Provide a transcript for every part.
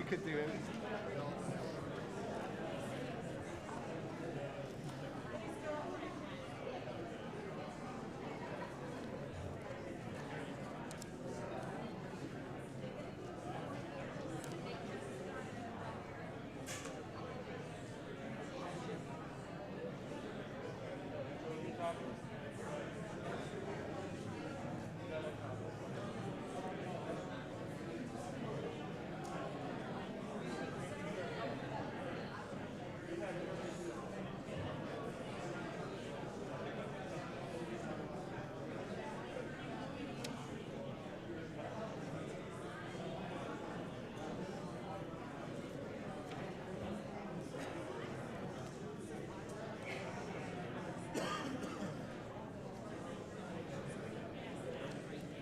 could do it.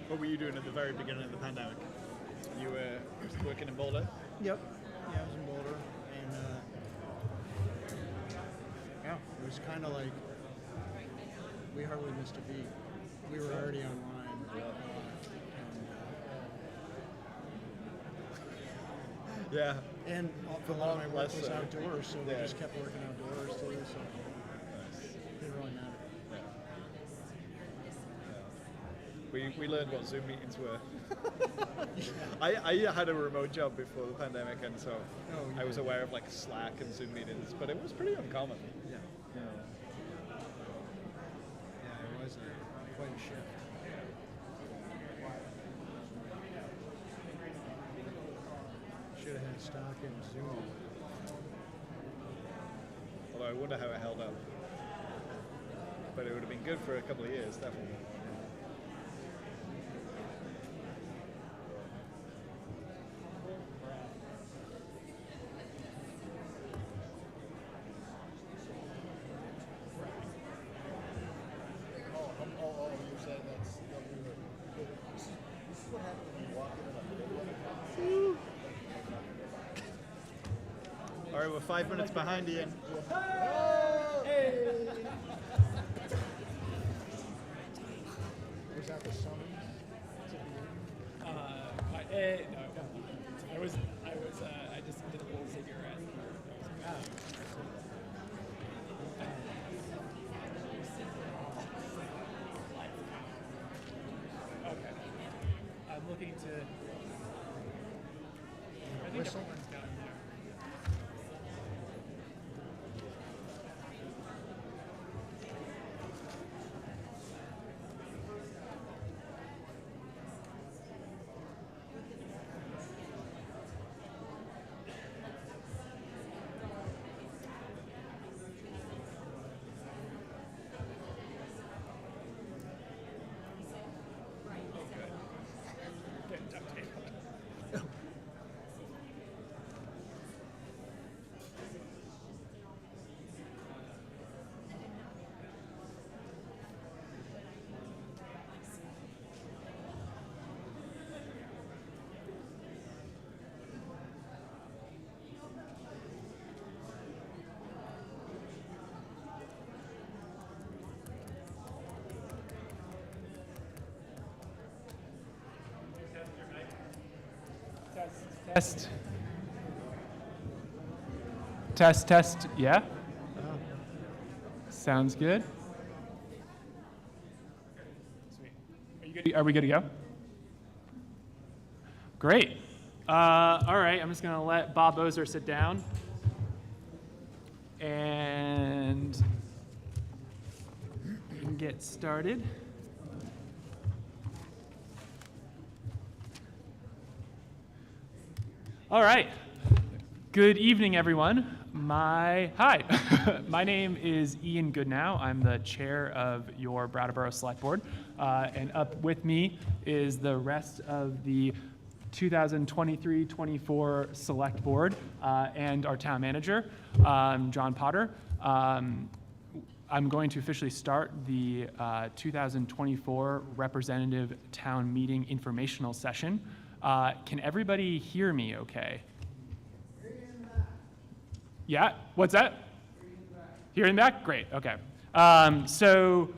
What were you doing at the very beginning of the pandemic? You were working in Boulder? Yep. Yeah, I was in Boulder, and yeah, it was kind of like we hardly missed a beat. We were already online, and a lot of my work was outdoors, so we just kept working outdoors too. So it didn't really matter. We learned what Zoom meetings were. I had a remote job before the pandemic, and so I was aware of like Slack and Zoom meetings, but it was pretty uncommon. Yeah, it was quite a shift. Should have had stock in Zoom. Although I wonder how it held up. But it would have been good for a couple of years, definitely. All right, we're 5 minutes behind Ian. Hey! Was that the summons? No, I just did a little cigarette. Okay. I'm looking to. I think everyone's down there. Test. Test, test, yeah? Sounds good. Sweet. Are we good to go? Great. All right, I'm just going to let Bob Ozer sit down. And we can get started. All right. Good evening, everyone. Hi. My name is Ian Goodnow. I'm the chair of your Brattleboro Select Board. And up with me is the rest of the 2023-24 Select Board and our town manager, John Potter. I'm going to officially start the 2024 Representative Town Meeting Informational Session. Can everybody hear me okay? Yeah, what's that? Here in the back? Great, okay. So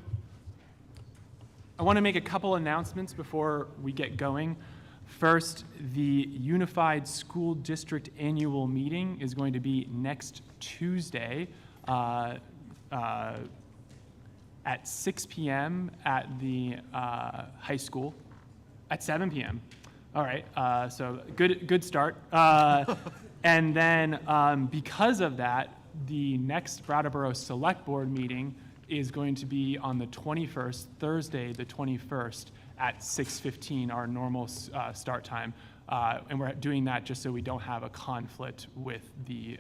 I want to make a couple announcements before we get going. First, the Unified School District Annual Meeting is going to be next Tuesday at 6 p.m. at the high school, at 7 p.m. All right, so good start. And then because of that, the next Brattleboro Select Board meeting is going to be on the 21st, Thursday the 21st at 6:15, our normal start time. And we're doing that just so we don't have a conflict with the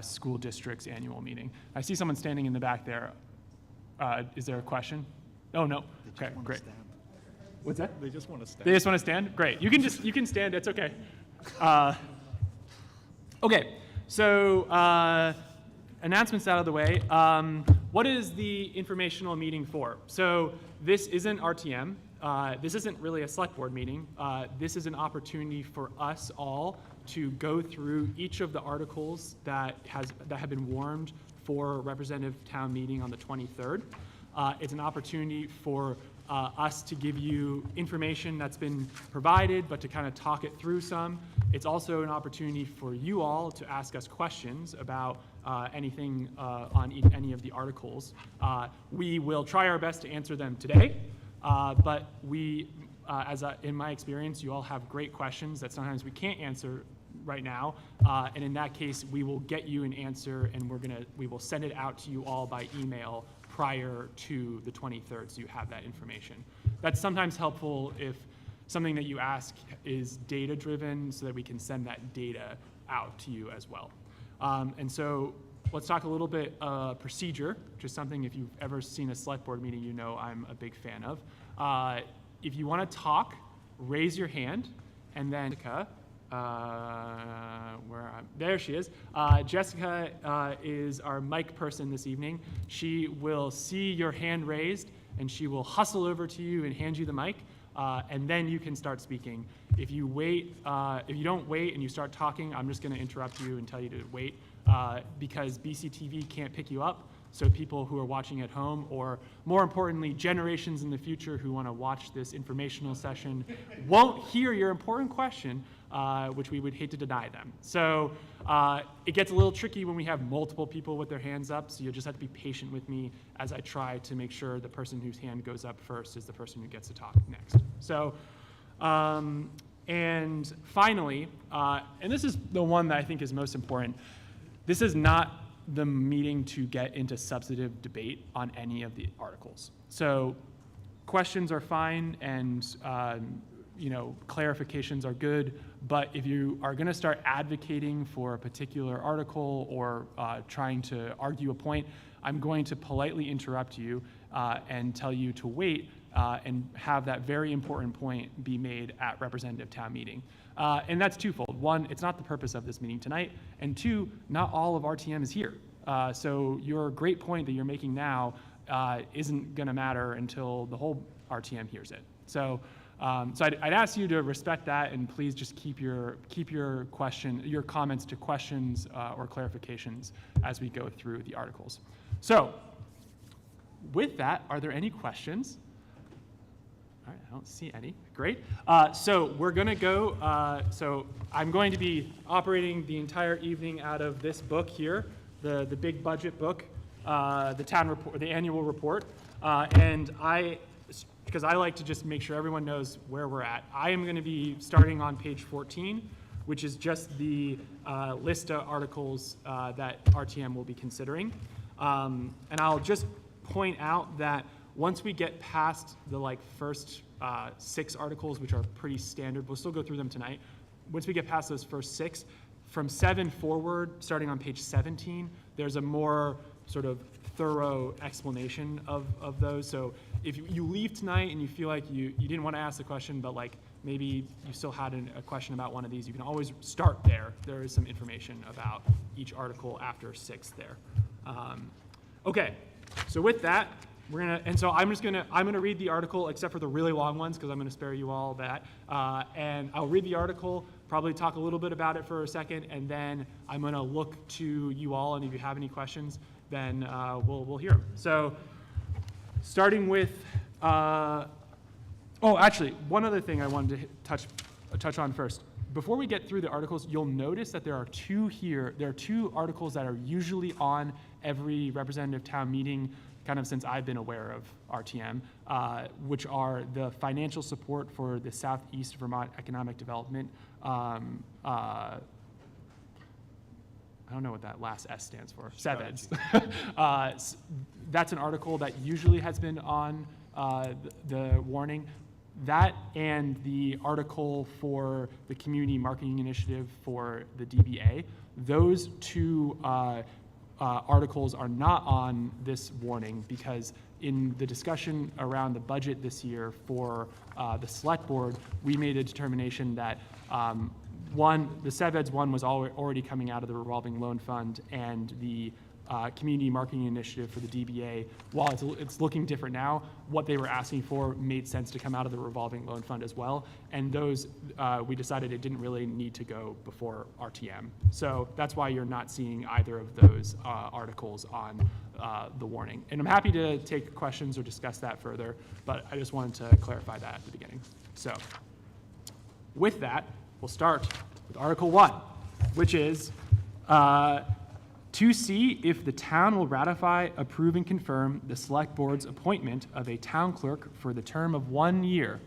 school district's annual meeting. I see someone standing in the back there. Is there a question? Oh, no. Okay, great. What's that? They just want to stand. They just want to stand? Great. You can stand. It's okay. Okay. So announcements out of the way. What is the informational meeting for? So this isn't RTM. This isn't really a select board meeting. This is an opportunity for us all to go through each of the articles that have been warned for representative town meeting on the 23rd. It's an opportunity for us to give you information that's been provided, but to kind of talk it through some. It's also an opportunity for you all to ask us questions about anything on any of the articles. We will try our best to answer them today, but in my experience, you all have great questions that sometimes we can't answer right now, and in that case, we will get you an answer, and we will send it out to you all by email prior to the 23rd, so you have that information. That's sometimes helpful if something that you ask is data-driven, so that we can send that data out to you as well. And so let's talk a little bit procedure, which is something, if you've ever seen a select board meeting, you know I'm a big fan of. If you want to talk, raise your hand, and then Jessica, there she is. Jessica is our mic person this evening. She will see your hand raised, and she will hustle over to you and hand you the mic, and then you can start speaking. If you don't wait and you start talking, I'm just going to interrupt you and tell you to wait, because BCTV can't pick you up. So people who are watching at home, or more importantly, generations in the future who want to watch this informational session, won't hear your important question, which we would hate to deny them. So it gets a little tricky when we have multiple people with their hands up, so you'll just have to be patient with me as I try to make sure the person whose hand goes up first is the person who gets to talk next. So, and finally, and this is the one that I think is most important, this is not the meeting to get into substantive debate on any of the articles. So questions are fine, and clarifications are good, but if you are gonna start advocating for a particular article or trying to argue a point, I'm going to politely interrupt you and tell you to wait and have that very important point be made at representative town meeting. And that's twofold. One, it's not the purpose of this meeting tonight, and two, not all of RTM is here. So your great point that you're making now isn't gonna matter until the whole RTM hears it. So, I'd ask you to respect that, and please just keep your comments to questions or clarifications as we go through the articles. So, with that, are there any questions? All right, I don't see any. Great. So we're going to go. So I'm going to be operating the entire evening out of this book here, the big budget book, the town report, the annual report, and because I like to just make sure everyone knows where we're at. I am going to be starting on page 14, which is just the list of articles that RTM will be considering. And I'll just point out that once we get past the first 6 articles, which are pretty standard, we'll still go through them tonight. Once we get past those first 6, from 7 forward, starting on page 17, there's a more sort of thorough explanation of those. So if you leave tonight and you feel like you didn't want to ask the question, but maybe you still had a question about one of these, you can always start there. There is some information about each article after 6 there. Okay, so with that, I'm gonna read the article, except for the really long ones, because I'm gonna spare you all that. And I'll read the article, probably talk a little bit about it for a second, and then I'm gonna look to you all, and if you have any questions, then we'll hear them. So, starting with Oh, actually, one other thing I wanted to touch on first. Before we get through the articles, you'll notice that there are two here. There are two articles that are usually on every representative town meeting, kind of since I've been aware of RTM, which are the financial support for the Southeast Vermont Economic Development. I don't know what that last S stands for. SEVEDS. That's an article that usually has been on the warning. That and the article for the Community Marketing Initiative for the DBA, those two articles are not on this warning because in the discussion around the budget this year for the select board, we made a determination that the SEVEDS one was already coming out of the revolving loan fund, and the Community Marketing Initiative for the DBA, while it's looking different now, what they were asking for made sense to come out of the revolving loan fund as well. And those, we decided it didn't really need to go before RTM. So that's why you're not seeing either of those articles on the warning. And I'm happy to take questions or discuss that further, but I just wanted to clarify that at the beginning. So with that, we'll start with Article 1, which is to see if the town will ratify, approve, and confirm the select board's appointment of a town clerk for the term of 1 year.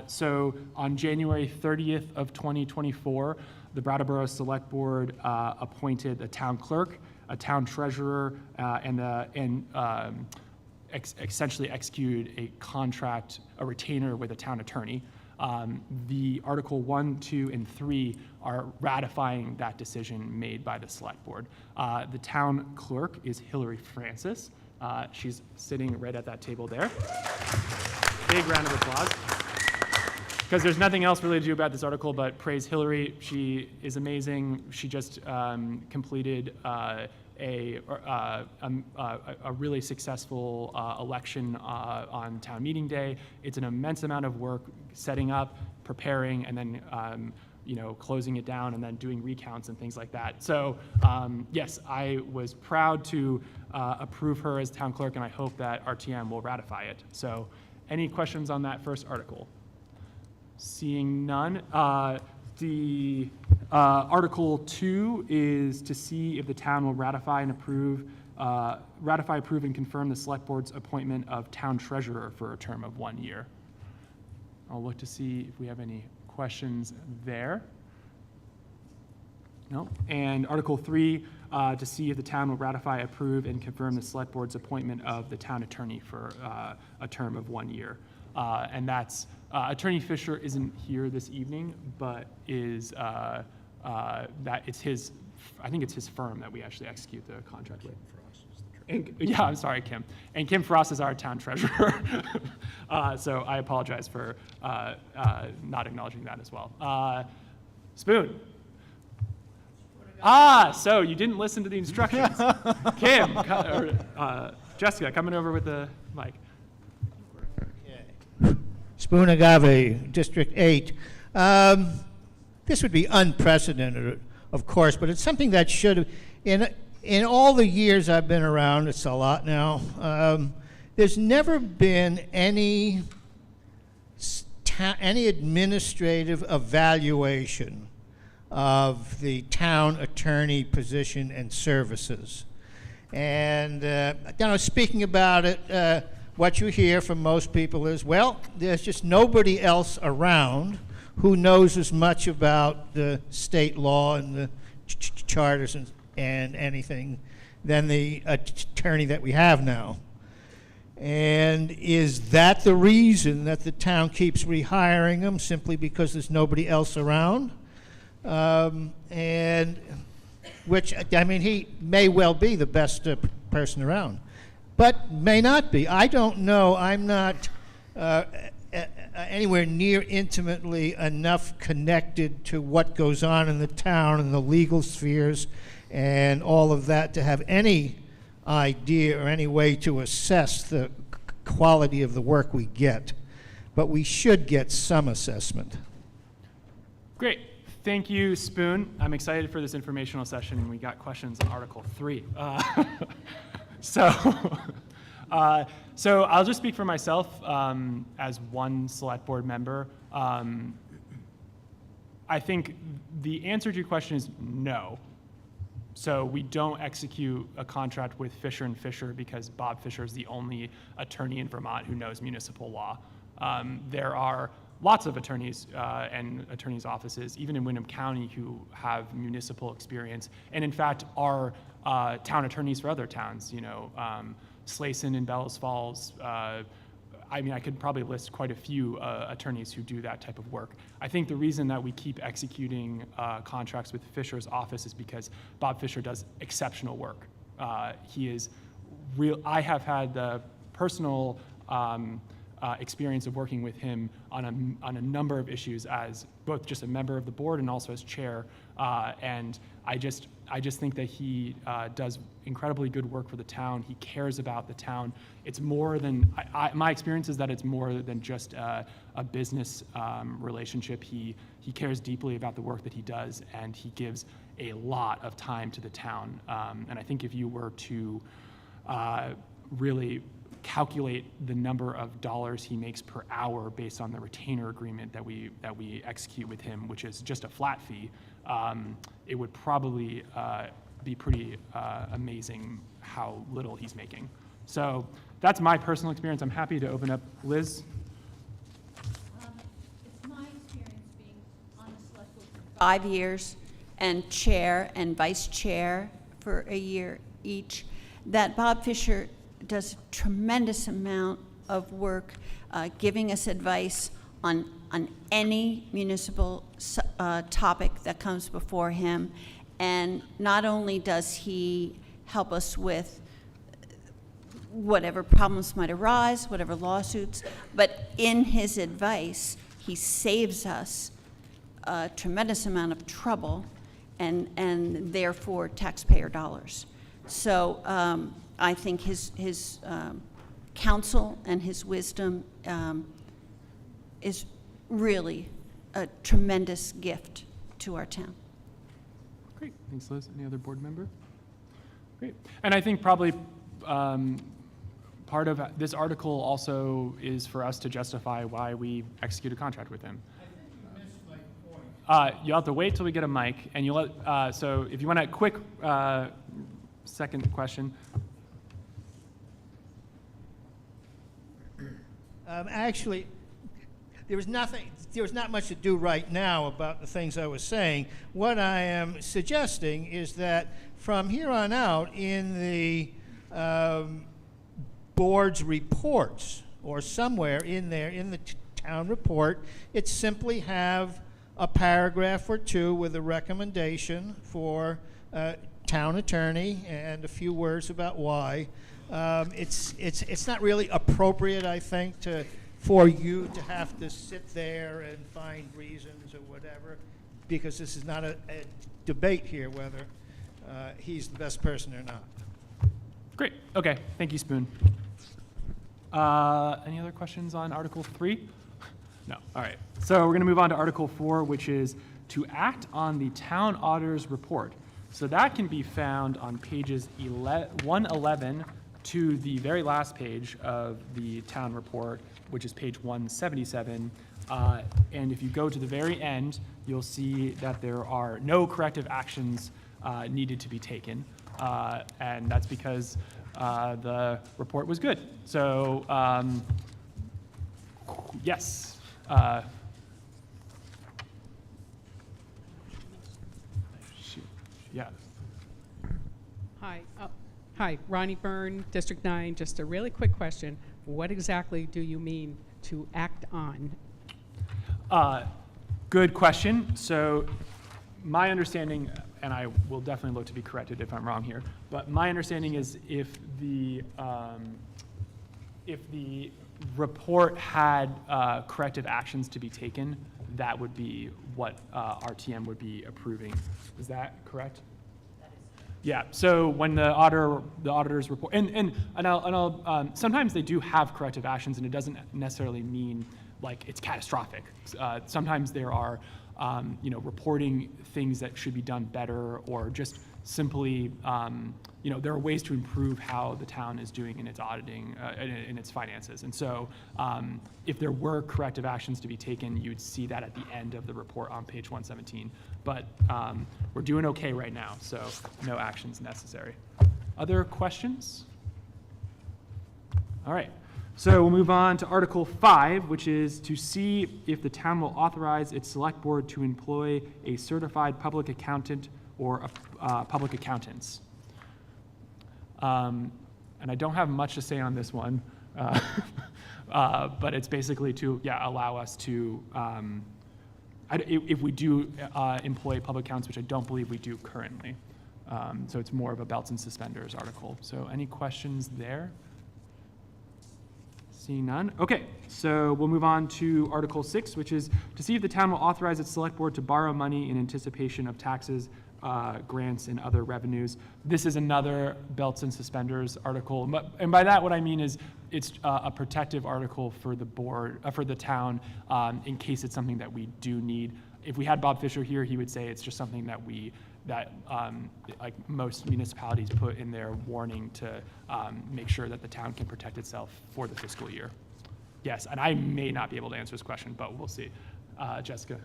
So on January 30th of 2024, the Brattleboro Select Board appointed a town clerk, a town treasurer, and essentially executed a contract, a retainer with a town attorney. The Article 1, 2, and 3 are ratifying that decision made by the select board. The town clerk is Hillary Francis. She's sitting right at that table there. Big round of applause. Because there's nothing else really to do about this article but praise Hillary. She is amazing. She just completed a really successful election on town meeting day. It's an immense amount of work setting up, preparing, and then closing it down and then doing recounts and things like that. So yes, I was proud to approve her as town clerk, and I hope that RTM will ratify it. So any questions on that first article? Seeing none. The Article 2 is to see if the town will ratify, approve, and confirm the select board's appointment of town treasurer for a term of 1 year. I'll look to see if we have any questions there. No. And Article 3, to see if the town will ratify, approve, and confirm the select board's appointment of the town attorney for a term of 1 year. And that's Attorney Fisher isn't here this evening, but is that it's his. I think it's his firm that we actually execute the contract with. Yeah, I'm sorry, Kim. And Kim Frost is our town treasurer. So I apologize for not acknowledging that as well. Spoon. So you didn't listen to the instructions. Kim, Jessica, coming over with the mic. Spoon Agave, District 8. This would be unprecedented, of course, but it's something that should have, in all the years I've been around, it's a lot now, there's never been any administrative evaluation of the town attorney position and services. And speaking about it, what you hear from most people is, well, there's just nobody else around who knows as much about the state law and the charters and anything than the attorney that we have now. And is that the reason that the town keeps rehiring him, simply because there's nobody else around? And which, I mean, he may well be the best person around, but may not be. I don't know. I'm not anywhere near intimately enough connected to what goes on in the town and the legal spheres and all of that to have any idea or any way to assess the quality of the work we get. But we should get some assessment. Great. Thank you, Spoon. I'm excited for this informational session. We got questions on Article 3. So I'll just speak for myself as one select board member. I think the answer to your question is no. So we don't execute a contract with Fisher & Fisher because Bob Fisher is the only attorney in Vermont who knows municipal law. There are lots of attorneys and attorneys' offices, even in Windham County, who have municipal experience, and in fact are town attorneys for other towns. Slayson and Bellows Falls. I mean, I could probably list quite a few attorneys who do that type of work. I think the reason that we keep executing contracts with Fisher's office is because Bob Fisher does exceptional work. He is real. I have had the personal experience of working with him on a number of issues as both just a member of the board and also as chair. And I just think that he does incredibly good work for the town. He cares about the town. It's more than, my experience is that it's more than just a business relationship. He cares deeply about the work that he does, and he gives a lot of time to the town. And I think if you were to really calculate the number of dollars he makes per hour based on the retainer agreement that we execute with him, which is just a flat fee, it would probably be pretty amazing how little he's making. So that's my personal experience. I'm happy to open up. Liz? It's my experience being on the select board for 5 years and chair and vice chair for a year each, that Bob Fisher does a tremendous amount of work giving us advice on any municipal topic that comes before him. And not only does he help us with whatever problems might arise, whatever lawsuits, but in his advice, he saves us a tremendous amount of trouble and therefore taxpayer dollars. So I think his counsel and his wisdom is really a tremendous gift to our town. Great, thanks Liz. Any other board member? Great, and I think probably part of this article also is for us to justify why we execute a contract with him. I think you missed my point. You'll have to wait till we get a mic, and you'll let, so if you want a quick second question. Actually, there was not much to do right now about the things I was saying. What I am suggesting is that from here on out in the board's reports or somewhere in there in the town report, it simply have a paragraph or two with a recommendation for town attorney and a few words about why. It's not really appropriate, I think, for you to have to sit there and find reasons or whatever, because this is not a debate here whether he's the best person or not. Great, okay, thank you, Spoon. Any other questions on Article 3? No, all right. So we're gonna move on to Article 4, which is to act on the town auditor's report. So that can be found on pages 111 to the very last page of the town report, which is page 177. And if you go to the very end, you'll see that there are no corrective actions needed to be taken. And that's because the report was good. So, yes. Yeah. Hi, Ronnie Byrne, District 9. Just a really quick question. What exactly do you mean to act on? Good question. So my understanding, and I will definitely look to be corrected if I'm wrong here, but my understanding is if the report had corrective actions to be taken, that would be what RTM would be approving. Is that correct? Yeah, so when the auditors report, and I'll sometimes they do have corrective actions, and it doesn't necessarily mean like it's catastrophic. Sometimes there are, reporting things that should be done better, or just simply there are ways to improve how the town is doing in its auditing, in its finances. And so if there were corrective actions to be taken, you'd see that at the end of the report on page 117. But we're doing okay right now, so no actions necessary. Other questions? All right. So we'll move on to Article 5, which is to see if the town will authorize its select board to employ a certified public accountant or public accountants. And I don't have much to say on this one, but it's basically to allow us to, if we do employ public accountants, which I don't believe we do currently. So it's more of a belts and suspenders article. So any questions there? Seeing none. Okay, so we'll move on to Article 6, which is to see if the town will authorize its select board to borrow money in anticipation of taxes, grants, and other revenues. This is another belts and suspenders article, and by that what I mean is it's a protective article for the board, for the town, in case it's something that we do need. If we had Bob Fisher here, he would say it's just something that like most municipalities put in their warning to make sure that the town can protect itself for the fiscal year. Yes, and I may not be able to answer this question, but we'll see. Jessica,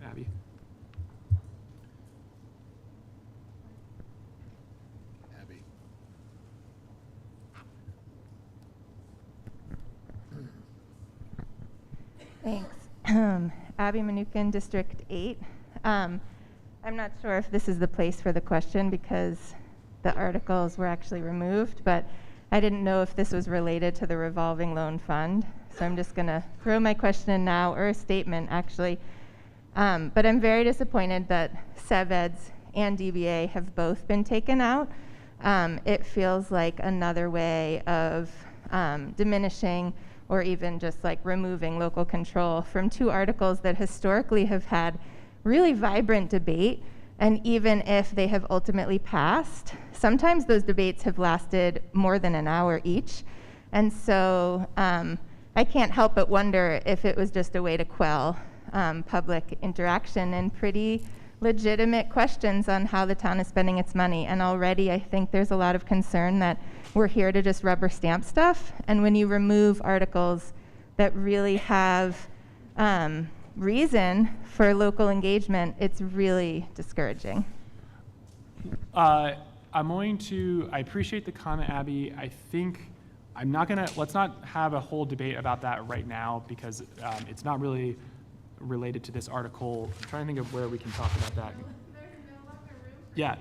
Abby. Abby. Thanks. Abby Manukin, District 8. I'm not sure if this is the place for the question because the articles were actually removed, but I didn't know if this was related to the revolving loan fund. So I'm just going to throw my question in now, or a statement actually. But I'm very disappointed that SevEds and DBA have both been taken out. It feels like another way of diminishing or even just like removing local control from two articles that historically have had really vibrant debate, and even if they have ultimately passed, sometimes those debates have lasted more than an hour each. And so I can't help but wonder if it was just a way to quell public interaction and pretty legitimate questions on how the town is spending its money. And already I think there's a lot of concern that we're here to just rubber stamp stuff. And when you remove articles that really have reason for local engagement, it's really discouraging. I appreciate the comment, Abby. I think let's not have a whole debate about that right now because it's not really related to this article. I'm trying to think of where we can talk about that. Yeah,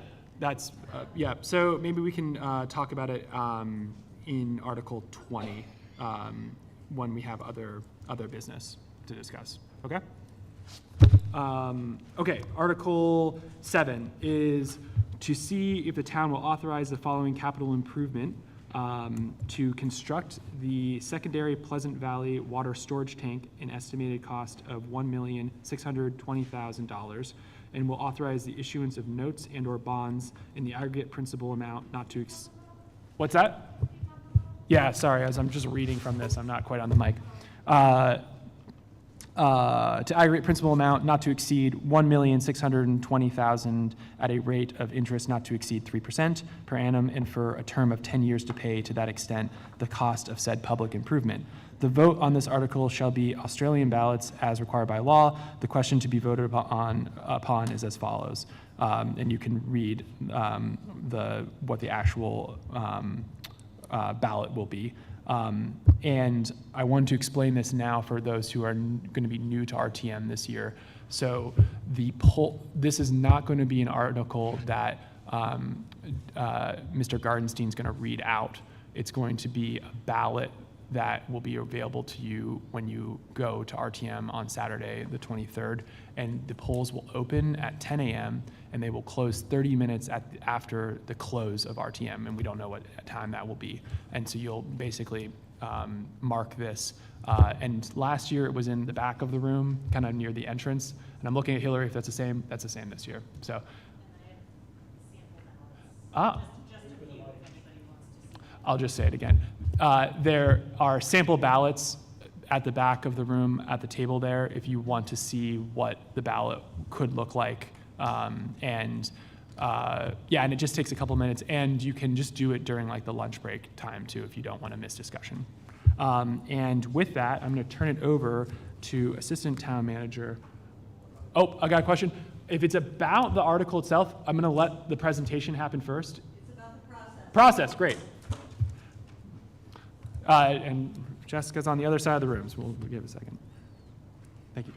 so maybe we can talk about it in Article 20 when we have other business to discuss. Okay? Okay, Article 7 is to see if the town will authorize the following capital improvement to construct the secondary Pleasant Valley water storage tank, an estimated cost of $1,620,000, and will authorize the issuance of notes and or bonds in the aggregate principal amount not to What's that? Yeah, sorry, as I'm just reading from this, I'm not quite on the mic. To aggregate principal amount not to exceed $1,620,000 at a rate of interest not to exceed 3% per annum, and for a term of 10 years to pay to that extent the cost of said public improvement. The vote on this article shall be Australian ballots as required by law. The question to be voted upon is as follows, and you can read what the actual ballot will be. And I want to explain this now for those who are going to be new to RTM this year. So this is not going to be an article that Mr. Gardenstein's going to read out. It's going to be a ballot that will be available to you when you go to RTM on Saturday, the 23rd. And the polls will open at 10 a.m. and they will close 30 minutes after the close of RTM, and we don't know what time that will be. And so you'll basically mark this. And last year it was in the back of the room, kind of near the entrance. And I'm looking at Hillary, if that's the same this year. So. I'll just say it again. There are sample ballots at the back of the room at the table there if you want to see what the ballot could look like. And Yeah, and it just takes a couple minutes, and you can just do it during like the lunch break time too if you don't want to miss discussion. And with that, I'm going to turn it over to Assistant Town Manager. Oh, I got a question. If it's about the article itself, I'm going to let the presentation happen first. It's about the process. Process, great. And Jessica's on the other side of the room, so we'll give it a second. Thank you.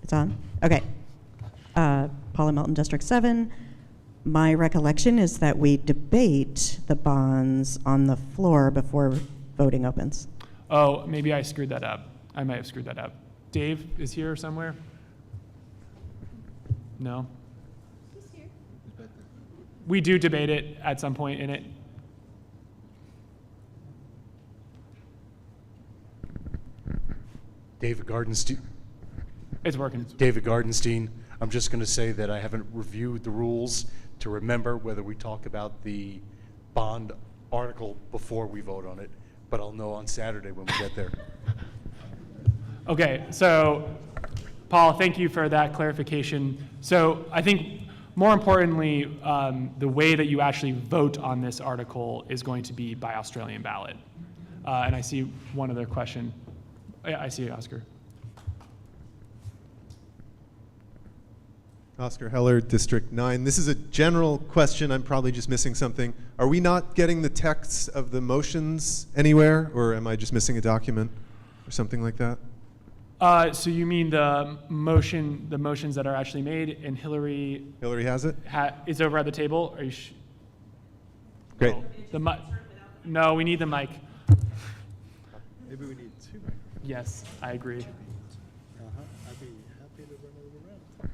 It's on? Okay. Paula Melton, District 7. My recollection is that we debate the bonds on the floor before voting opens. Oh, maybe I screwed that up. I might have screwed that up. Dave is here somewhere? No? He's here. We do debate it at some point in it. David Gardenstein. It's working. David Gardenstein. I'm just going to say that I haven't reviewed the rules to remember whether we talk about the bond article before we vote on it, but I'll know on Saturday when we get there. Okay, so Paul, thank you for that clarification. So I think more importantly, the way that you actually vote on this article is going to be by Australian ballot. And I see one other question. Yeah, I see Oscar. Oscar Heller, District 9. This is a general question. I'm probably just missing something. Are we not getting the text of the motions anywhere, or am I just missing a document or something like that? So you mean the motions that are actually made, and Hillary Hillary has it? Is over at the table? Are you Great. No, no, we need the mic. Maybe we need two. Yes, I agree. I'd be happy to run over around.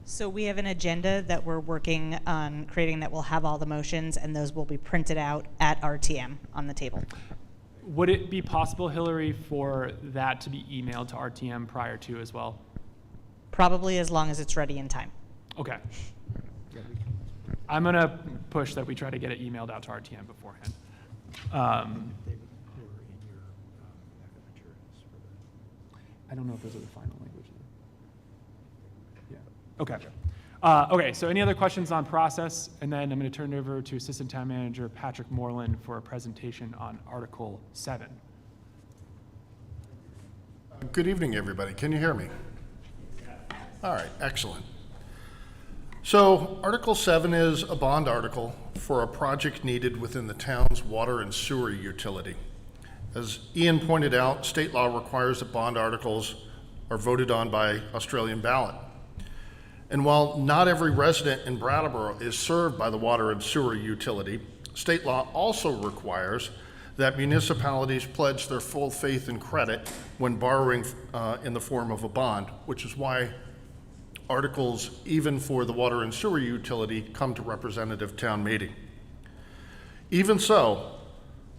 So we have an agenda that we're working on creating that will have all the motions, and those will be printed out at RTM on the table. Would it be possible, Hillary, for that to be emailed to RTM prior to as well? Probably as long as it's ready in time. Okay. I'm going to push that we try to get it emailed out to RTM beforehand. I don't know if those are the final languages. Yeah. Okay. Okay, so any other questions on process? And then I'm going to turn it over to Assistant Town Manager Patrick Moreland for a presentation on Article 7. Good evening, everybody. Can you hear me? All right, excellent. So Article 7 is a bond article for a project needed within the town's water and sewer utility. As Ian pointed out, state law requires that bond articles are voted on by Australian ballot. And while not every resident in Brattleboro is served by the water and sewer utility, state law also requires that municipalities pledge their full faith and credit when borrowing in the form of a bond, which is why articles, even for the water and sewer utility, come to representative town meeting. Even so,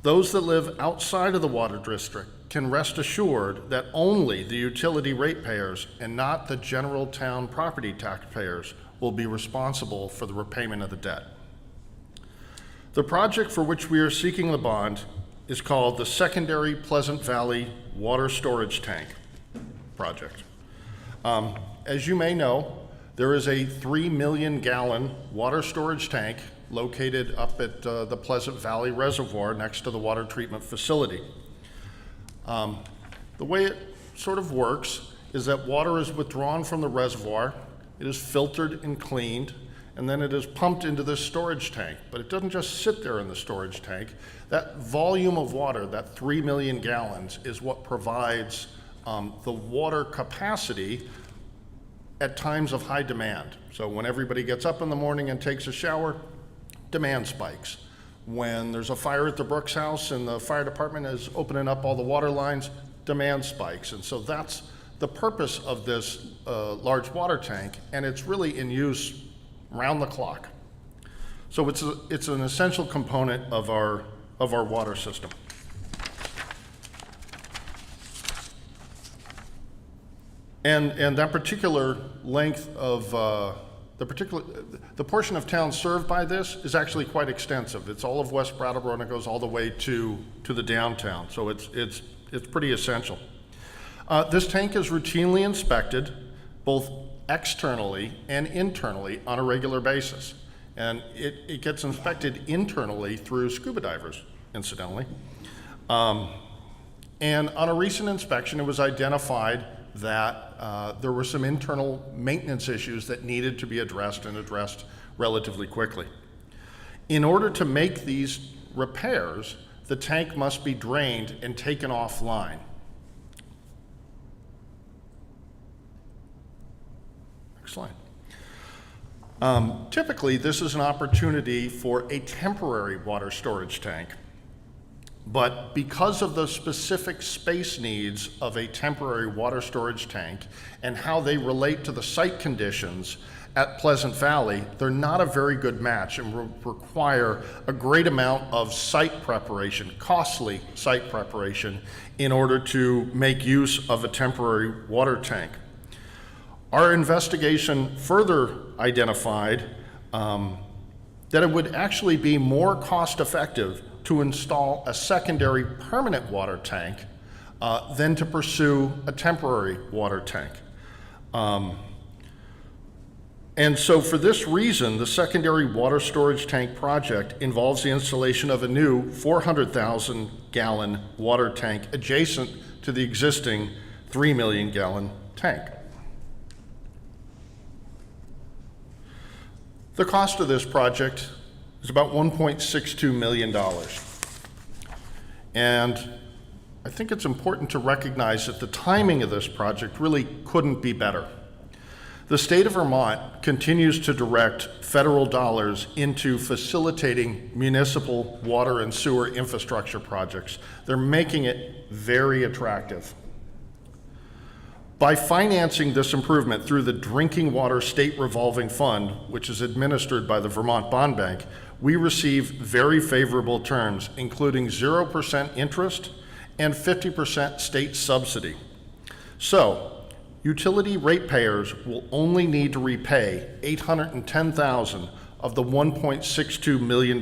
those that live outside of the water district can rest assured that only the utility ratepayers and not the general town property taxpayers will be responsible for the repayment of the debt. The project for which we are seeking the bond is called the Secondary Pleasant Valley Water Storage Tank Project. As you may know, there is a 3 million gallon water storage tank located up at the Pleasant Valley Reservoir next to the water treatment facility. The way it sort of works is that water is withdrawn from the reservoir, it is filtered and cleaned, and then it is pumped into this storage tank. But it doesn't just sit there in the storage tank. That volume of water, that 3 million gallons, is what provides the water capacity at times of high demand. So when everybody gets up in the morning and takes a shower, demand spikes. When there's a fire at the Brooks house and the fire department is opening up all the water lines, demand spikes. And so that's the purpose of this large water tank, and it's really in use round the clock. So it's an essential component of our water system. And that particular length of the portion of town served by this is actually quite extensive. It's all of West Brattleboro and it goes all the way to the downtown. So it's pretty essential. This tank is routinely inspected both externally and internally on a regular basis. And it gets inspected internally through scuba divers, incidentally. And on a recent inspection, it was identified that there were some internal maintenance issues that needed to be addressed and addressed relatively quickly. In order to make these repairs, the tank must be drained and taken offline. Next slide. Typically, this is an opportunity for a temporary water storage tank. But because of the specific space needs of a temporary water storage tank and how they relate to the site conditions at Pleasant Valley, they're not a very good match and will require a great amount of site preparation, costly site preparation, in order to make use of a temporary water tank. Our investigation further identified that it would actually be more cost effective to install a secondary permanent water tank than to pursue a temporary water tank. And so for this reason, the secondary water storage tank project involves the installation of a new 400,000 gallon water tank adjacent to the existing 3 million gallon tank. The cost of this project is about $1.62 million. And I think it's important to recognize that the timing of this project really couldn't be better. The state of Vermont continues to direct federal dollars into facilitating municipal water and sewer infrastructure projects. They're making it very attractive. By financing this improvement through the Drinking Water State Revolving Fund, which is administered by the Vermont Bond Bank, we receive very favorable terms, including 0% interest and 50% state subsidy. So, utility ratepayers will only need to repay $810,000 of the $1.62 million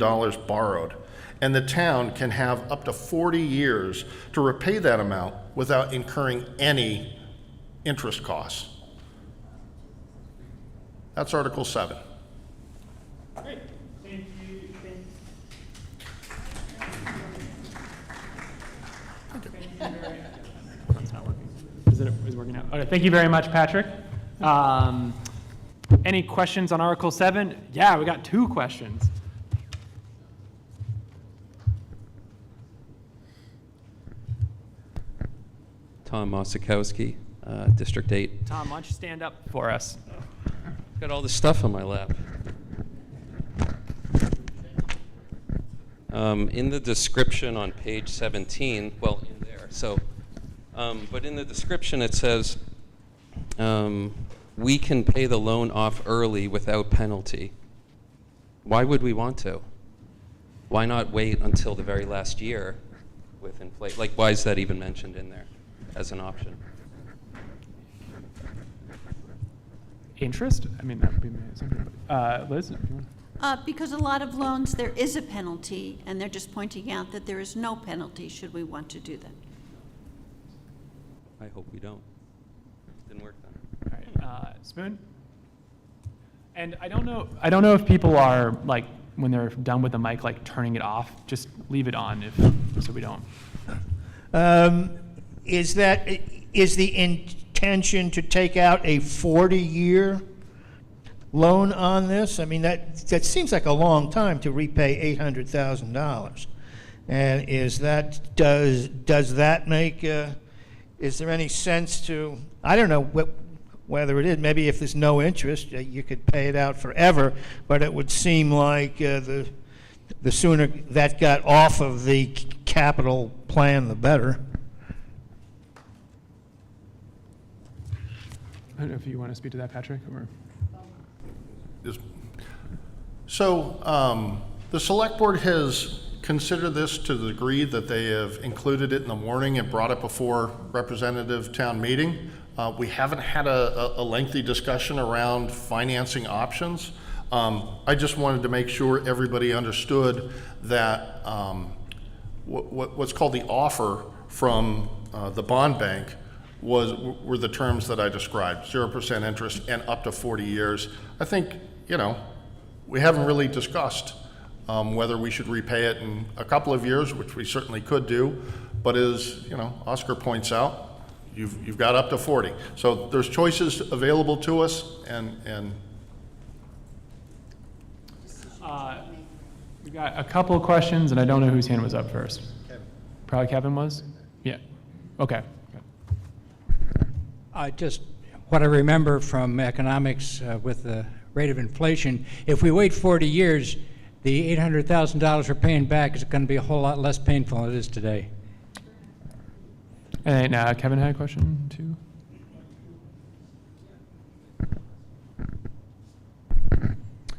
borrowed, and the town can have up to 40 years to repay that amount without incurring any interest costs. That's Article 7. Great. Thank you. It's not working. Is it working now? Okay, thank you very much, Patrick. Any questions on Article 7? Yeah, we got 2 questions. Tom Mosikowski, District 8. Tom, why don't you stand up for us? Got all this stuff on my lap. In the description on page 17, well, in there, so, but in the description it says, we can pay the loan off early without penalty. Why would we want to? Why not wait until the very last year with inflation? Like, why is that even mentioned in there as an option? Interest? I mean, that would be something. Liz? If you want. Because a lot of loans, there is a penalty, and they're just pointing out that there is no penalty should we want to do that. I hope we don't. Didn't work then. All right, Spoon? And I don't know if people are, like, when they're done with the mic, like, turning it off. Just leave it on so we don't. Is the intention to take out a 40-year loan on this? I mean, that seems like a long time to repay $800,000. And does that make, is there any sense to, I don't know whether it is, maybe if there's no interest, you could pay it out forever, but it would seem like the sooner that got off of the capital plan, the better. I don't know if you want to speak to that, Patrick, or. So the select board has considered this to the degree that they have included it in the warning and brought it before representative town meeting. We haven't had a lengthy discussion around financing options. I just wanted to make sure everybody understood that what's called the offer from the bond bank were the terms that I described, 0% interest and up to 40 years. I think, we haven't really discussed whether we should repay it in a couple of years, which we certainly could do, but as, Oscar points out, you've got up to 40. So there's choices available to us, and we got a couple of questions, and I don't know whose hand was up first. Kevin. Probably Kevin was? Yeah. Okay. Just what I remember from economics with the rate of inflation, if we wait 40 years, the $800,000 we're paying back is going to be a whole lot less painful than it is today. And Kevin had a question too.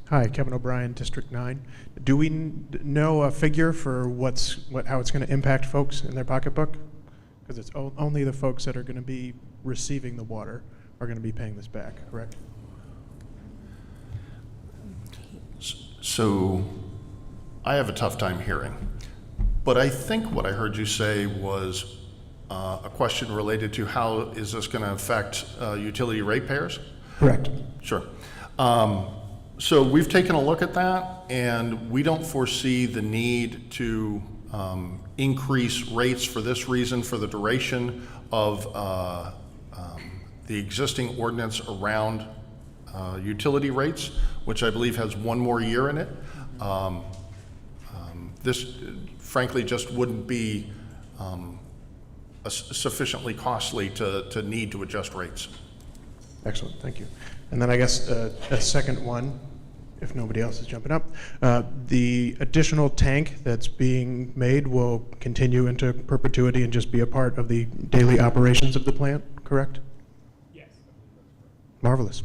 Hi, Kevin O'Brien, District 9. Do we know a figure for how it's going to impact folks in their pocketbook? Because it's only the folks that are going to be receiving the water are going to be paying this back, correct? So I have a tough time hearing, but I think what I heard you say was a question related to how is this going to affect utility ratepayers? Correct. Sure. So we've taken a look at that, and we don't foresee the need to increase rates for this reason for the duration of the existing ordinance around utility rates, which I believe has one more year in it. This, frankly, just wouldn't be sufficiently costly to need to adjust rates. Excellent, thank you. And then I guess a second one, if nobody else is jumping up. The additional tank that's being made will continue into perpetuity and just be a part of the daily operations of the plant, correct? Yes. Marvelous.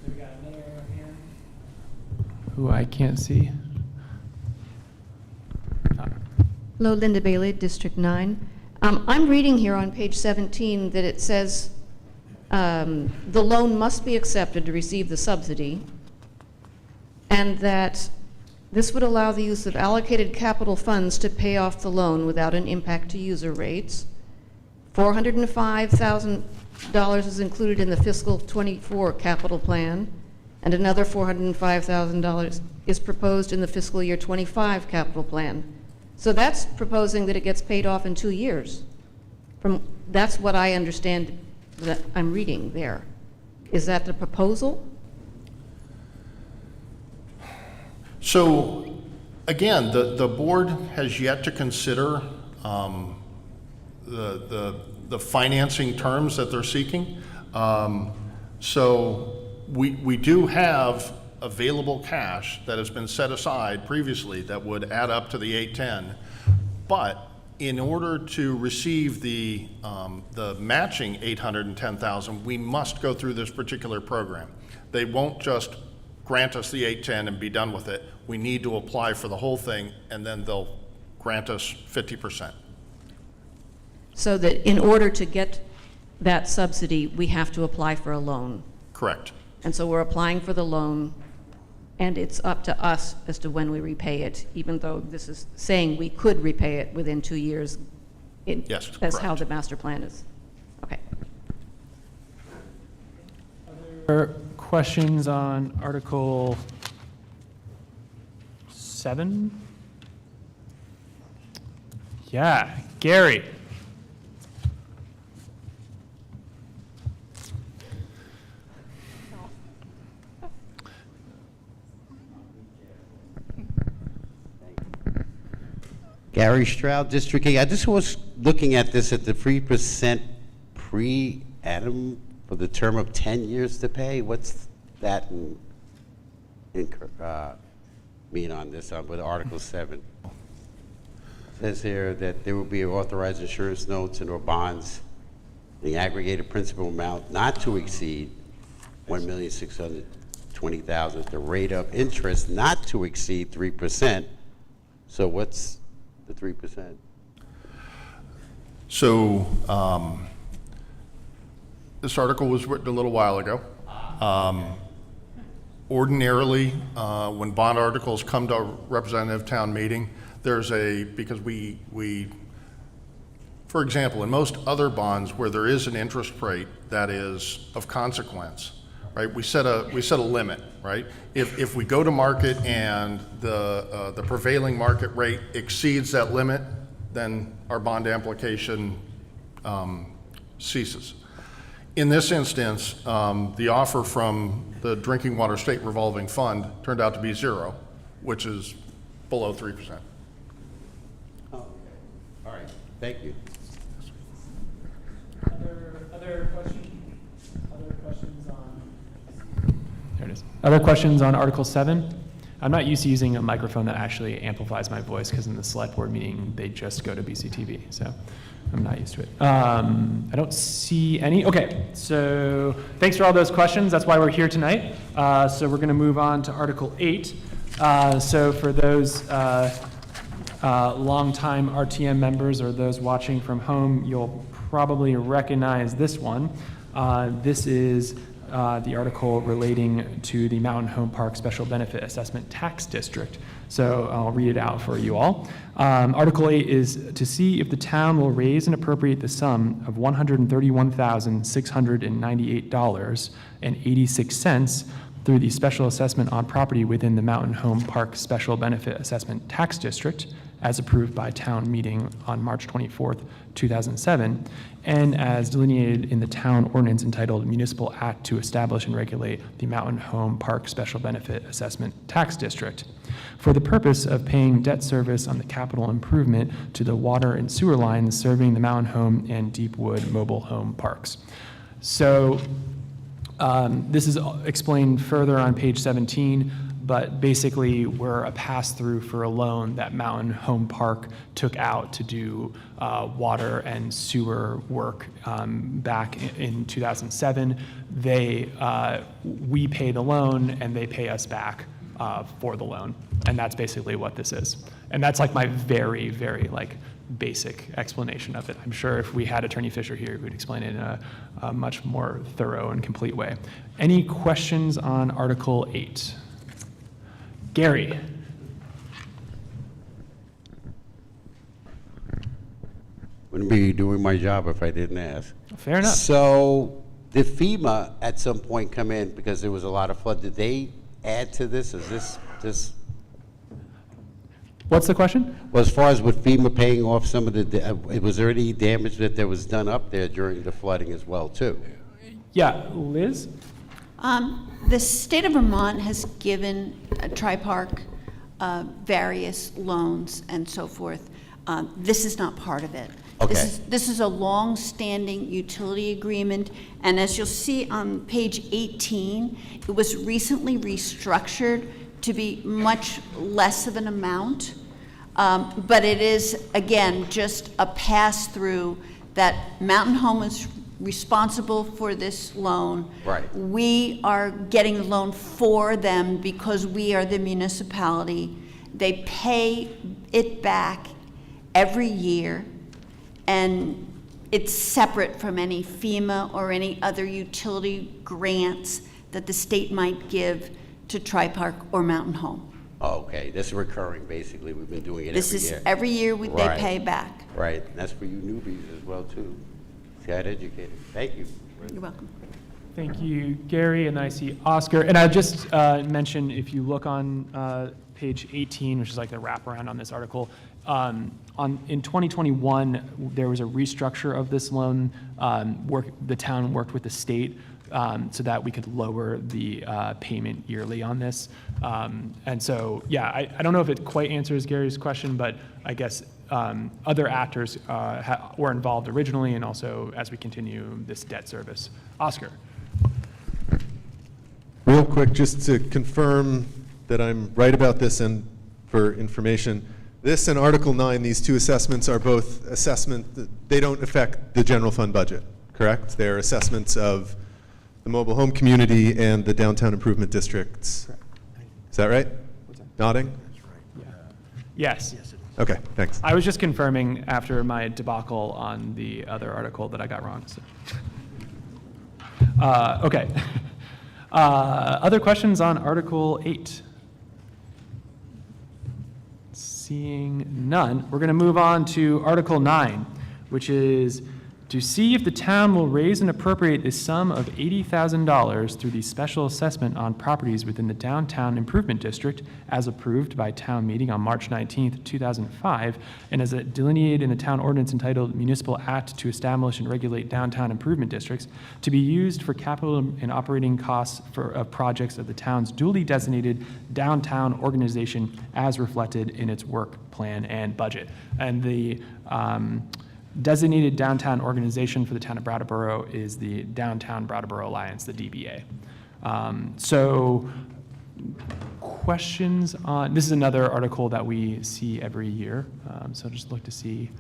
We got another hand. Who I can't see. Hello, Linda Bailey, District 9. I'm reading here on page 17 that it says the loan must be accepted to receive the subsidy, and that this would allow the use of allocated capital funds to pay off the loan without an impact to user rates. $405,000 is included in the fiscal 24 capital plan, and another $405,000 is proposed in the fiscal year 25 capital plan. So that's proposing that it gets paid off in 2 years. That's what I understand that I'm reading there. Is that the proposal? So, again, the board has yet to consider the financing terms that they're seeking. So we do have available cash that has been set aside previously that would add up to the 810, but in order to receive the matching 810,000, we must go through this particular program. They won't just grant us the 810 and be done with it. We need to apply for the whole thing, and then they'll grant us 50%. So that in order to get that subsidy, we have to apply for a loan. Correct. And so we're applying for the loan, and it's up to us as to when we repay it, even though this is saying we could repay it within 2 years. Yes, That's correct. how the master plan is. Okay. Other questions on Article 7? Yeah, Gary. Gary Stroud, District 8. I just was looking at this at the 3% pre-Adam for the term of 10 years to pay. What's that mean on this, with Article 7? It says here that there will be authorized insurance notes and or bonds, the aggregated principal amount not to exceed $1,620,000, the rate of interest not to exceed 3%. So what's the 3%? So This article was written a little while ago. Ordinarily, when bond articles come to a representative town meeting, because for example, in most other bonds where there is an interest rate that is of consequence, right? We set a limit, right? If we go to market and the prevailing market rate exceeds that limit, then our bond application ceases. In this instance, the offer from the Drinking Water State Revolving Fund turned out to be 0, which is below 3%. Oh, okay. All right, thank you. Other questions? Other questions on? There it is. Other questions on Article 7? I'm not used to using a microphone that actually amplifies my voice because in the select board meeting, they just go to BCTV, so I'm not used to it. I don't see any. Okay, so thanks for all those questions. That's why we're here tonight. So we're gonna move on to Article 8. So for those longtime RTM members or those watching from home, you'll probably recognize this one. This is the article relating to the Mountain Home Park Special Benefit Assessment Tax District. So I'll read it out for you all. Article 8 is to see if the town will raise and appropriate the sum of $131,698.86 through the special assessment on property within the Mountain Home Park Special Benefit Assessment Tax District, as approved by town meeting on March 24th, 2007, and as delineated in the town ordinance entitled Municipal Act to Establish and Regulate the Mountain Home Park Special Benefit Assessment Tax District, for the purpose of paying debt service on the capital improvement to the water and sewer lines serving the Mountain Home and Deepwood mobile home parks. So this is explained further on page 17, but basically we're a pass-through for a loan that Mountain Home Park took out to do water and sewer work back in 2007. We pay the loan and they pay us back for the loan, and that's basically what this is. And that's like my very, very like basic explanation of it. I'm sure if we had Attorney Fisher here, he would explain it in a much more thorough and complete way. Any questions on Article 8? Gary. Wouldn't be doing my job if I didn't ask. Fair enough. So did FEMA at some point come in because there was a lot of flood? Did they add to this? Is this? What's the question? Well, as far as with FEMA paying off some of the, was there any damage that there was done up there during the flooding as well, too? Yeah, Liz? The state of Vermont has given Tri-Park various loans and so forth. This is not part of it. Okay. This is a long-standing utility agreement, and as you'll see on page 18, it was recently restructured to be much less of an amount, but it is, again, just a pass-through that Mountain Home is responsible for this loan. Right. We are getting the loan for them because we are the municipality. They pay it back every year, and it's separate from any FEMA or any other utility grants that the state might give to Tri-Park or Mountain Home. Oh, okay, this is recurring, basically. We've been doing it This every is year. every year they Right. pay back. Right, and that's for you newbies as well, too. Got educated. Thank you. You're welcome. Thank you, Gary, and I see Oscar. And I just mentioned, if you look on page 18, which is like the wraparound on this article, in 2021, there was a restructure of this loan. The town worked with the state so that we could lower the payment yearly on this. And so, yeah, I don't know if it quite answers Gary's question, but I guess other actors were involved originally and also as we continue this debt service. Oscar. Real quick, just to confirm that I'm right about this and for information, this and Article 9, these two assessments are both they don't affect the general fund budget, correct? They're assessments of the mobile home community and the downtown improvement districts. Correct. Is that right? What's that? Nodding? That's right. Yeah. Yes. Okay, thanks. I was just confirming after my debacle on the other article that I got wrong. So. Okay. Other questions on Article 8? Seeing none, we're going to move on to Article 9, which is to see if the town will raise and appropriate the sum of $80,000 through the special assessment on properties within the Downtown Improvement District as approved by town meeting on March 19th, 2005, and as delineated in the town ordinance entitled Municipal Act to Establish and Regulate Downtown Improvement Districts, to be used for capital and operating costs of projects of the town's duly designated downtown organization as reflected in its work plan and budget. And the designated downtown organization for the town of Brattleboro is the Downtown Brattleboro Alliance, the DBA. So questions on, this is another article that we see every year. So just look to see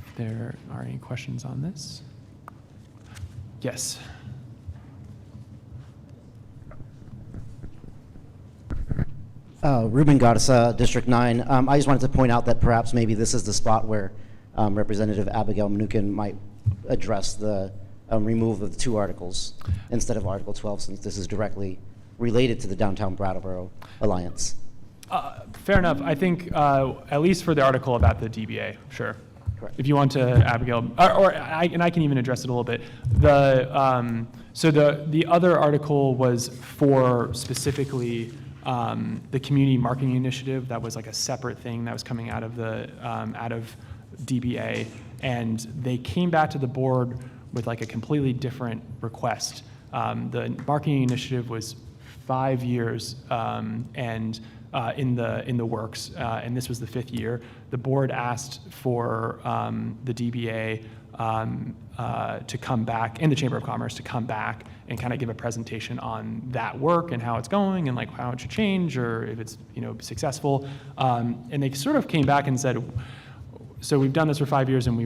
if there are any questions on this. Yes. Ruben Goddessa, District 9. I just wanted to point out that perhaps maybe this is the spot where Representative Abigail Mnookin might address the removal of the two articles instead of Article 12, since this is directly related to the Downtown Brattleboro Alliance. Fair enough. I think at least for the article about the DBA, sure. Correct. If you want to, Abigail, I can even address it a little bit. So the other article was for specifically the community marketing initiative. That was like a separate thing that was coming out of the DBA, and they came back to the board with like a completely different request. The marketing initiative was 5 years and in the works, and this was the 5th year. The board asked for the DBA to come back, and the Chamber of Commerce to come back and kind of give a presentation on that work and how it's going and like how it should change or if it's successful. And they sort of came back and said, so we've done this for 5 years, and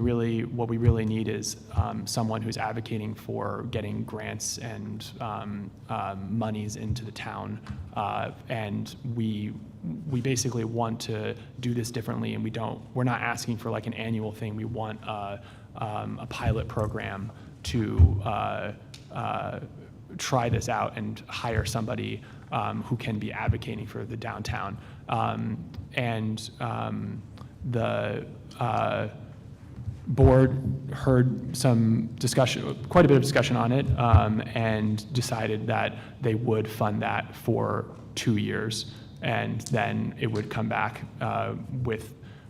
what we really need is someone who's advocating for getting grants and monies into the town, and we basically want to do this differently, and we're not asking for like an annual thing. We want a pilot program to try this out and hire somebody who can be advocating for the downtown, the board heard some discussion, quite a bit of discussion on it, and decided that they would fund that for 2 years, and then it would come back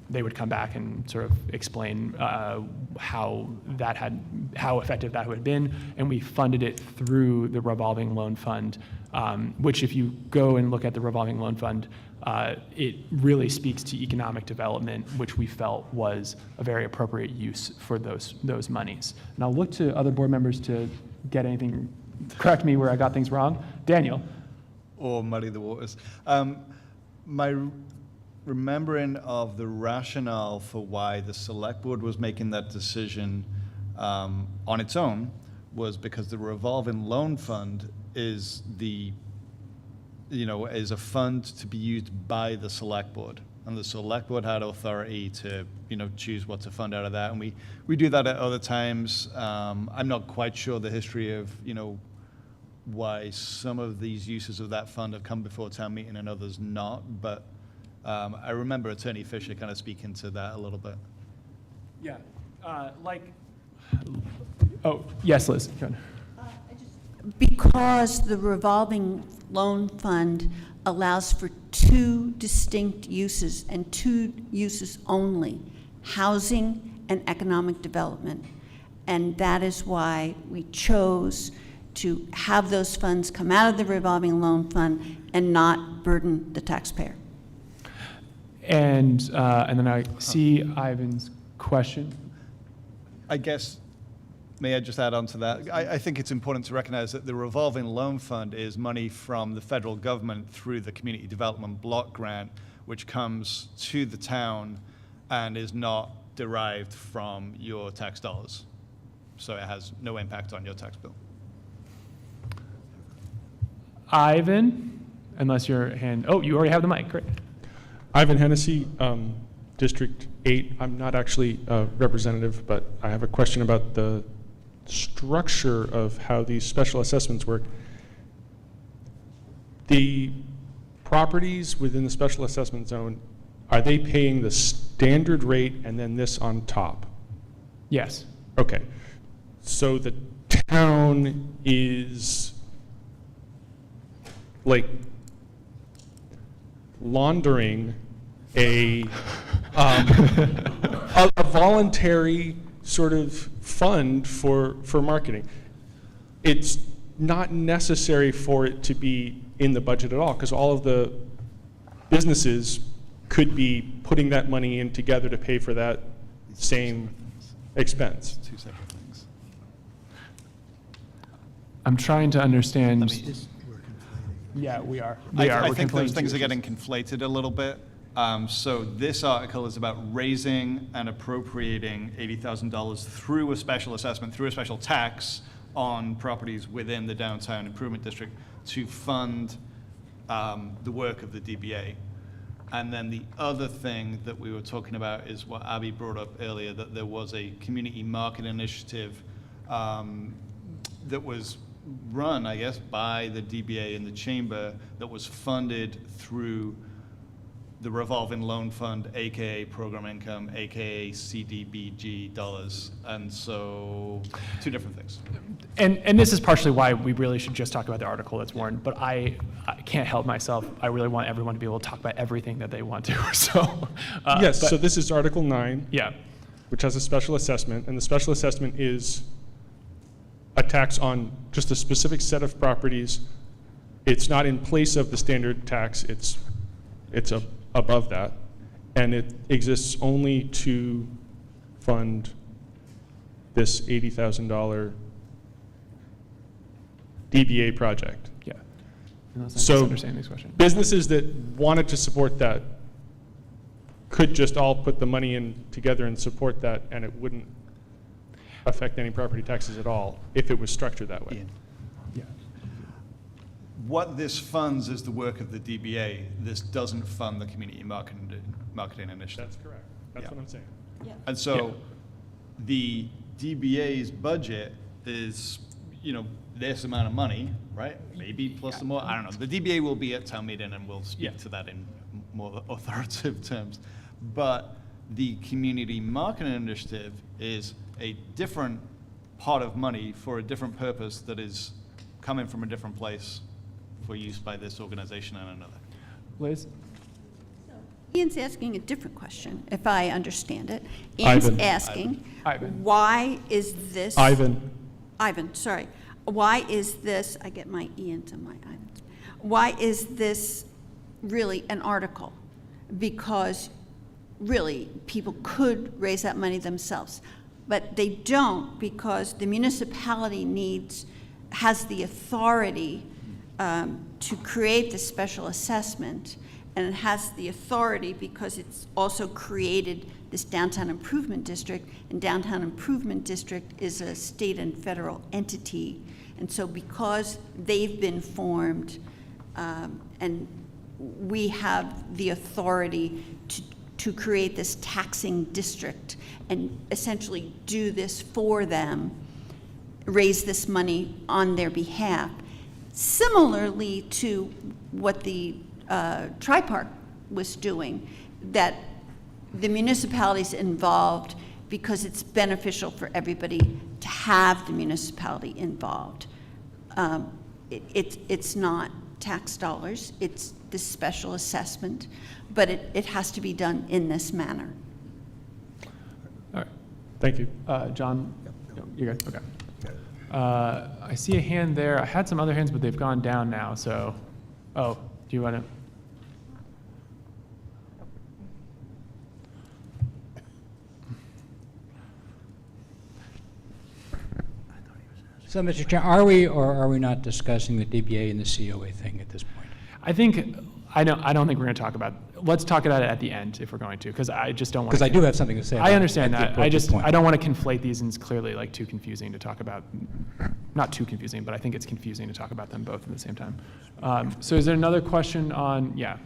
they would come back and sort of explain how effective that had been, and we funded it through the revolving loan fund, which if you go and look at the revolving loan fund, it really speaks to economic development, which we felt was a very appropriate use for those monies. And I'll look to other board members to get anything, correct me where I got things wrong. Daniel. Or muddy the waters. My remembering of the rationale for why the select board was making that decision on its own was because the revolving loan fund is is a fund to be used by the select board, and the select board had authority to choose what to fund out of that, and we do that at other times. I'm not quite sure the history of why some of these uses of that fund have come before town meeting and others not, but I remember Attorney Fisher kind of speaking to that a little bit. Yeah, oh yes, Liz. Go ahead. Because the revolving loan fund allows for 2 distinct uses and 2 uses only, housing and economic development. And that is why we chose to have those funds come out of the revolving loan fund and not burden the taxpayer. And then I see Ivan's question. I guess, may I just add on to that? I think it's important to recognize that the revolving loan fund is money from the federal government through the community development block grant, which comes to the town and is not derived from your tax dollars. So it has no impact on your tax bill. Ivan, unless your hand, oh, you already have the mic, great. Ivan Hennessy, District 8. I'm not actually a representative, but I have a question about the structure of how these special assessments work, the properties within the special assessment zone, are they paying the standard rate and then this on top? Yes. Okay. So the town is like laundering a voluntary sort of fund for marketing. It's not necessary for it to be in the budget at all, because all of the businesses could be putting that money in together to pay for that same expense. Two separate things. I'm trying to understand. Yeah, we are. I think those things are getting conflated a little bit. So this article is about raising and appropriating $80,000 through a special assessment, through a special tax on properties within the downtown improvement district to fund the work of the DBA. And then the other thing that we were talking about is what Abby brought up earlier, that there was a community market initiative that was run, I guess, by the DBA and the chamber that was funded through the revolving loan fund, AKA program income, AKA CDBG dollars. And so two different things. And this is partially why we really should just talk about the article that's warned, but I can't help myself. I really want everyone to be able to talk about everything that they want to. So yes, so this is Article 9, yeah, which has a special assessment, and the special assessment is a tax on just a specific set of properties. It's not in place of the standard tax, it's above that, and it exists only to fund this $80,000 DBA project. Yeah. So understanding this question. businesses that wanted to support that could just all put the money in together and support that, and it wouldn't affect any property taxes at all if it was structured that way. Yeah. What this funds is the work of the DBA. This doesn't fund the community marketing initiative. That's correct. That's what I'm saying. And so the DBA's budget is, this amount of money, right? Maybe plus some more, I don't know. The DBA will be at town meeting and we'll speak to that in more authoritative terms. But the community marketing initiative is a different pot of money for a different purpose that is coming from a different place for use by this organization and another. Liz? Ian's asking a different question, if I understand it. Ian's asking, why is this... Ivan, sorry. Why is this, I get my Ians and my Ivans. Why is this really an article? Because really, people could raise that money themselves. But they don't, because the municipality has the authority to create the special assessment, and it has the authority because it's also created this downtown improvement district, and downtown improvement district is a state and federal entity. And so because they've been formed, and we have the authority to create this taxing district and essentially do this for them, raise this money on their behalf. Similarly to what the Tri-Park was doing, that the municipality's involved because it's beneficial for everybody to have the municipality involved. It's not tax dollars, it's this special assessment, but it has to be done in this manner. All right. Thank you. John, you're good? Okay. I see a hand there. I had some other hands, but they've gone down now, so. Oh, do you want to? So, Mr. Chair, are we or are we not discussing the DBA and the COA thing at this point? I don't think we're going to talk about. Let's talk about it at the end if we're going to, because I just don't want. Because I do have something to say. I understand at the that. appropriate point. I don't want to conflate these, and it's clearly like too confusing to talk about. Not too confusing, but I think it's confusing to talk about them both at the same time. So, is there another question on? Yeah.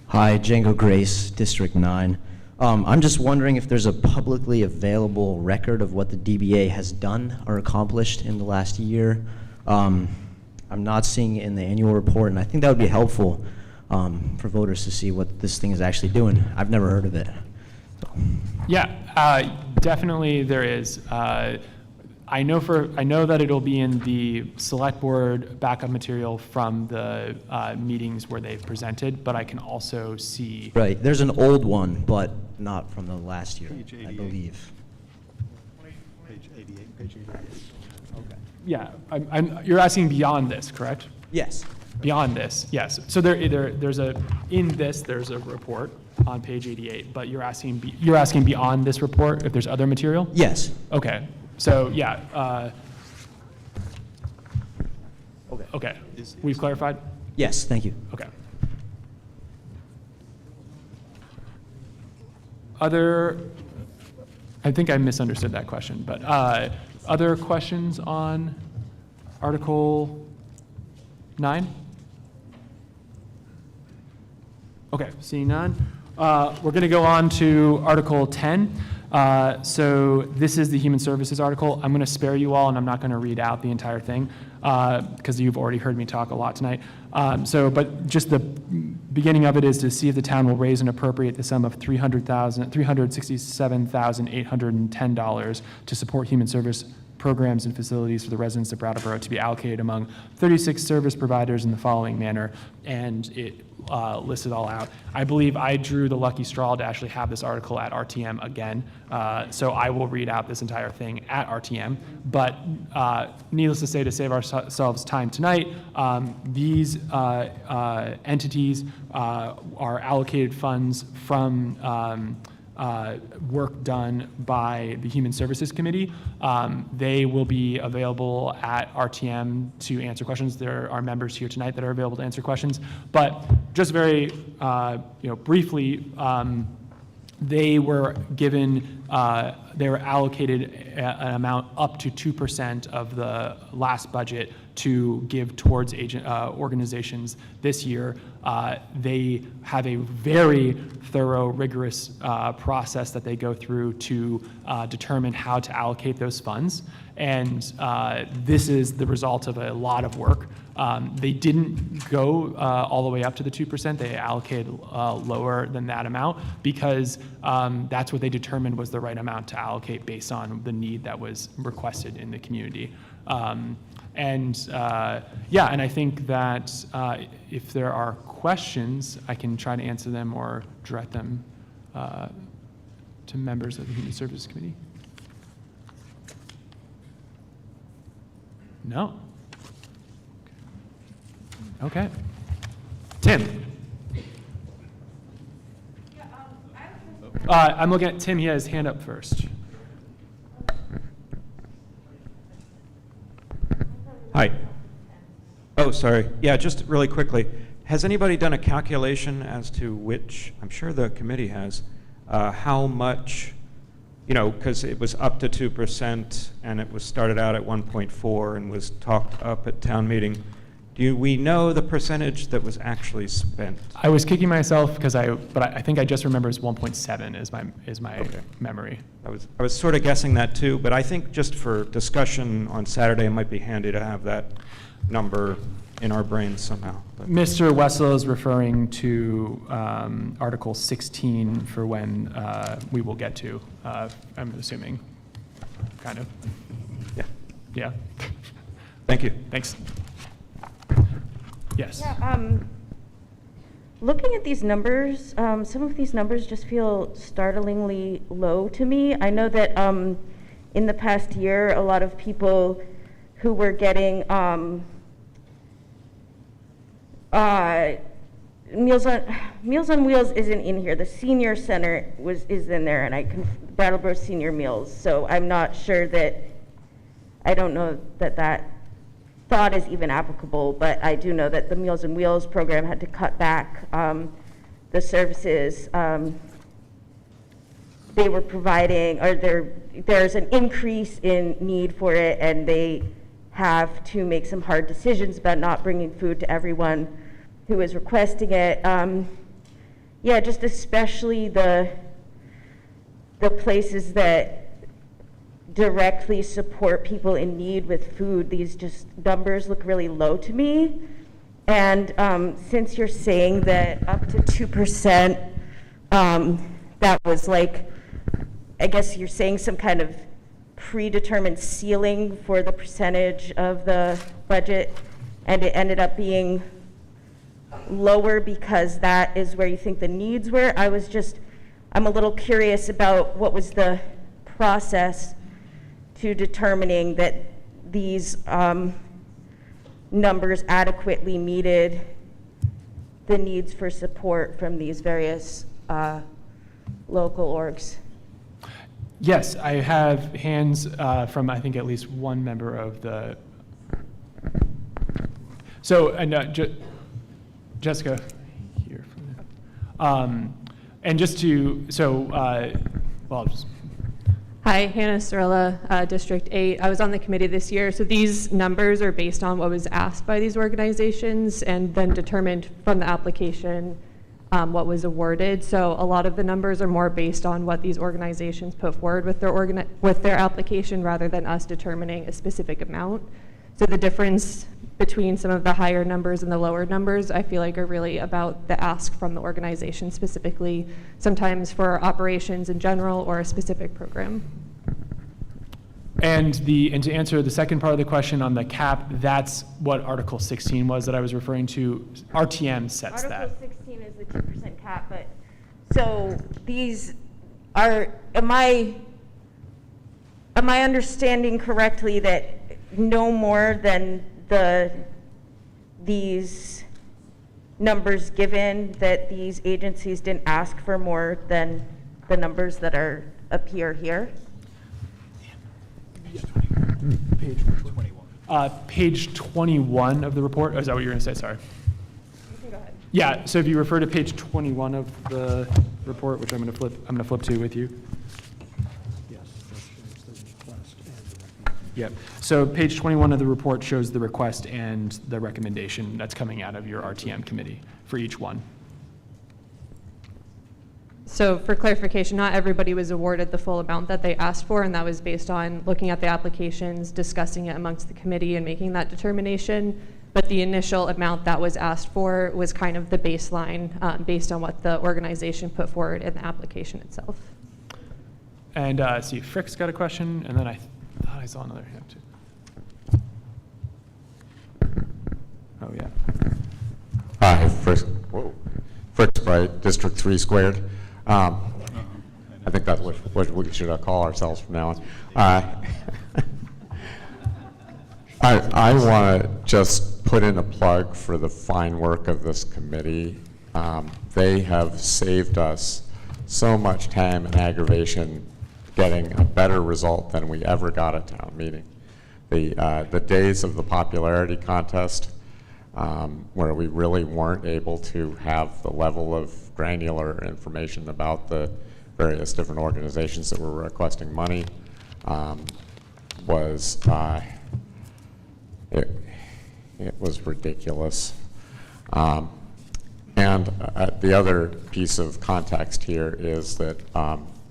Hi, Django Grace, District 9. I'm just wondering if there's a publicly available record of what the DBA has done or accomplished in the last year. I'm not seeing it in the annual report, and I think that would be helpful for voters to see what this thing is actually doing. I've never heard of it. Yeah, definitely there is. I know that it'll be in the select board backup material from the meetings where they've presented, but I can also see. Right, there's an old one, but not from the last year, I believe. Page 88, page 88. Okay. Yeah, you're asking beyond this, correct? Yes. Beyond this, yes. So there's a report on page 88, but you're asking beyond this report if there's other material? Yes. Okay. So yeah. Okay. We've clarified? Yes, thank you. Okay. I think I misunderstood that question, but other questions on Article 9? Okay, seeing none. We're going to go on to Article 10. So this is the Human Services article. I'm going to spare you all, and I'm not going to read out the entire thing because you've already heard me talk a lot tonight. But just the beginning of it is to see if the town will raise and appropriate the sum of $367,810 to support human service programs and facilities for the residents of Brattleboro to be allocated among 36 service providers in the following manner, and it lists it all out. I believe I drew the lucky straw to actually have this article at RTM again, so I will read out this entire thing at RTM, but needless to say, to save ourselves time tonight, these entities are allocated funds from work done by the Human Services Committee. They will be available at RTM to answer questions. There are members here tonight that are available to answer questions. But just very briefly, they were given, they were allocated an amount up to 2% of the last budget to give towards organizations this year. They have a very thorough, rigorous process that they go through to determine how to allocate those funds. And this is the result of a lot of work. They didn't go all the way up to the 2%. They allocated lower than that amount because that's what they determined was the right amount to allocate based on the need that was requested in the community. And I think that if there are questions, I can try to answer them or direct them to members of the Human Services Committee. No? Okay. Tim? I'm looking at Tim. He has his hand up first. Hi. Oh, sorry. Yeah, just really quickly. Has anybody done a calculation as to which, I'm sure the committee has, how much, because it was up to 2% and it was started out at 1.4 and was talked up at town meeting. Do we know the percentage that was actually spent? I was kicking myself because but I think I just remember it's 1.7 is my okay. Memory. I was sort of guessing that too, but I think just for discussion on Saturday, it might be handy to have that number in our brains somehow. But. Mr. Wessel is referring to Article 16 for when we will get to, I'm assuming, kind of. Yeah. Yeah. Thank you. Thanks. Yes. Yeah, looking at these numbers, some of these numbers just feel startlingly low to me. I know that in the past year, a lot of people who were getting Meals on Wheels isn't in here. The senior center is in there, and Brattleboro Senior Meals. So I'm not sure that, I don't know that thought is even applicable, but I do know that the Meals on Wheels program had to cut back the services they were providing, or there's an increase in need for it, and they have to make some hard decisions about not bringing food to everyone who is requesting it. Yeah, just especially the the places that directly support people in need with food, these just numbers look really low to me. And since you're saying that up to 2%, that was like, I guess you're saying some kind of predetermined ceiling for the percentage of the budget, and it ended up being lower because that is where you think the needs were. I'm a little curious about what was the process to determining that these numbers adequately meted the needs for support from these various local orgs. Yes, I have hands from, I think, at least one member of the. So, and Jessica here. And just to, Hi, Hannah Sorella, District 8. I was on the committee this year. So these numbers are based on what was asked by these organizations and then determined from the application what was awarded. So a lot of the numbers are more based on what these organizations put forward with their application rather than us determining a specific amount. So the difference between some of the higher numbers and the lower numbers, I feel like, are really about the ask from the organization specifically, sometimes for operations in general or a specific program. And to answer the second part of the question on the cap, that's what Article 16 was that I was referring to. RTM sets that. Article 16 is the 2% cap, but so these are, am I understanding correctly that no more than these numbers given, that these agencies didn't ask for more than the numbers that appear here? Page 21. Page 21 of the report. Oh, is that what you're going to say? Sorry. You can go ahead. Yeah. So if you refer to page 21 of the report, which I'm going to flip to with you. Yep. So page 21 of the report shows the request and the recommendation that's coming out of your RTM committee for each one. So for clarification, not everybody was awarded the full amount that they asked for, and that was based on looking at the applications, discussing it amongst the committee and making that determination. But the initial amount that was asked for was kind of the baseline based on what the organization put forward in the application itself. And see, Frick's got a question, and then I thought I saw another hand too. Oh, yeah. Hi, Frick Sprite, District 3 squared. I think that's what we should call ourselves from now on. I want to just put in a plug for the fine work of this committee. They have saved us so much time and aggravation getting a better result than we ever got at town meeting. The days of the popularity contest, where we really weren't able to have the level of granular information about the various different organizations that were requesting money, it was ridiculous. And the other piece of context here is that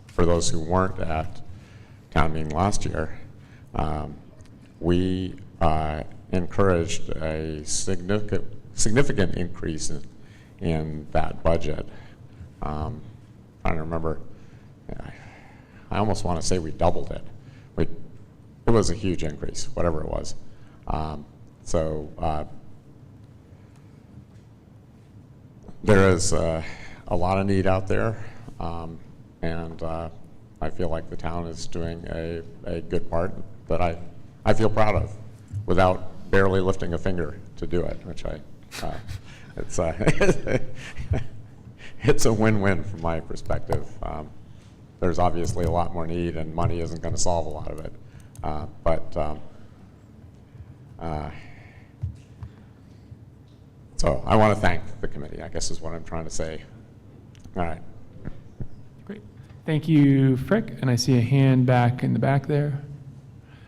for those who weren't at town meeting last year, we encouraged a significant increase in that budget. I don't remember. I almost want to say we doubled it. It was a huge increase, whatever it was. There is a lot of need out there, and I feel like the town is doing a good part that I feel proud of, without barely lifting a finger to do it, which it's a win-win from my perspective. There's obviously a lot more need, and money isn't going to solve a lot of it. So I want to thank the committee, I guess is what I'm trying to say. All right. Great. Thank you, Frick. And I see a hand back in the back there.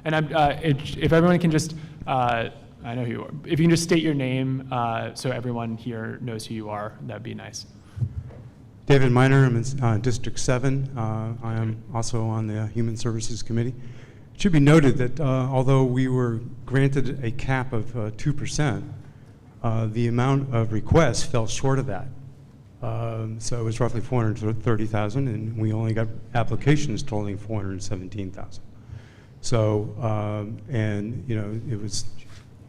And if everyone can just, I know who you are. If you can just state your name so everyone here knows who you are, that'd be nice. David Miner, I'm in District 7. I am also on the Human Services Committee. It should be noted that although we were granted a cap of 2%, the amount of requests fell short of that. So it was roughly 430,000, and we only got applications totaling 417,000. So, and you know, it was,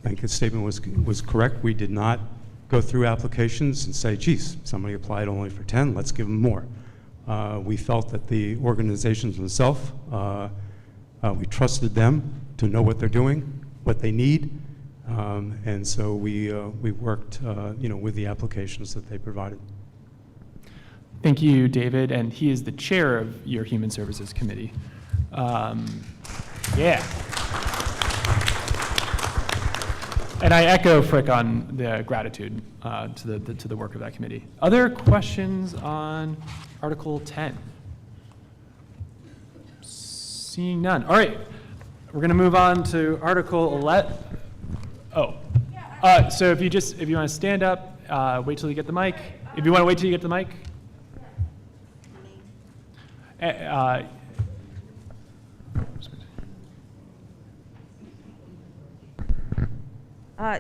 I think his statement was correct. We did not go through applications and say, geez, somebody applied only for 10, let's give them more. We felt that the organizations themselves, we trusted them to know what they're doing, what they need, and so we worked, you know, with the applications that they provided. Thank you, David, and he is the chair of your Human Services Committee. Yeah. And I echo Frick on the gratitude to the work of that committee. Other questions on Article 10? Seeing none. All right, we're going to move on to Article 11. Oh, so if you want to stand up, wait till you get the mic. If you want to wait till you get the mic.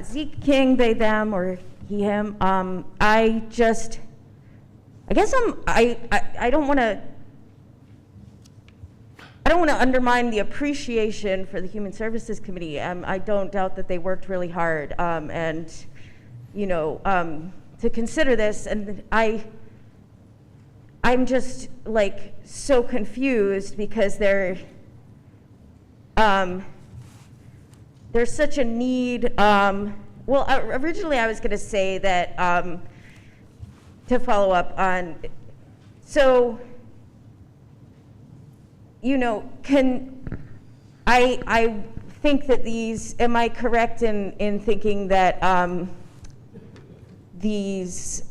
Zeke King, they, them, or he, him. I guess I don't want to undermine the appreciation for the Human Services Committee. I don't doubt that they worked really hard, and you know, to consider this, and I'm just like so confused because there's such a need. Well, originally I was going to say that to follow up on, so, you know, I think that these, am I correct in thinking that these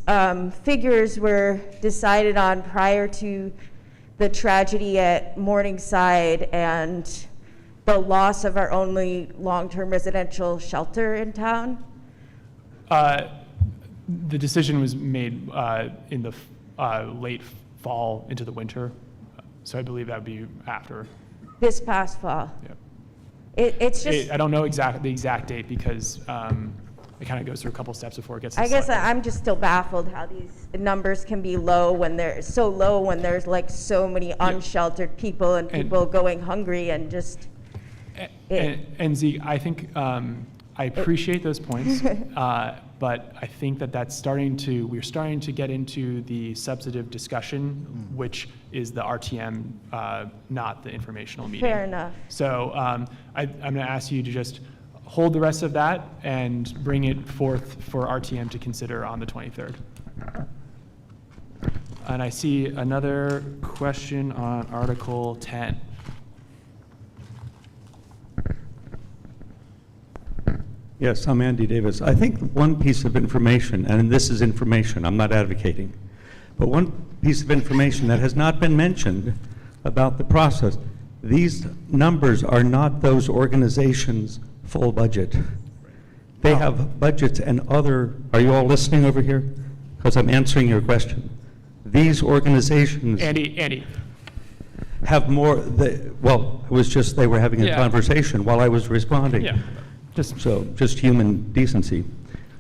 figures were decided on prior to the tragedy at Morningside and the loss of our only long-term residential shelter in town? The decision was made in the late fall into the winter, so I believe that would be after. This past fall? Yeah. It's just... I don't know the exact date because it kind of goes through a couple steps before it gets to I guess select. I'm just still baffled how these numbers can be low when they're so low when there's like so many unsheltered people and people going hungry and just... And Zeke, I think I appreciate those points, but I think that we're starting to get into the substantive discussion, which is the RTM, not the informational meeting. Fair enough. So I'm going to ask you to just hold the rest of that and bring it forth for RTM to consider on the 23rd. And I see another question on Article 10. Yes, I'm Andy Davis. I think one piece of information, and this is information, I'm not advocating, but one piece of information that has not been mentioned about the process, these numbers are not those organizations' full budget. They have budgets and other, are you all listening over here? Because I'm answering your question. These organizations... Andy. Have more, well, it was just they were having a conversation while I was responding. Yeah. Just human decency.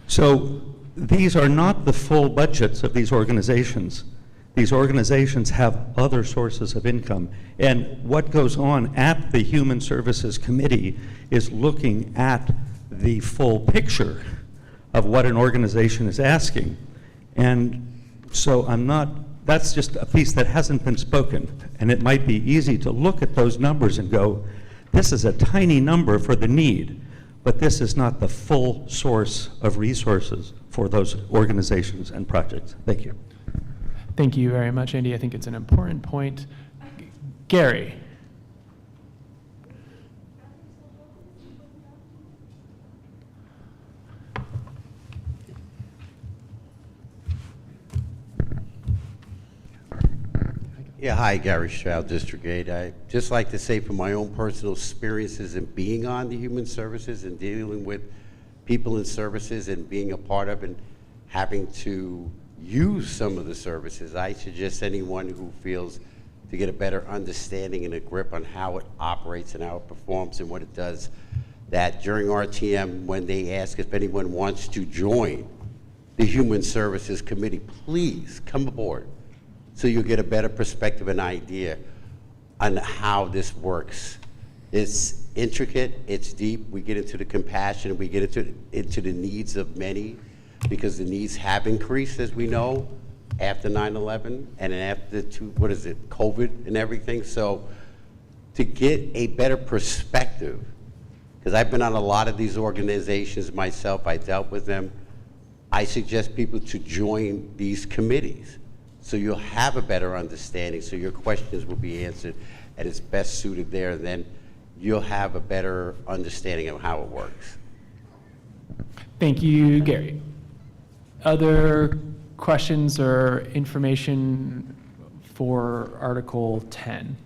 So these are not the full budgets of these organizations. These organizations have other sources of income. And what goes on at the Human Services Committee is looking at the full picture of what an organization is asking. And so that's just a piece that hasn't been spoken. And it might be easy to look at those numbers and go, this is a tiny number for the need. But this is not the full source of resources for those organizations and projects. Thank you. Thank you very much, Andy. I think it's an important point. Gary. Yeah, hi, Gary Stroud, District 8. I'd just like to say from my own personal experiences in being on the Human Services and dealing with people in services and being a part of and having to use some of the services. I suggest anyone who feels to get a better understanding and a grip on how it operates and how it performs and what it does, that during RTM, when they ask if anyone wants to join the Human Services Committee, please come aboard so you'll get a better perspective and idea on how this works. It's intricate, it's deep, we get into the compassion, we get into the needs of many, because the needs have increased, as we know, after 9/11 and then after COVID and everything. So to get a better perspective, because I've been on a lot of these organizations myself, I dealt with them, I suggest people to join these committees so you'll have a better understanding, so your questions will be answered and it's best suited there, and then you'll have a better understanding of how it works. Thank you, Gary. Other questions or information for Article 10?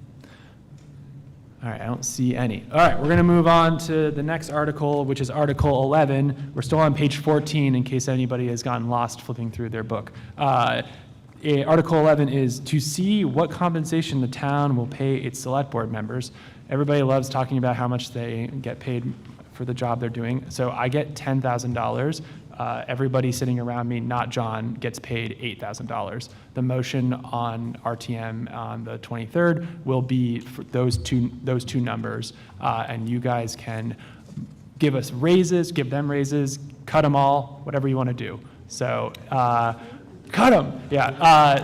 All right, I don't see any. All right, we're going to move on to the next article, which is Article 11. We're still on page 14 in case anybody has gotten lost flipping through their book. Article 11 is to see what compensation the town will pay its select board members. Everybody loves talking about how much they get paid for the job they're doing. So I get $10,000. Everybody sitting around me, not John, gets paid $8,000. The motion on RTM on the 23rd will be for those two numbers, and you guys can give us raises, give them raises, cut them all, whatever you want to do. So cut them, yeah.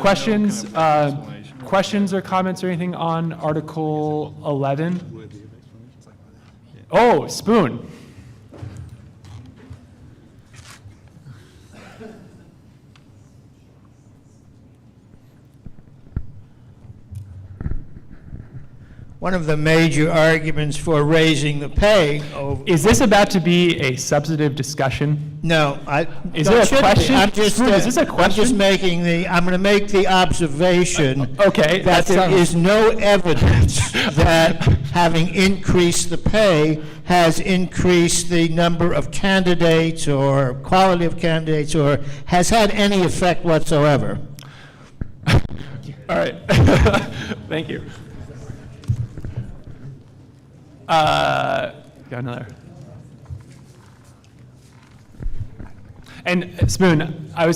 Questions, questions or comments or anything on Article 11? Oh, Spoon. One of the major arguments for raising the pay. Is this about to be a substantive discussion? No, Is there a question? I'm just, Spoon, is this a question? I'm going to make the observation okay, that there is no evidence that having increased the pay has increased the number of candidates or quality of candidates or has had any effect whatsoever. All right. Thank you. Got another. And Spoon, I'm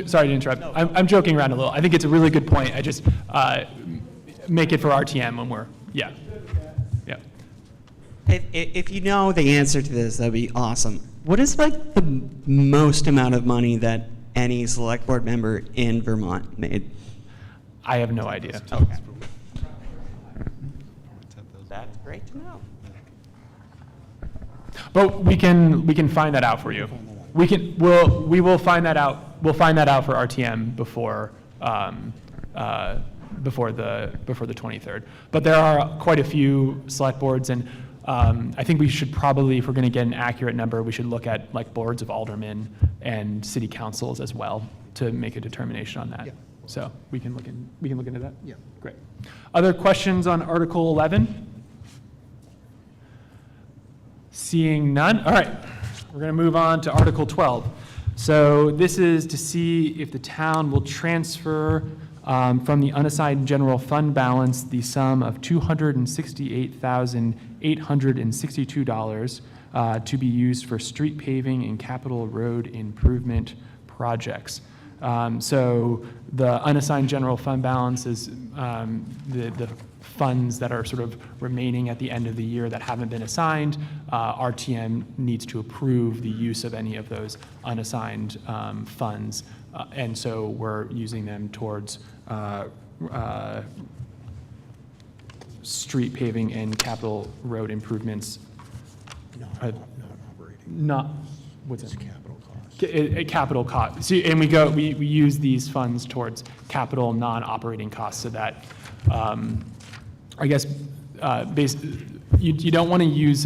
sorry to interrupt. I'm joking around a little. I think it's a really good point. I just make it for RTM when we're, yeah. If you know the answer to this, that'd be awesome. What is like the most amount of money that any select board member in Vermont made? I have no idea. Okay. That's great to know. But we can find that out for you. We will find that out. We'll find that out for RTM before the 23rd. But there are quite a few select boards, and I think we should probably, if we're going to get an accurate number, we should look at like boards of aldermen and city councils as well to make a determination on that. Yeah. So we can look into that. Yeah. Great. Other questions on Article 11? Seeing none. All right. We're going to move on to Article 12. So this is to see if the town will transfer from the unassigned general fund balance the sum of $268,862 to be used for street paving and capital road improvement projects. So the unassigned general fund balance is the funds that are sort of remaining at the end of the year that haven't been assigned. RTM needs to approve the use of any of those unassigned funds, and so we're using them towards street paving and capital road improvements. Not what's it? Capital costs. Capital costs. See, and we use these funds towards capital non-operating costs, so that I guess you don't want to use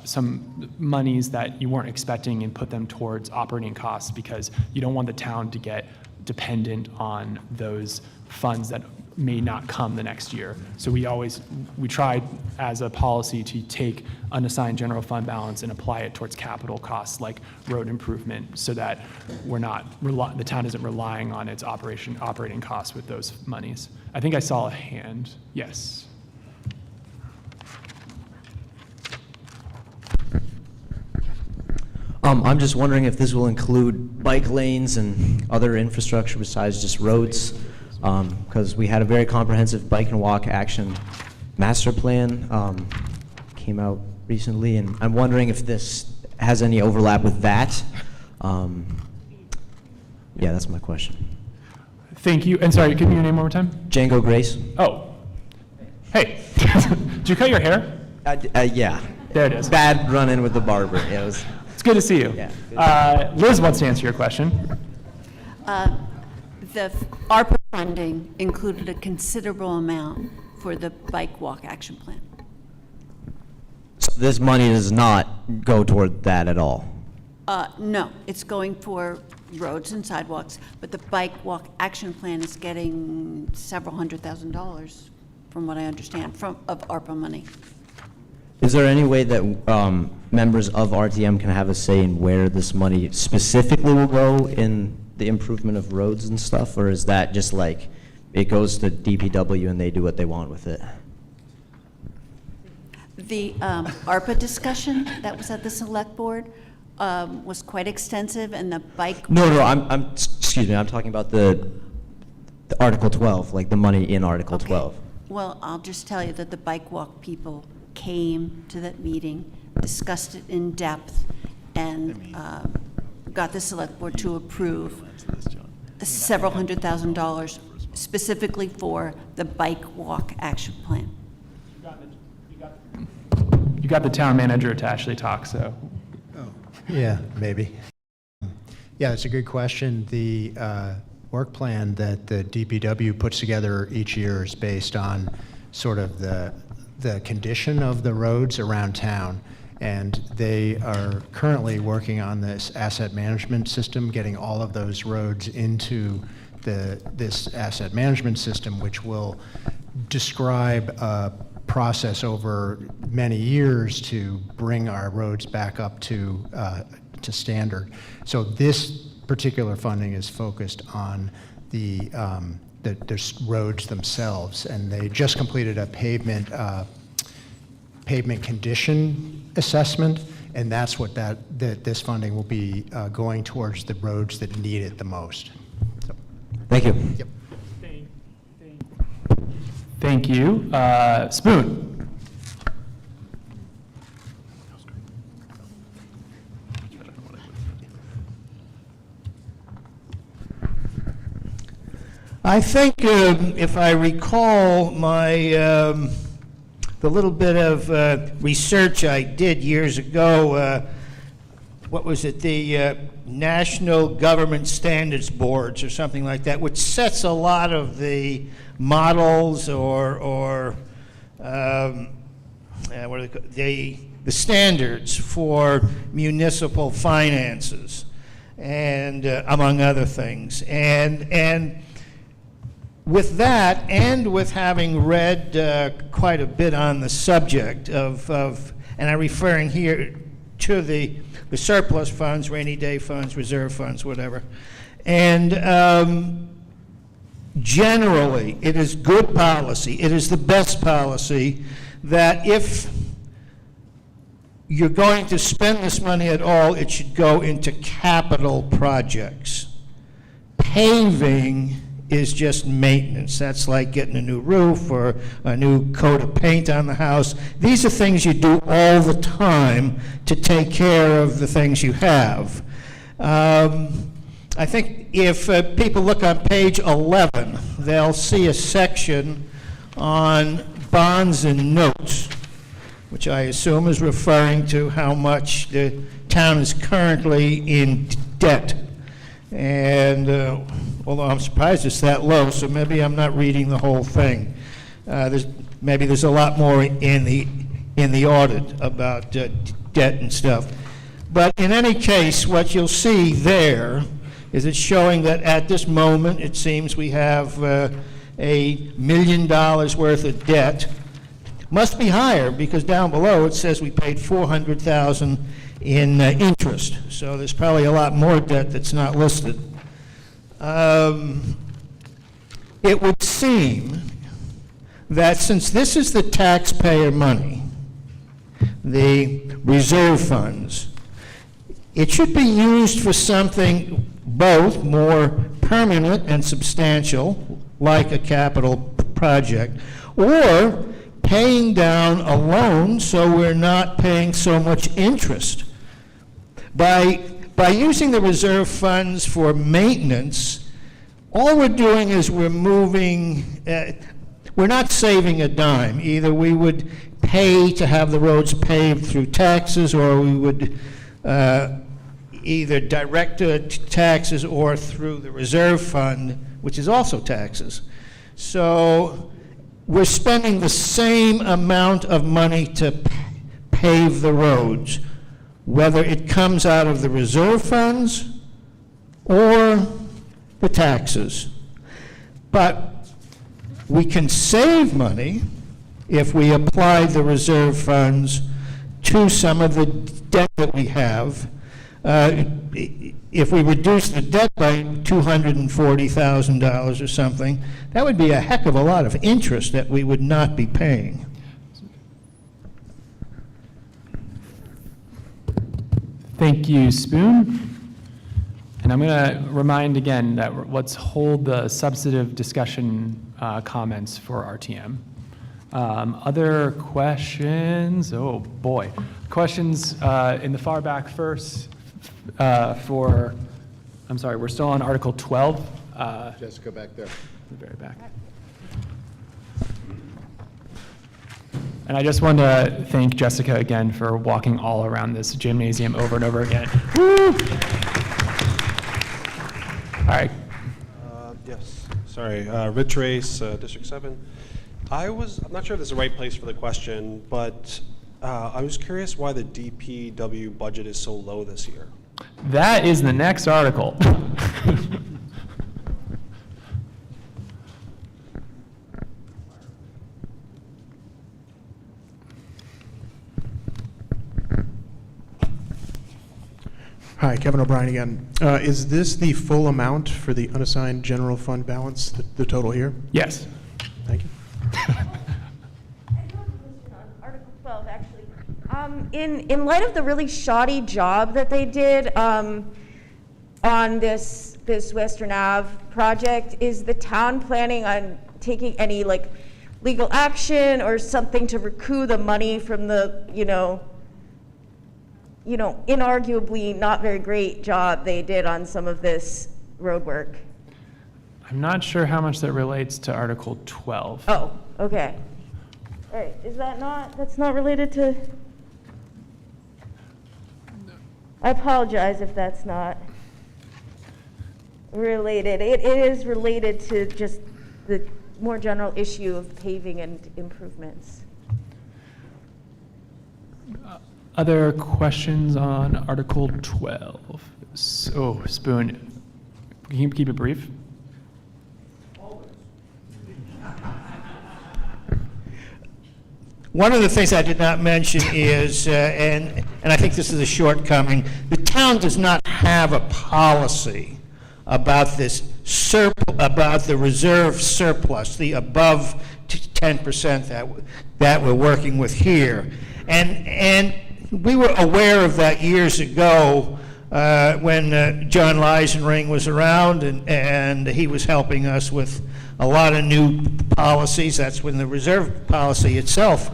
some monies that you weren't expecting and put them towards operating costs, because you don't want the town to get dependent on those funds that may not come the next year. So we tried as a policy to take unassigned general fund balance and apply it towards capital costs like road improvement, so that the town isn't relying on its operating costs with those monies. I think I saw a hand. Yes. I'm just wondering if this will include bike lanes and other infrastructure besides just roads, because we had a very comprehensive bike and walk action master plan came out recently, and I'm wondering if this has any overlap with that. Yeah, that's my question. Thank you. And sorry, give me your name one more time. Django Grace. Oh. Hey. Did you cut your hair? Yeah. There it is. Bad run-in with the barber. Yeah, it was. It's good to see you. Yeah. Liz wants to answer your question. The ARPA funding included a considerable amount for the bike walk action plan. So this money does not go toward that at all. No, it's going for roads and sidewalks, but the bike walk action plan is getting several $100,000, from what I understand, of ARPA money. Is there any way that members of RTM can have a say in where this money specifically will go in the improvement of roads and stuff, or is that just like it goes to DPW and they do what they want with it? The ARPA discussion that was at the select board was quite extensive, and the bike. No, excuse me, I'm talking about the Article 12, like the money in Article 12. Well, I'll just tell you that the bike walk people came to that meeting, discussed it in depth, and got the select board to approve several $100,000 specifically for the bike walk action plan. You got the town manager to actually talk, so. Yeah, maybe. Yeah, it's a good question. The work plan that the DPW puts together each year is based on sort of the condition of the roads around town. And they are currently working on this asset management system, getting all of those roads into this asset management system, which will describe a process over many years to bring our roads back up to standard. So this particular funding is focused on the roads themselves, and they just completed a pavement condition assessment, and that's what this funding will be going towards, the roads that need it the most. So. Thank you. Yep. Thank you. Spoon. I think if I recall the little bit of research I did years ago, what was it, the National Government Standards Boards or something like that, which sets a lot of the models or what are they called? The standards for municipal finances, and among other things. And with that, and with having read quite a bit on the subject of and I'm referring here to the surplus funds, rainy day funds, reserve funds, whatever. And generally, it is good policy, it is the best policy, that if you're going to spend this money at all, it should go into capital projects. Paving is just maintenance. That's like getting a new roof or a new coat of paint on the house. These are things you do all the time to take care of the things you have. I think if people look on page 11, they'll see a section on bonds and notes, which I assume is referring to how much the town is currently in debt. And although I'm surprised it's that low, so maybe I'm not reading the whole thing. Maybe there's a lot more in the audit about debt and stuff. But in any case, what you'll see there is it's showing that at this moment, it seems we have $1 million worth of debt. Must be higher, because down below it says we paid $400,000 in interest. So there's probably a lot more debt that's not listed. It would seem that since this is the taxpayer money, the reserve funds, it should be used for something both more permanent and substantial, like a capital project, or paying down a loan so we're not paying so much interest. By using the reserve funds for maintenance, all we're doing is we're moving, we're not saving a dime. Either we would pay to have the roads paved through taxes, or we would either direct taxes or through the reserve fund, which is also taxes. So we're spending the same amount of money to pave the roads, whether it comes out of the reserve funds or the taxes. But we can save money if we apply the reserve funds to some of the debt that we have. If we reduce the debt by $240,000 or something, that would be a heck of a lot of interest that we would not be paying. Thank you, Spoon. And I'm going to remind again that let's hold the substantive discussion comments for RTM. Other questions? Oh, boy. Questions in the far back first for, I'm sorry, we're still on Article 12. Jessica back there. The very back. And I just want to thank Jessica again for walking all around this gymnasium over and over again. Woo! All right. Yes, sorry. Rich Race, District 7. I'm not sure if this is the right place for the question, but I was curious why the DPW budget is so low this year. That is the next article. Hi, Kevin O'Brien again. Is this the full amount for the unassigned general fund balance, the total here? Yes. Thank you. Article 12, actually. In light of the really shoddy job that they did on this Western Ave project, is the town planning on taking any legal action or something to recoup the money from the inarguably not very great job they did on some of this road work? I'm not sure how much that relates to Article 12. Oh, okay. All right, that's not related to? I apologize if that's not related. It is related to just the more general issue of paving and improvements. Other questions on Article 12? So, Spoon, can you keep it brief? One of the things I did not mention is, and I think this is a shortcoming, the town does not have a policy about this about the reserve surplus, the above 10% that we're working with here. And we were aware of that years ago when John Leisenring was around, and he was helping us with a lot of new policies. That's when the reserve policy itself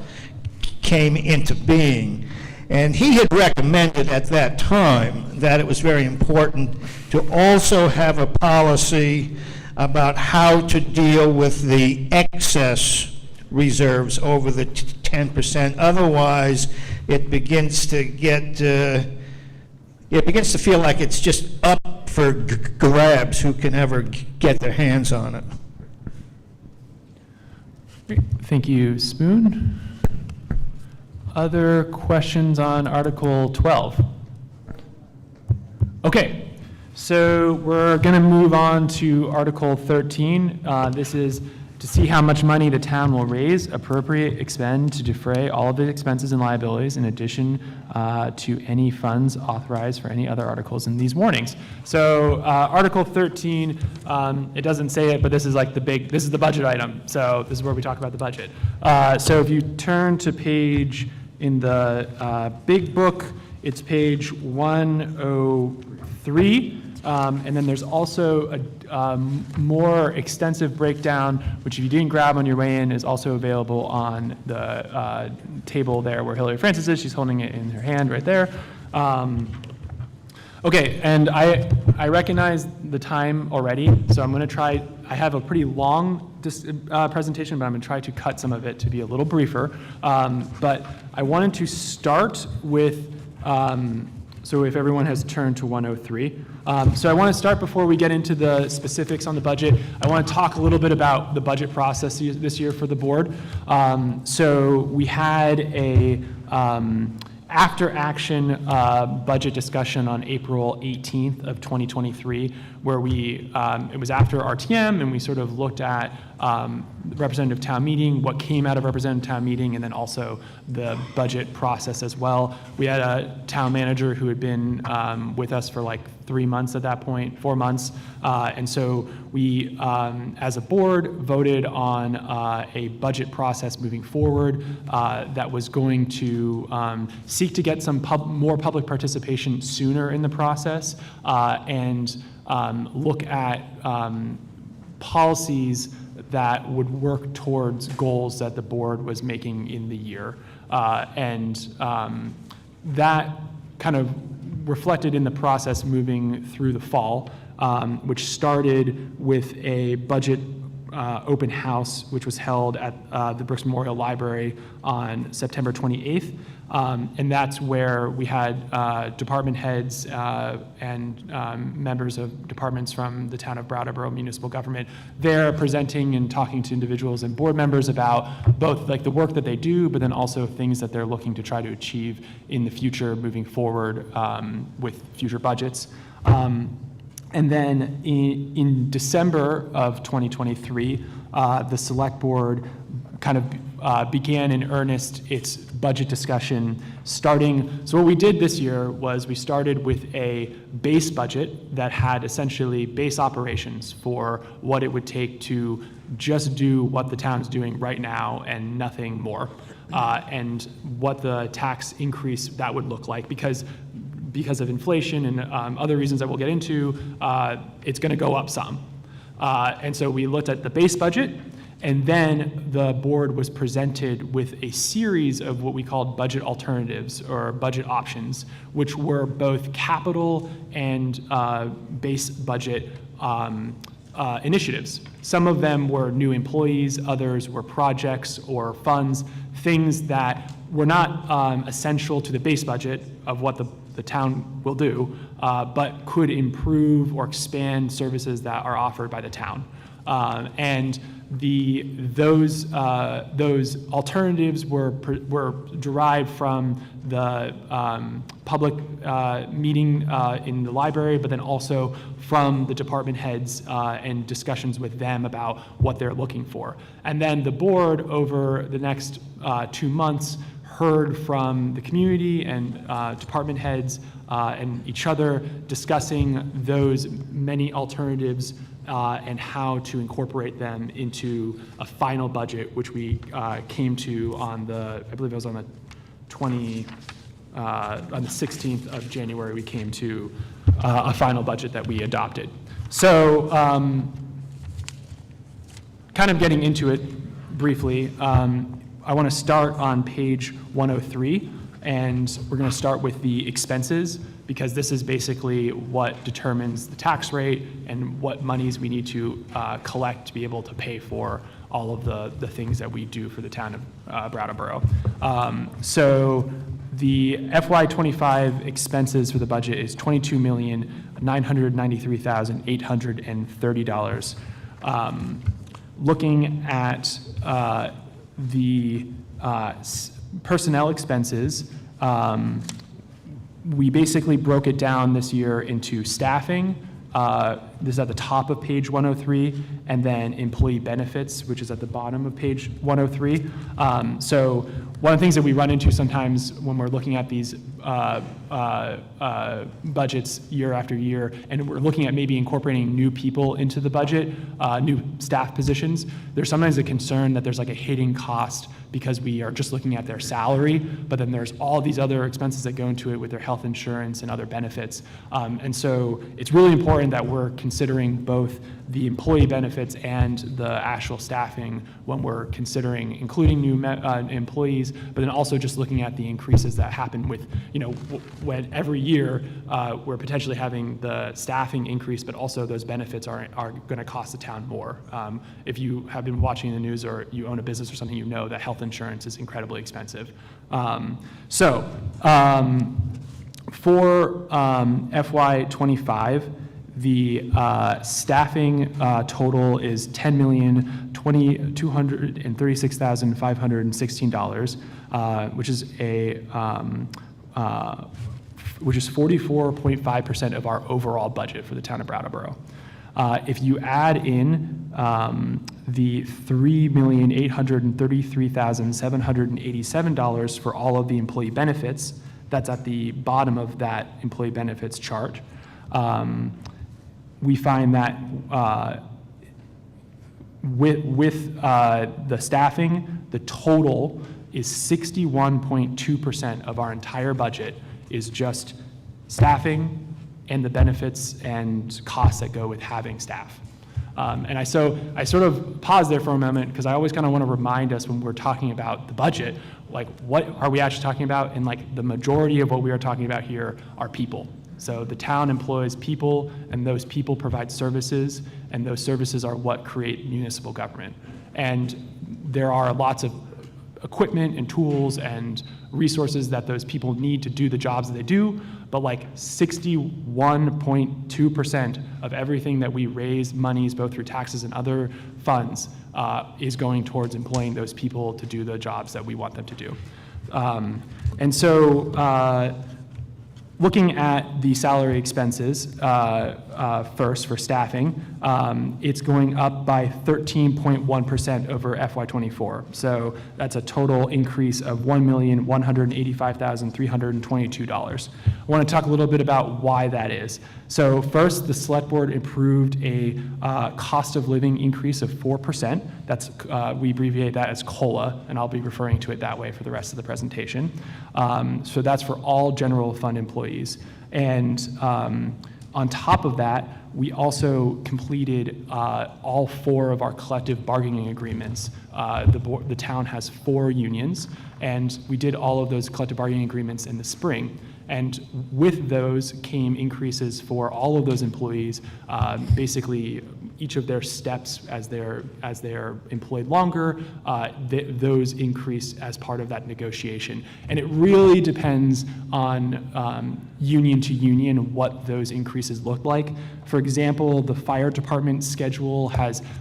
came into being. And he had recommended at that time that it was very important to also have a policy about how to deal with the excess reserves over the 10%. Otherwise, it begins to get, it begins to feel like it's just up for grabs who can ever get their hands on it. Thank you, Spoon. Other questions on Article 12? Okay, so we're going to move on to Article 13. This is to see how much money the town will raise, appropriate, expend to defray all of the expenses and liabilities in addition to any funds authorized for any other articles in these warnings. So Article 13, it doesn't say it, but this is like this is the budget item. So this is where we talk about the budget. So if you turn to page in the big book, it's page 103. And then there's also a more extensive breakdown, which if you didn't grab on your way in, is also available on the table there where Hillary Francis is. She's holding it in her hand right there. Okay, and I recognize the time already, so I'm going to try. I have a pretty long presentation, but I'm going to try to cut some of it to be a little briefer. But I wanted to start with, so if everyone has turned to 103. So I want to start before we get into the specifics on the budget. I want to talk a little bit about the budget process this year for the board. So we had a after-action budget discussion on April 18th of 2023, where it was after RTM, and we sort of looked at representative town meeting, what came out of representative town meeting, and then also the budget process as well. We had a town manager who had been with us for like 3 months at that point, 4 months, and so we, as a board, voted on a budget process moving forward that was going to seek to get some more public participation sooner in the process, and look at policies that would work towards goals that the board was making in the year. And that kind of reflected in the process moving through the fall, which started with a budget open house, which was held at the Brooks Memorial Library on September 28th. And that's where we had department heads and members of departments from the town of Brattleboro municipal government there presenting and talking to individuals and board members about both like the work that they do, but then also things that they're looking to try to achieve in the future moving forward with future budgets. And then in December of 2023, the select board kind of began in earnest its budget discussion starting. So what we did this year was we started with a base budget that had essentially base operations for what it would take to just do what the town's doing right now and nothing more, and what the tax increase that would look like, because of inflation and other reasons that we'll get into, it's going to go up some. And so we looked at the base budget, and then the board was presented with a series of what we called budget alternatives or budget options, which were both capital and base budget initiatives. Some of them were new employees, others were projects or funds, things that were not essential to the base budget of what the town will do, but could improve or expand services that are offered by the town. And those alternatives were derived from the public meeting in the library, but then also from the department heads and discussions with them about what they're looking for. And then the board, over the next 2 months, heard from the community and department heads and each other discussing those many alternatives and how to incorporate them into a final budget, which we came to on I believe it was on the 16th of January, we came to a final budget that we adopted. So kind of getting into it briefly, I want to start on page 103, and we're going to start with the expenses, because this is basically what determines the tax rate and what monies we need to collect to be able to pay for all of the things that we do for the town of Brattleboro. So the FY25 expenses for the budget is $22,993,830. Looking at the personnel expenses, we basically broke it down this year into staffing, This is at the top of page 103, and then employee benefits, which is at the bottom of page 103. So one of the things that we run into sometimes when we're looking at these budgets year after year, and we're looking at maybe incorporating new people into the budget, new staff positions, there's sometimes a concern that there's like a hidden cost because we are just looking at their salary, but then there's all these other expenses that go into it with their health insurance and other benefits. And so it's really important that we're considering both the employee benefits and the actual staffing when we're considering including new employees, but then also just looking at the increases that happen with, when every year we're potentially having the staffing increase, but also those benefits are going to cost the town more. If you have been watching the news or you own a business or something, you know that health insurance is incredibly expensive. For FY25, the staffing total is $10,236,516, which is 44.5% of our overall budget for the town of Brattleboro. If you add in the $3,833,787 for all of the employee benefits, that's at the bottom of that employee benefits chart, we find that with the staffing, the total is 61.2% of our entire budget is just staffing and the benefits and costs that go with having staff. And I sort of pause there for a moment because I always kind of want to remind us when we're talking about the budget, like what are we actually talking about? And like the majority of what we are talking about here are people. So the town employs people, and those people provide services, and those services are what create municipal government. And there are lots of equipment and tools and resources that those people need to do the jobs that they do, but like 61.2% of everything that we raise monies, both through taxes and other funds, is going towards employing those people to do the jobs that we want them to do. Looking at the salary expenses first for staffing, it's going up by 13.1% over FY24. So that's a total increase of $1,185,322. I want to talk a little bit about why that is. So first, the select board approved a cost of living increase of 4%. That's we abbreviate that as COLA, and I'll be referring to it that way for the rest of the presentation. So that's for all general fund employees. And on top of that, we also completed all 4 of our collective bargaining agreements. The town has 4 unions, and we did all of those collective bargaining agreements in the spring. And with those came increases for all of those employees, basically each of their steps as they're employed longer, those increase as part of that negotiation. And it really depends on union to union what those increases look like. For example, the fire department schedule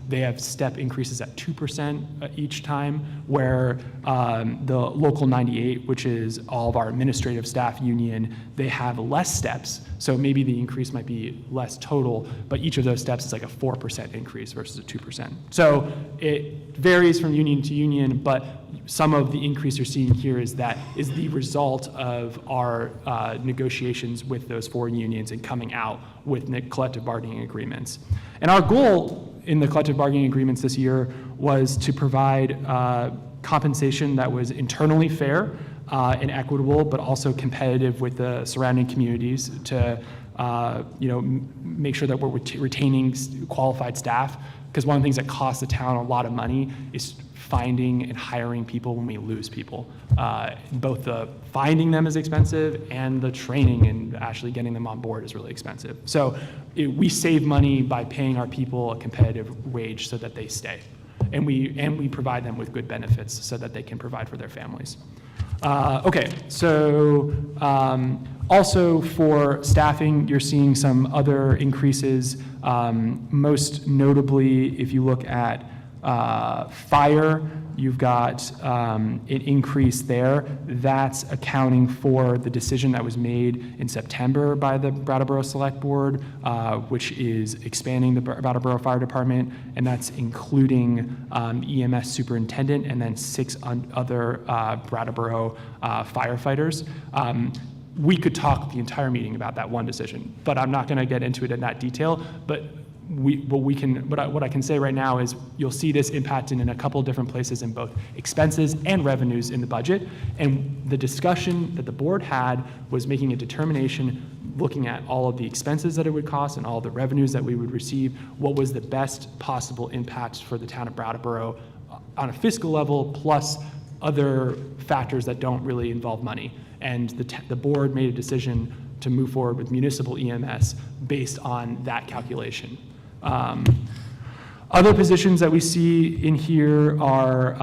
they have step increases at 2% each time, where the local 98, which is all of our administrative staff union, they have less steps. So maybe the increase might be less total, but each of those steps is like a 4% increase versus a 2%. So it varies from union to union, but some of the increase you're seeing here is the result of our negotiations with those 4 unions and coming out with collective bargaining agreements. And our goal in the collective bargaining agreements this year was to provide compensation that was internally fair and equitable, but also competitive with the surrounding communities to make sure that we're retaining qualified staff. Because one of the things that costs the town a lot of money is finding and hiring people when we lose people. Both the finding them is expensive and the training and actually getting them on board is really expensive. So we save money by paying our people a competitive wage so that they stay. And we provide them with good benefits so that they can provide for their families. Also for staffing, you're seeing some other increases. Most notably, if you look at fire, you've got an increase there. That's accounting for the decision that was made in September by the Brattleboro Select Board, which is expanding the Brattleboro Fire Department, and that's including EMS superintendent and then 6 other Brattleboro firefighters. We could talk the entire meeting about that one decision, but I'm not going to get into it in that detail. But what I can say right now is you'll see this impacted in a couple of different places in both expenses and revenues in the budget. And the discussion that the board had was making a determination, looking at all of the expenses that it would cost and all the revenues that we would receive, what was the best possible impact for the town of Brattleboro on a fiscal level, plus other factors that don't really involve money. And the board made a decision to move forward with municipal EMS based on that calculation. Other positions that we see in here are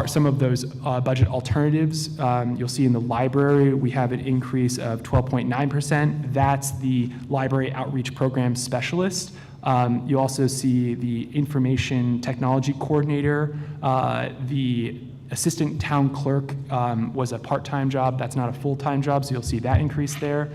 some of those budget alternatives. You'll see in the library, we have an increase of 12.9%. That's the library outreach program specialist. You also see the information technology coordinator, the assistant town clerk was a part-time job. That's not a full-time job, so you'll see that increase there.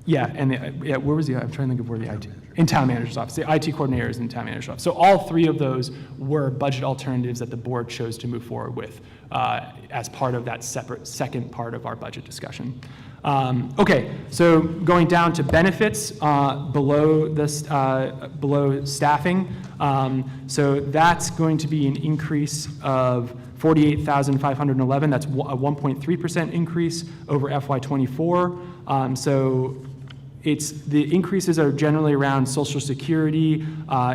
Yeah, and where was the, I'm trying to think of where the IT, in town manager's office. The IT coordinator is in town manager's office. So all 3 of those were budget alternatives that the board chose to move forward with as part of that separate second part of our budget discussion. Okay, so going down to benefits below staffing. So that's going to be an increase of $48,511. That's a 1.3% increase over FY24. So the increases are generally around Social Security,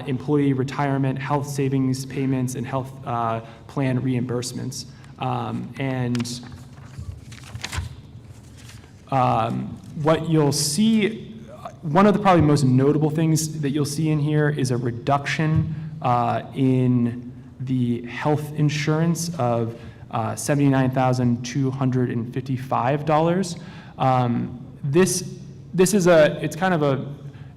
employee retirement, health savings payments, and health plan reimbursements. What you'll see, one of the probably most notable things that you'll see in here is a reduction in the health insurance of $79,255.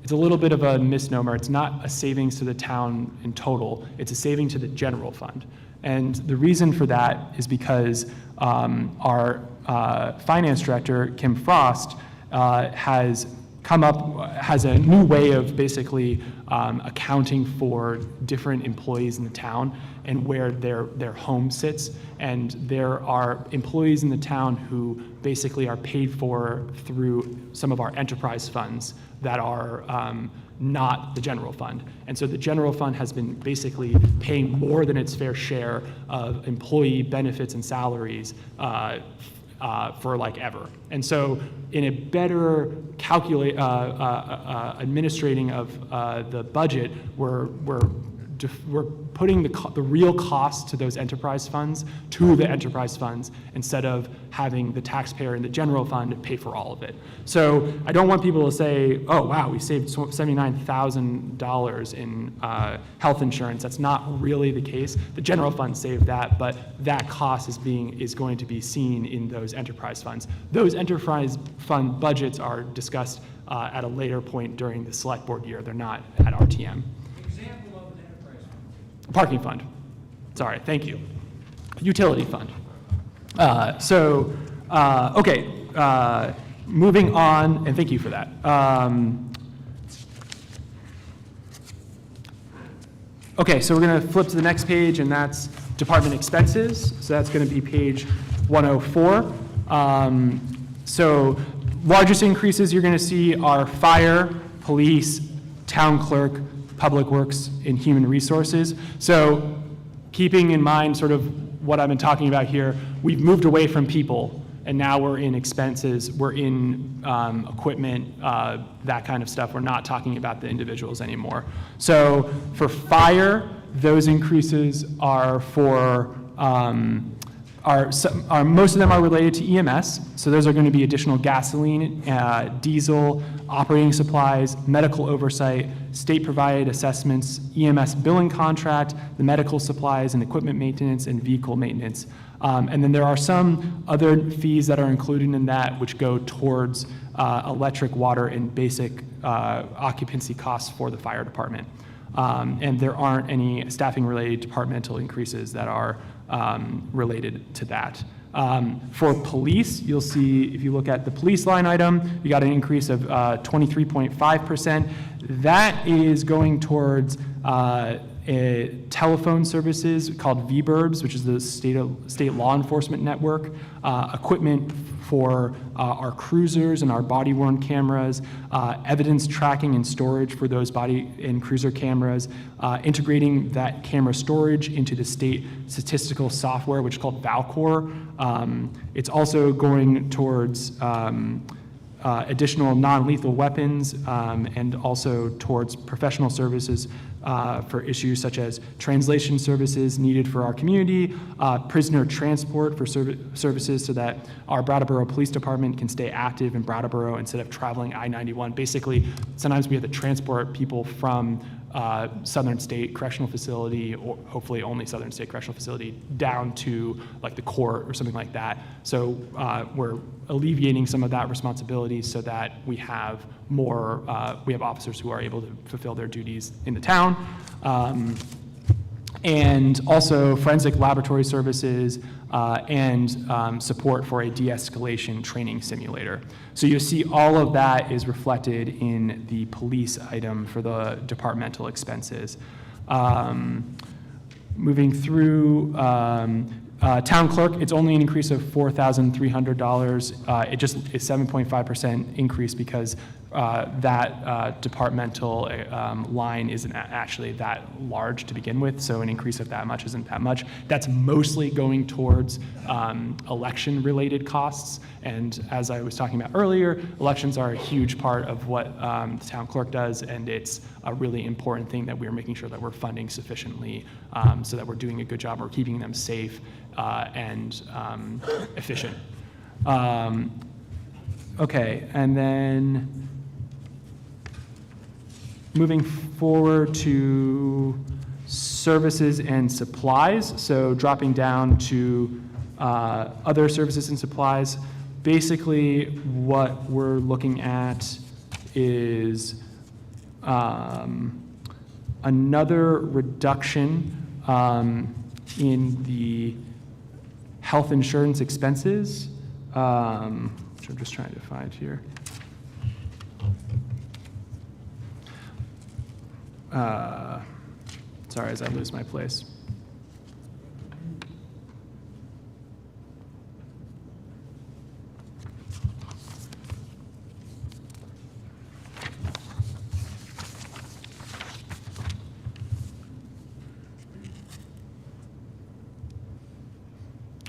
It's a little bit of a misnomer. It's not a savings to the town in total. It's a saving to the general fund. And the reason for that is because our finance director, Kim Frost, has a new way of basically accounting for different employees in the town and where their home sits. And there are employees in the town who basically are paid for through some of our enterprise funds that are not the general fund. And so the general fund has been basically paying more than its fair share of employee benefits and salaries for like ever. And so in a better administrating of the budget, we're putting the real cost to those enterprise funds to the enterprise funds instead of having the taxpayer in the general fund pay for all of it. So I don't want people to say, oh, wow, we saved $79,000 in health insurance. That's not really the case. The general fund saved that, but that cost is going to be seen in those enterprise funds. Those enterprise fund budgets are discussed at a later point during the select board year. They're not at RTM. Parking fund. Sorry, thank you. Utility fund. Moving on, and thank you for that. Okay, so we're going to flip to the next page, and that's department expenses. So that's going to be page 104. So largest increases you're going to see are fire, police, town clerk, public works, and human resources. So keeping in mind sort of what I've been talking about here, we've moved away from people, and now we're in expenses, we're in equipment, that kind of stuff. We're not talking about the individuals anymore. So for fire, those increases are for most of them are related to EMS, so those are going to be additional gasoline, diesel, operating supplies, medical oversight, state-provided assessments, EMS billing contract, the medical supplies and equipment maintenance, and vehicle maintenance. And then there are some other fees that are included in that which go towards electric, water, and basic occupancy costs for the fire department. And there aren't any staffing-related departmental increases that are related to that. For police, you'll see, if you look at the police line item, you got an increase of 23.5%. That is going towards telephone services called VBURBs, which is the state law enforcement network, equipment for our cruisers and our body-worn cameras, evidence tracking and storage for those body and cruiser cameras, integrating that camera storage into the state statistical software, which is called Valcor. It's also going towards additional non-lethal weapons and also towards professional services for issues such as translation services needed for our community, prisoner transport for services so that our Brattleboro Police Department can stay active in Brattleboro instead of traveling I-91. Basically, sometimes we have to transport people from Southern State Correctional Facility, or hopefully only Southern State Correctional Facility, down to like the court or something like that. So we're alleviating some of that responsibility so that we have more, we have officers who are able to fulfill their duties in the town. And also forensic laboratory services and support for a de-escalation training simulator. So you'll see all of that is reflected in the police item for the departmental expenses. Moving through town clerk, it's only an increase of $4,300. It just is 7.5% increase because that departmental line isn't actually that large to begin with, so an increase of that much isn't that much. That's mostly going towards election-related costs, and as I was talking about earlier, elections are a huge part of what the town clerk does, and it's a really important thing that we're making sure that we're funding sufficiently so that we're doing a good job, we're keeping them safe and efficient. Okay, and then moving forward to services and supplies, so dropping down to other services and supplies. Basically, what we're looking at is another reduction in the health insurance expenses, which I'm just trying to find here. Sorry, as I lose my place.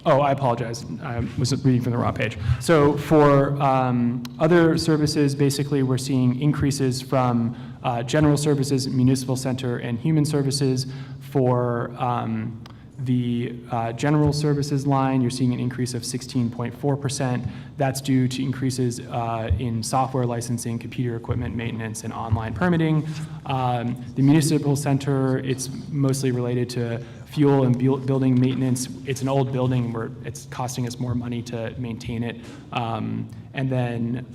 Oh, I apologize. I was reading from the wrong page. So for other services, basically we're seeing increases from general services, municipal center, and human services. For the general services line, you're seeing an increase of 16.4%. That's due to increases in software licensing, computer equipment maintenance, and online permitting. The municipal center, it's mostly related to fuel and building maintenance. It's an old building where it's costing us more money to maintain it. And then,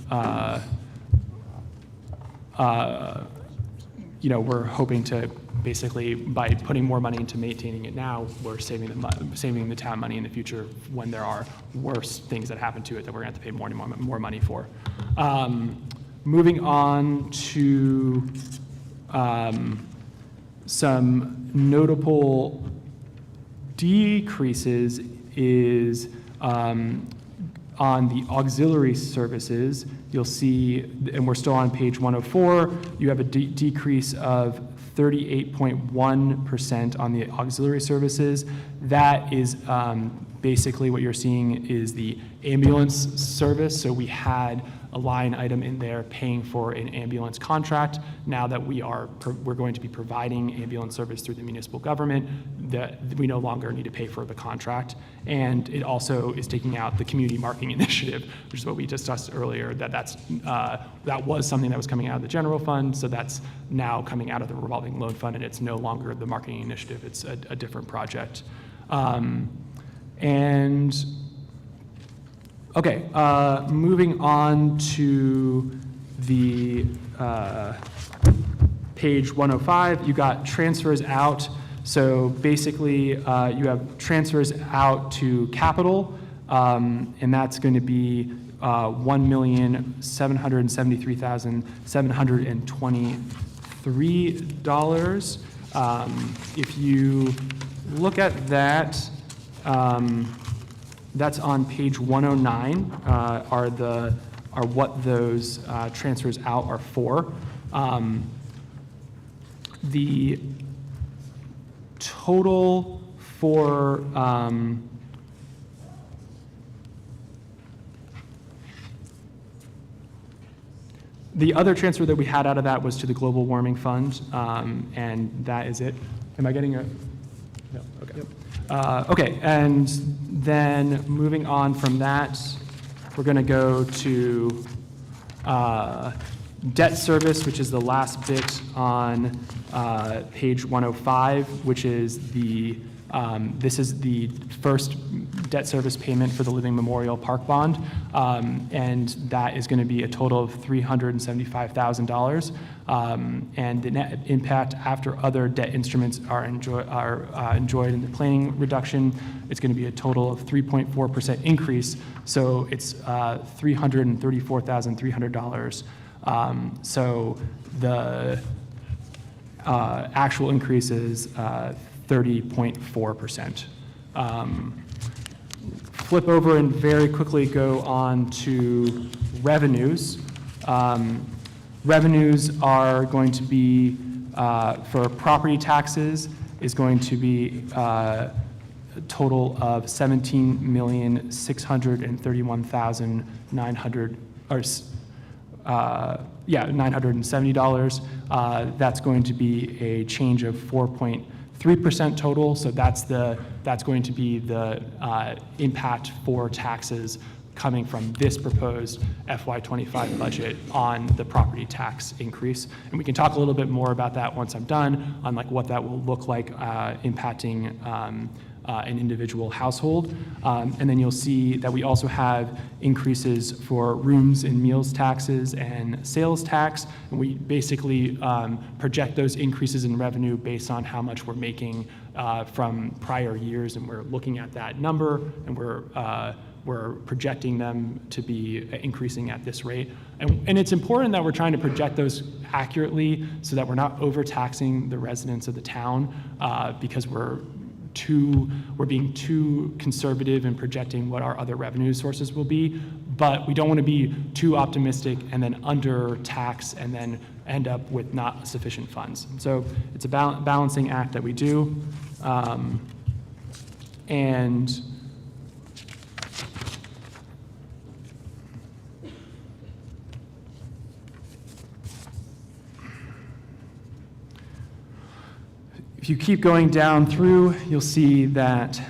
you know, we're hoping to basically, by putting more money into maintaining it now, we're saving the town money in the future when there are worse things that happen to it that we're going to have to pay more money for. Moving on to some notable decreases is on the auxiliary services. You'll see, and we're still on page 104, you have a decrease of 38.1% on the auxiliary services. That is basically what you're seeing is the ambulance service. So we had a line item in there paying for an ambulance contract. Now that we're going to be providing ambulance service through the municipal government, that we no longer need to pay for the contract. And it also is taking out the community marketing initiative, which is what we discussed earlier, that was something that was coming out of the general fund, so that's now coming out of the revolving loan fund, and it's no longer the marketing initiative, it's a different project. Okay, moving on to the page 105, you got transfers out. So basically, you have transfers out to capital, and that's going to be $1,773,723. If you look at that, that's on page 109, are what those transfers out are for. The total for the other transfer that we had out of that was to the Global Warming Fund, and that is it. Am I getting a? No. Okay. Yep. Okay, and then moving on from that, we're going to go to debt service, which is the last bit on page 105, which is this is the first debt service payment for the Living Memorial Park Bond, and that is going to be a total of $375,000. And the net impact after other debt instruments are enjoyed in the planning reduction, it's going to be a total of 3.4% increase. So it's $334,300. So the actual increase is 30.4%. Flip over and very quickly go on to revenues. Revenues are going to be, for property taxes, is going to be a total of $17,631,900, or $970. That's going to be a change of 4.3% total. So that's going to be the impact for taxes coming from this proposed FY25 budget on the property tax increase. And we can talk a little bit more about that once I'm done on like what that will look like impacting an individual household. And then you'll see that we also have increases for rooms and meals taxes and sales tax. And we basically project those increases in revenue based on how much we're making from prior years. And we're looking at that number, and we're projecting them to be increasing at this rate. And it's important that we're trying to project those accurately so that we're not overtaxing the residents of the town, because we're being too conservative in projecting what our other revenue sources will be, but we don't want to be too optimistic and then under tax and then end up with not sufficient funds. So it's a balancing act that we do. And if you keep going down through, you'll see that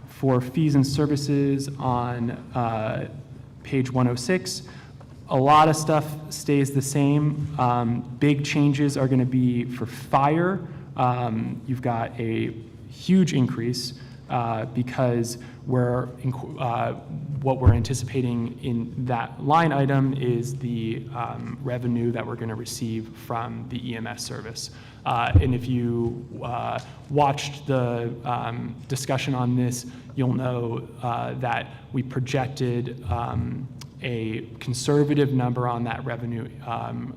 for fees and services on page 106, a lot of stuff stays the same. Big changes are going to be for fire. You've got a huge increase because what we're anticipating in that line item is the revenue that we're going to receive from the EMS service. And if you watched the discussion on this, you'll know that we projected a conservative number on that revenue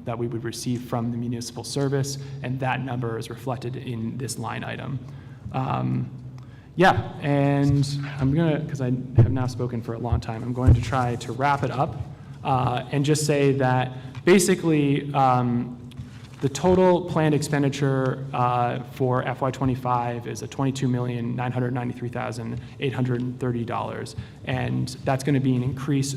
that we would receive from the municipal service, and that number is reflected in this line item. Yeah, and I'm gonna, because I have now spoken for a long time, I'm going to try to wrap it up and just say that basically The total planned expenditure for FY25 is a $22,993,830, and that's going to be an increase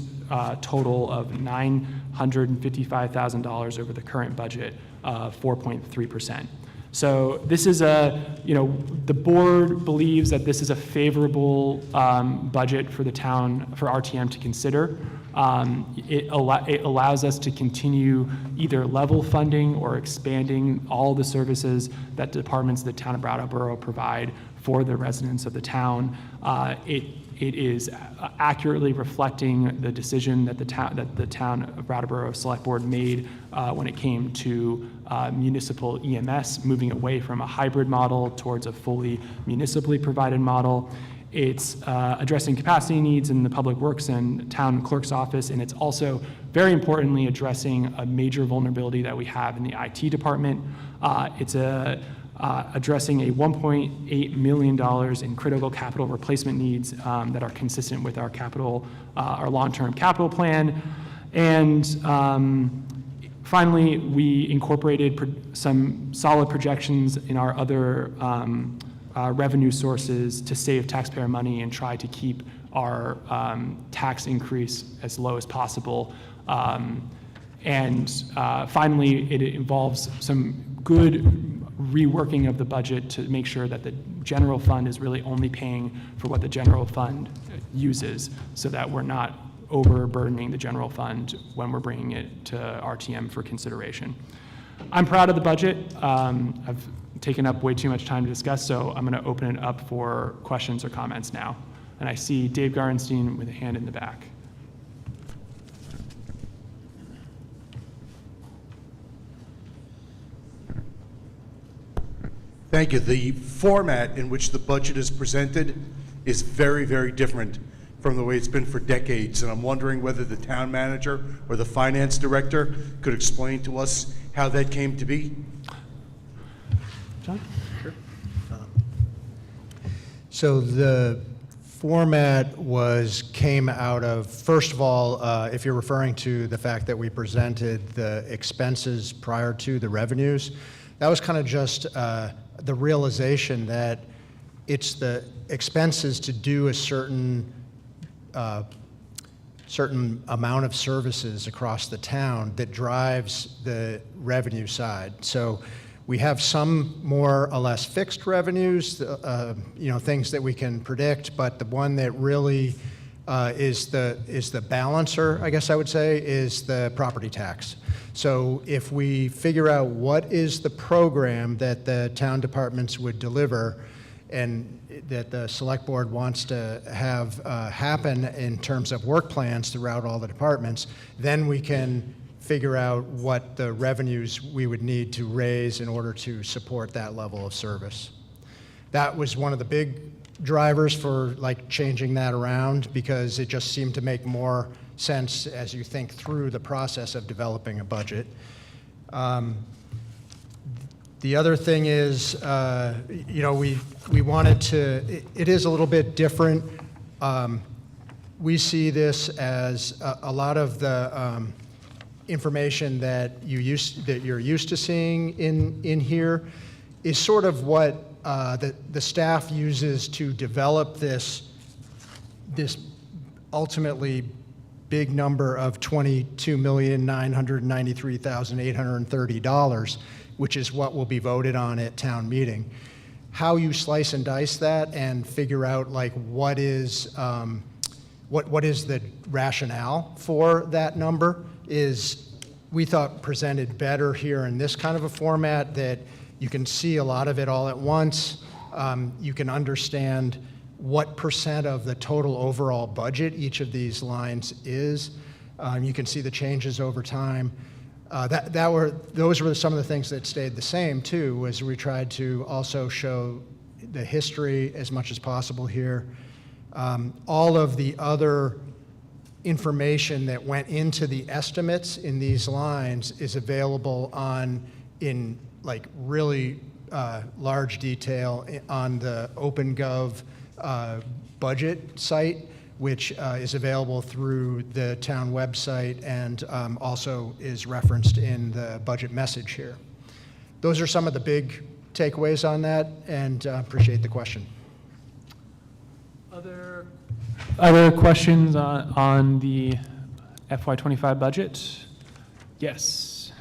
total of $955,000 over the current budget of 4.3%. So this is the board believes that this is a favorable budget for the town, for RTM to consider. It allows us to continue either level funding or expanding all the services that departments of the town of Brattleboro provide for the residents of the town. It is accurately reflecting the decision that the town of Brattleboro Select Board made when it came to municipal EMS, moving away from a hybrid model towards a fully municipally provided model. It's addressing capacity needs in the Public Works and Town Clerk's office, and it's also, very importantly, addressing a major vulnerability that we have in the IT department. It's addressing a $1.8 million in critical capital replacement needs that are consistent with our long-term capital plan. And finally, we incorporated some solid projections in our other revenue sources to save taxpayer money and try to keep our tax increase as low as possible. And finally, it involves some good reworking of the budget to make sure that the general fund is really only paying for what the general fund uses, so that we're not overburdening the general fund when we're bringing it to RTM for consideration. I'm proud of the budget. I've taken up way too much time to discuss, so I'm going to open it up for questions or comments now. And I see Dave Garenstein with a hand in the back. Thank you. The format in which the budget is presented is very, very different from the way it's been for decades, and I'm wondering whether the town manager or the finance director could explain to us how that came to be. John? Sure. So the format came out of, first of all, if you're referring to the fact that we presented the expenses prior to the revenues, that was kind of just the realization that it's the expenses to do a certain amount of services across the town that drives the revenue side. So we have some more or less fixed revenues, things that we can predict, but the one that really is the balancer, I guess I would say, is the property tax. So if we figure out what is the program that the town departments would deliver and that the select board wants to have happen in terms of work plans throughout all the departments, then we can figure out what the revenues we would need to raise in order to support that level of service. That was one of the big drivers for changing that around, because it just seemed to make more sense as you think through the process of developing a budget. The other thing is, we wanted to, it is a little bit different. We see this as a lot of the information that you're used to seeing in here is sort of what the staff uses to develop this ultimately big number of $22,993,830, which is what will be voted on at town meeting. How you slice and dice that and figure out what is the rationale for that number is, we thought, presented better here in this kind of a format, that you can see a lot of it all at once. You can understand what percent of the total overall budget each of these lines is. You can see the changes over time. Those were some of the things that stayed the same too, was we tried to also show the history as much as possible here. All of the other information that went into the estimates in these lines is available in really large detail on the OpenGov budget site, which is available through the town website and also is referenced in the budget message here. those are some of the big takeaways on that, and appreciate the question. Other questions on the FY25 budget? Yes.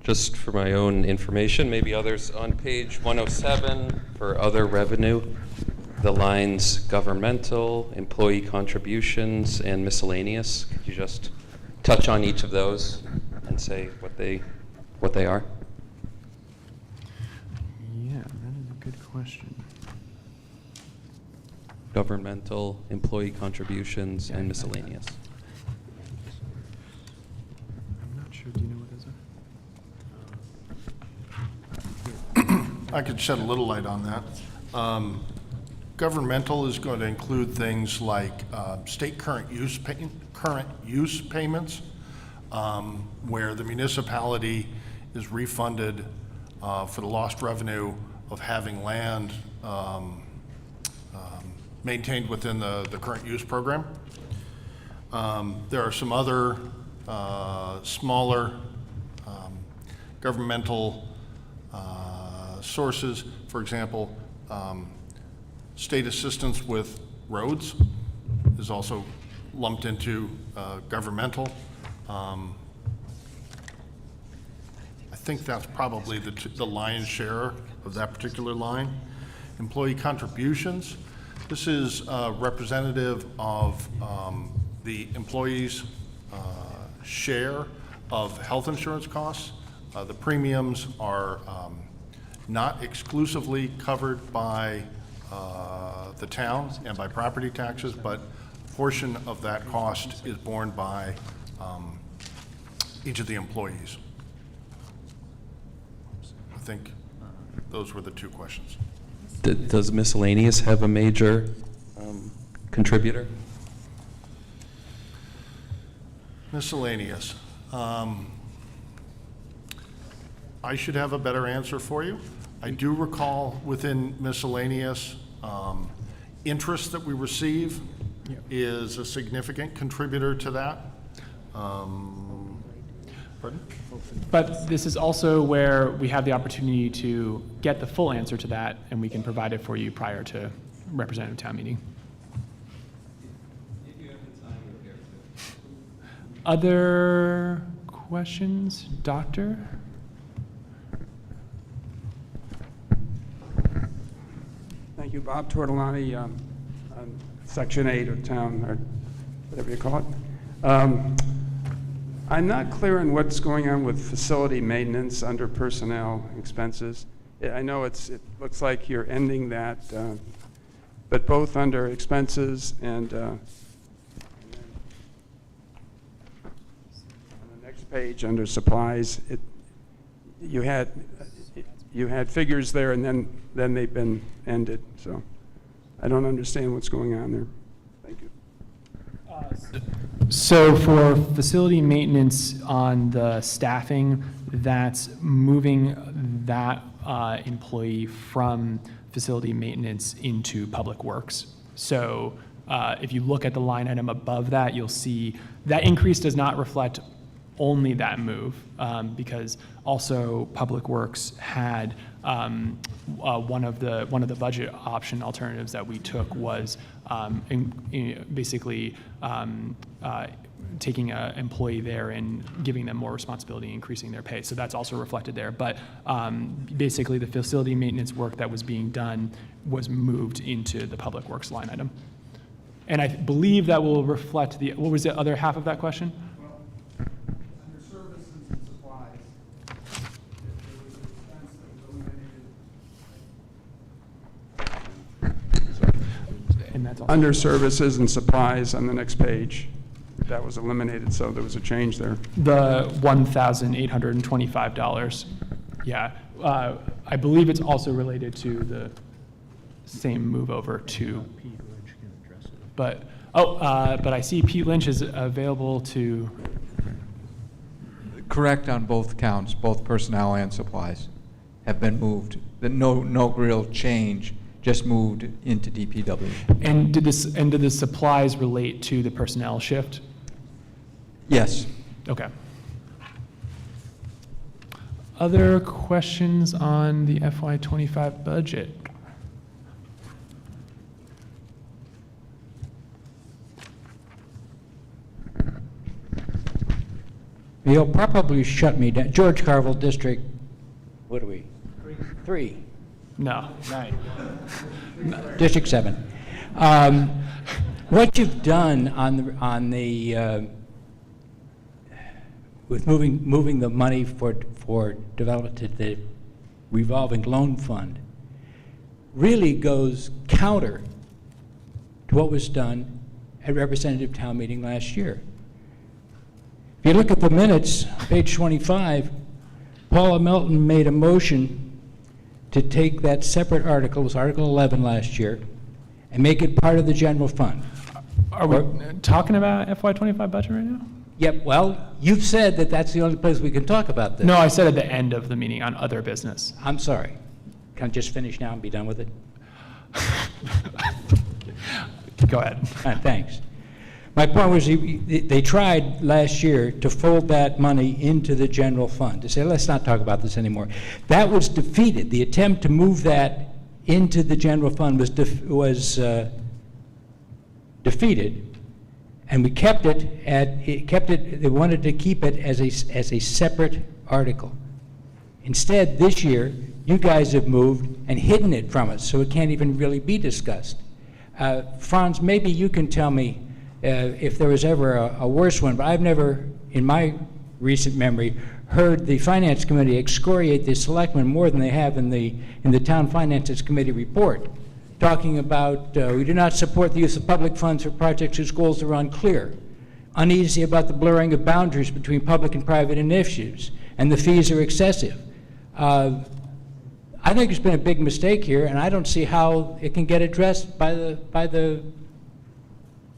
Just for my own information, maybe others, on page 107 for other revenue, the lines governmental, employee contributions, and miscellaneous. Could you just touch on each of those and say what they are? Yeah, that is a good question. Governmental, employee contributions, and miscellaneous. I'm not sure. Do you know what those are? I could shed a little light on that. Governmental is going to include things like state current use payments, where the municipality is refunded for the lost revenue of having land maintained within the current use program. There are some other smaller governmental sources. For example, state assistance with roads is also lumped into governmental. I think that's probably the lion's share of that particular line. Employee contributions. This is representative of the employees' share of health insurance costs. The premiums are not exclusively covered by the town and by property taxes, but a portion of that cost is borne by each of the employees. I think those were the two questions. Does miscellaneous have a major contributor? Miscellaneous. I should have a better answer for you. I do recall within miscellaneous, interest that we receive is a significant contributor to that. Pardon? But this is also where we have the opportunity to get the full answer to that, and we can provide it for you prior to representative town meeting. Other questions, Doctor? Thank you, Bob Tortolani, on Section 8 of town, or whatever you call it. I'm not clear on what's going on with facility maintenance under personnel expenses. I know it looks like you're ending that, but both under expenses and on the next page under supplies, you had figures there, and then they've been ended. So I don't understand what's going on there. Thank you. So for facility maintenance on the staffing, that's moving that employee from facility maintenance into public works. So if you look at the line item above that, you'll see that increase does not reflect only that move, because also Public Works had one of the budget option alternatives that we took was basically taking an employee there and giving them more responsibility, increasing their pay. So that's also reflected there. But basically, the facility maintenance work that was being done was moved into the Public Works line item. And I believe that will reflect the, what was the other half of that question? Under services and supplies, there was an expense that was eliminated. And that's also Under services and supplies on the next page, that was eliminated, so there was a change there. the $1,825. Yeah. I believe it's also related to the same move over to. But I see Pete Lynch is available to. Correct on both counts, both personnel and supplies have been moved. No real change, just moved into DPW. And did the supplies relate to the personnel shift? Yes. Okay. Other questions on the FY25 budget? You'll probably shut me down. George Carville, District, what are we? Three. No. 9. District 7. What you've done on the with moving the money for development to the revolving loan fund really goes counter to what was done at representative town meeting last year. If you look at the minutes, page 25, Paula Melton made a motion to take that separate article, it was Article 11 last year, and make it part of the general fund. Are we talking about FY25 budget right now? Yep, well, you've said that that's the only place we can talk about this. No, I said at the end of the meeting on other business. I'm sorry. Can I just finish now and be done with it? Go ahead. All right, thanks. My point was they tried last year to fold that money into the general fund, to say, let's not talk about this anymore. That was defeated. The attempt to move that into the general fund was defeated, and we kept it, they wanted to keep it as a separate article. Instead, this year, you guys have moved and hidden it from us, so it can't even really be discussed. Franz, maybe you can tell me if there was ever a worse one, but I've never, in my recent memory, heard the Finance Committee excoriate the selectmen more than they have in the Town Finances Committee report, talking about we do not support the use of public funds for projects whose goals are unclear, uneasy about the blurring of boundaries between public and private initiatives, and the fees are excessive. I think there's been a big mistake here, and I don't see how it can get addressed by the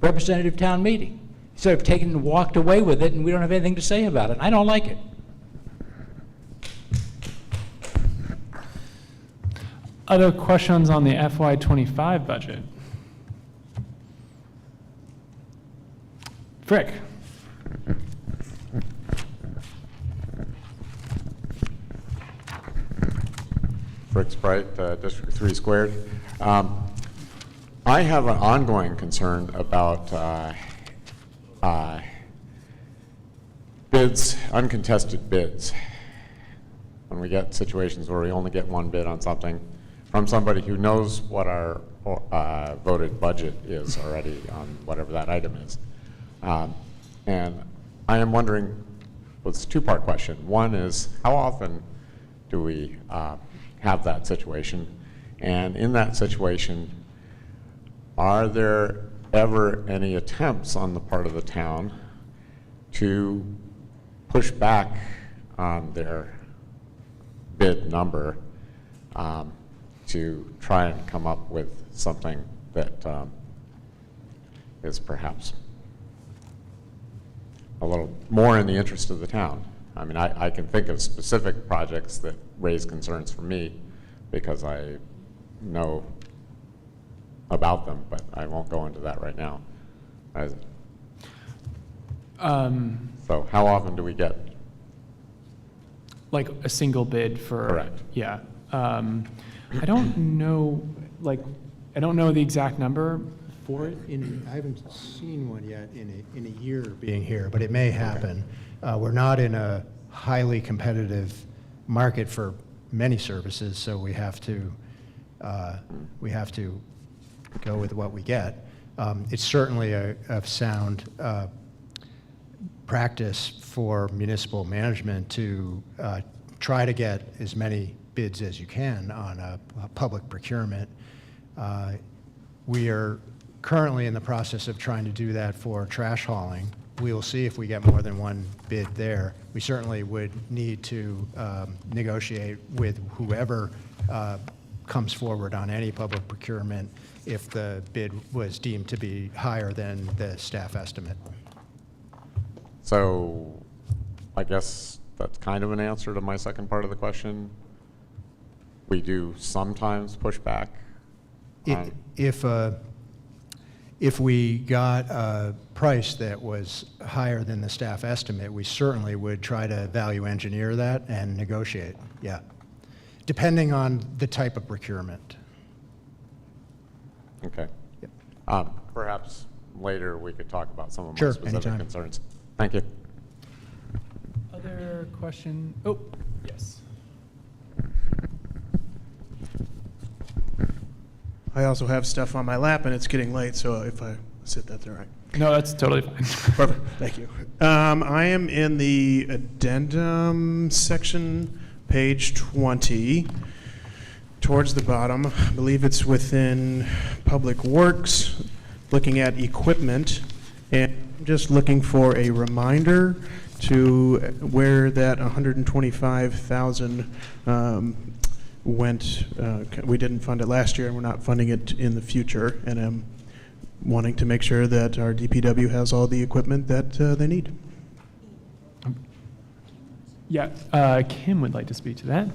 representative town meeting. Instead of taken and walked away with it, and we don't have anything to say about it. I don't like it. Other questions on the FY25 budget? Frick. Frick Sprite, District 3 squared. I have an ongoing concern about bids, uncontested bids. When we get situations where we only get one bid on something from somebody who knows what our voted budget is already on whatever that item is. And I am wondering, well, it's a two-part question. One is, how often do we have that situation? And in that situation, are there ever any attempts on the part of the town to push back on their bid number to try and come up with something that is perhaps a little more in the interest of the town? I mean, I can think of specific projects that raise concerns for me because I know about them, but I won't go into that right now. So how often do we get? Like a single bid for? Correct. Yeah. I don't know, I don't know the exact number for it. I haven't seen one yet in a year being here, but it may happen. Okay. We're not in a highly competitive market for many services, so we have to go with what we get. It's certainly a sound practice for municipal management to try to get as many bids as you can on a public procurement. We are currently in the process of trying to do that for trash hauling. We will see if we get more than one bid there. We certainly would need to negotiate with whoever comes forward on any public procurement if the bid was deemed to be higher than the staff estimate. So I guess that's kind of an answer to my second part of the question. We do sometimes push back If we got a price that was higher than the staff estimate, we certainly would try to value engineer that and negotiate, yeah, depending on the type of procurement. Okay. Yep. Perhaps later we could talk about some of my Sure, specific anytime. concerns. Thank you. Other question? Oh, yes. I also have stuff on my lap, and it's getting late, so if I sit, that's all right. No, that's totally fine. Perfect, thank you. I am in the addendum section, page 20, towards the bottom. I believe it's within Public Works, looking at equipment, and I'm just looking for a reminder to where that 125,000 went. We didn't fund it last year, and we're not funding it in the future, and I'm wanting to make sure that our DPW has all the equipment that they need. Yeah, Kim would like to speak to that.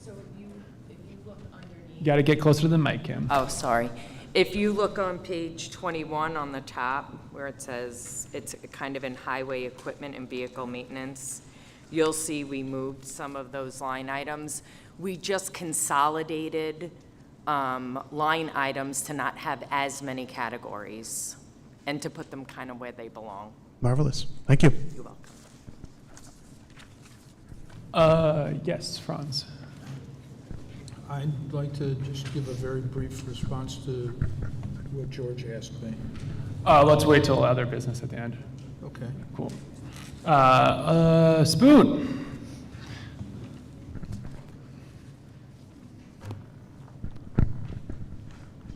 So if you look underneath. You got to get closer to the mic, Kim. Oh, sorry. If you look on page 21 on the top, where it says it's kind of in highway equipment and vehicle maintenance, you'll see we moved some of those line items. We just consolidated line items to not have as many categories and to put them kind of where they belong. Marvelous. Thank you. You're welcome. Yes, Franz. I'd like to just give a very brief response to what George asked me. Let's wait till other business at the end. Okay. Cool. Spoon.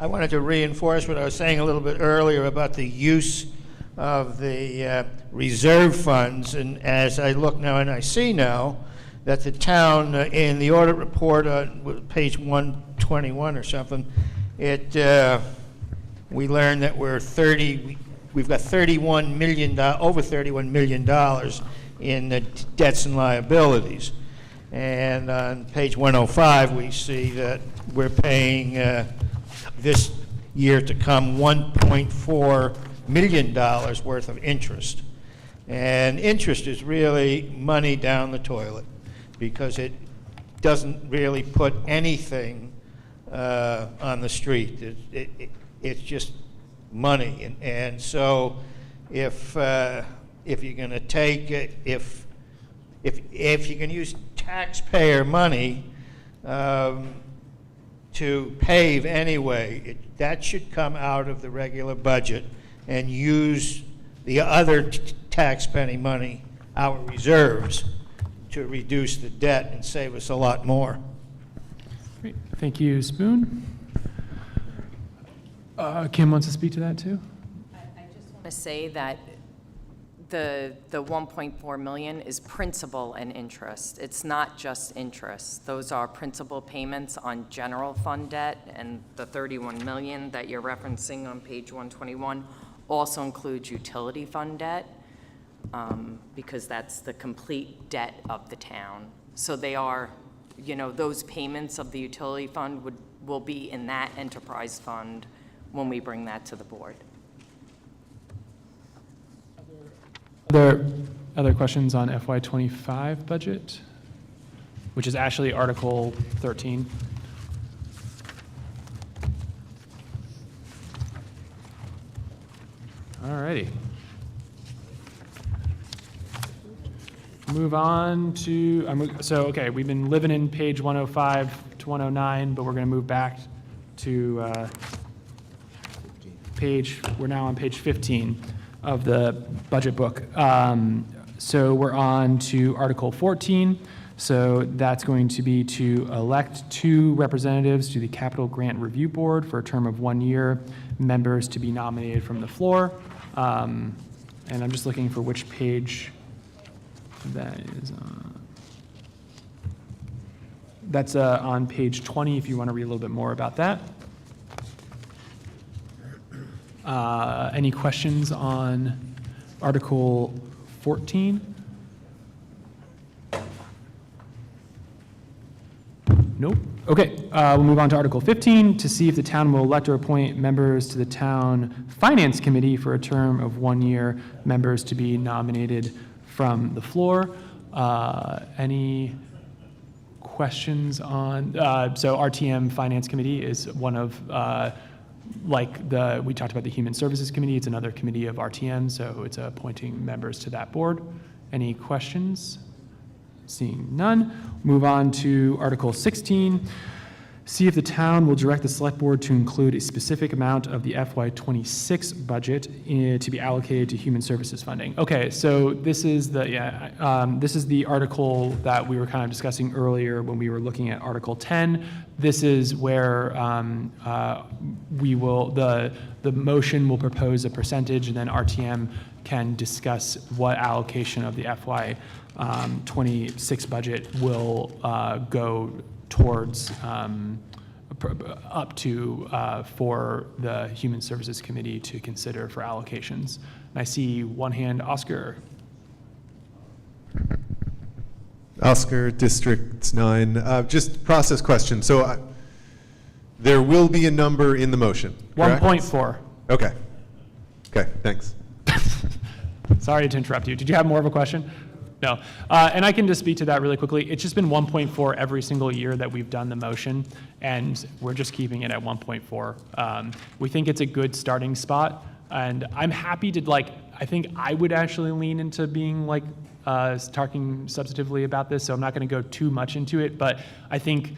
I wanted to reinforce what I was saying a little bit earlier about the use of the reserve funds. And as I look now and I see now that the town, in the audit report on page 121 or something, we learned that we've got $31 million, over $31 million in debts and liabilities. And on page 105, we see that we're paying this year to come $1.4 million worth of interest. And interest is really money down the toilet because it doesn't really put anything on the street. It's just money. And so if you're going to take it, if you can use taxpayer money to pave anyway, that should come out of the regular budget and use the other tax penny money, our reserves, to reduce the debt and save us a lot more. Great. Thank you, Spoon. Kim wants to speak to that too. I just want to say that the 1.4 million is principal and interest. It's not just interest. Those are principal payments on general fund debt, and the 31 million that you're referencing on page 121 also includes utility fund debt, because that's the complete debt of the town. So they are, those payments of the utility fund will be in that enterprise fund when we bring that to the board. Other questions on FY25 budget, which is actually Article 13? All righty. Move on to, okay, we've been living in page 105 to 109, but we're going to move back to we're now on page 15 of the budget book. So we're on to Article 14. So that's going to be to elect 2 representatives to the Capital Grant Review Board for a term of 1 year, members to be nominated from the floor. And I'm just looking for which page that is on. That's on page 20 if you want to read a little bit more about that. Any questions on Article 14? Nope. Okay, we'll move on to Article 15, to see if the town will elect or appoint members to the town finance committee for a term of 1 year, members to be nominated from the floor. Any questions on, so RTM Finance Committee is one of, we talked about the Human Services Committee, it's another committee of RTM, so it's appointing members to that board. Any questions? Seeing none, move on to Article 16. See if the town will direct the select board to include a specific amount of the FY26 budget to be allocated to human services funding. Okay, so this is the article that we were kind of discussing earlier when we were looking at Article 10. This is where the motion will propose a percentage, and then RTM can discuss what allocation of the FY26 budget will go towards up to for the Human Services Committee to consider for allocations. And I see one hand, Oscar. Oscar, District 9. Just process question. So there will be a number in the motion, correct? 1.4. Okay. Okay, thanks. Sorry to interrupt you. Did you have more of a question? No. And I can just speak to that really quickly. It's just been 1.4 every single year that we've done the motion, and we're just keeping it at 1.4. We think it's a good starting spot, and I'm happy to, I think I would actually lean into being talking substantively about this, so I'm not going to go too much into it, but I think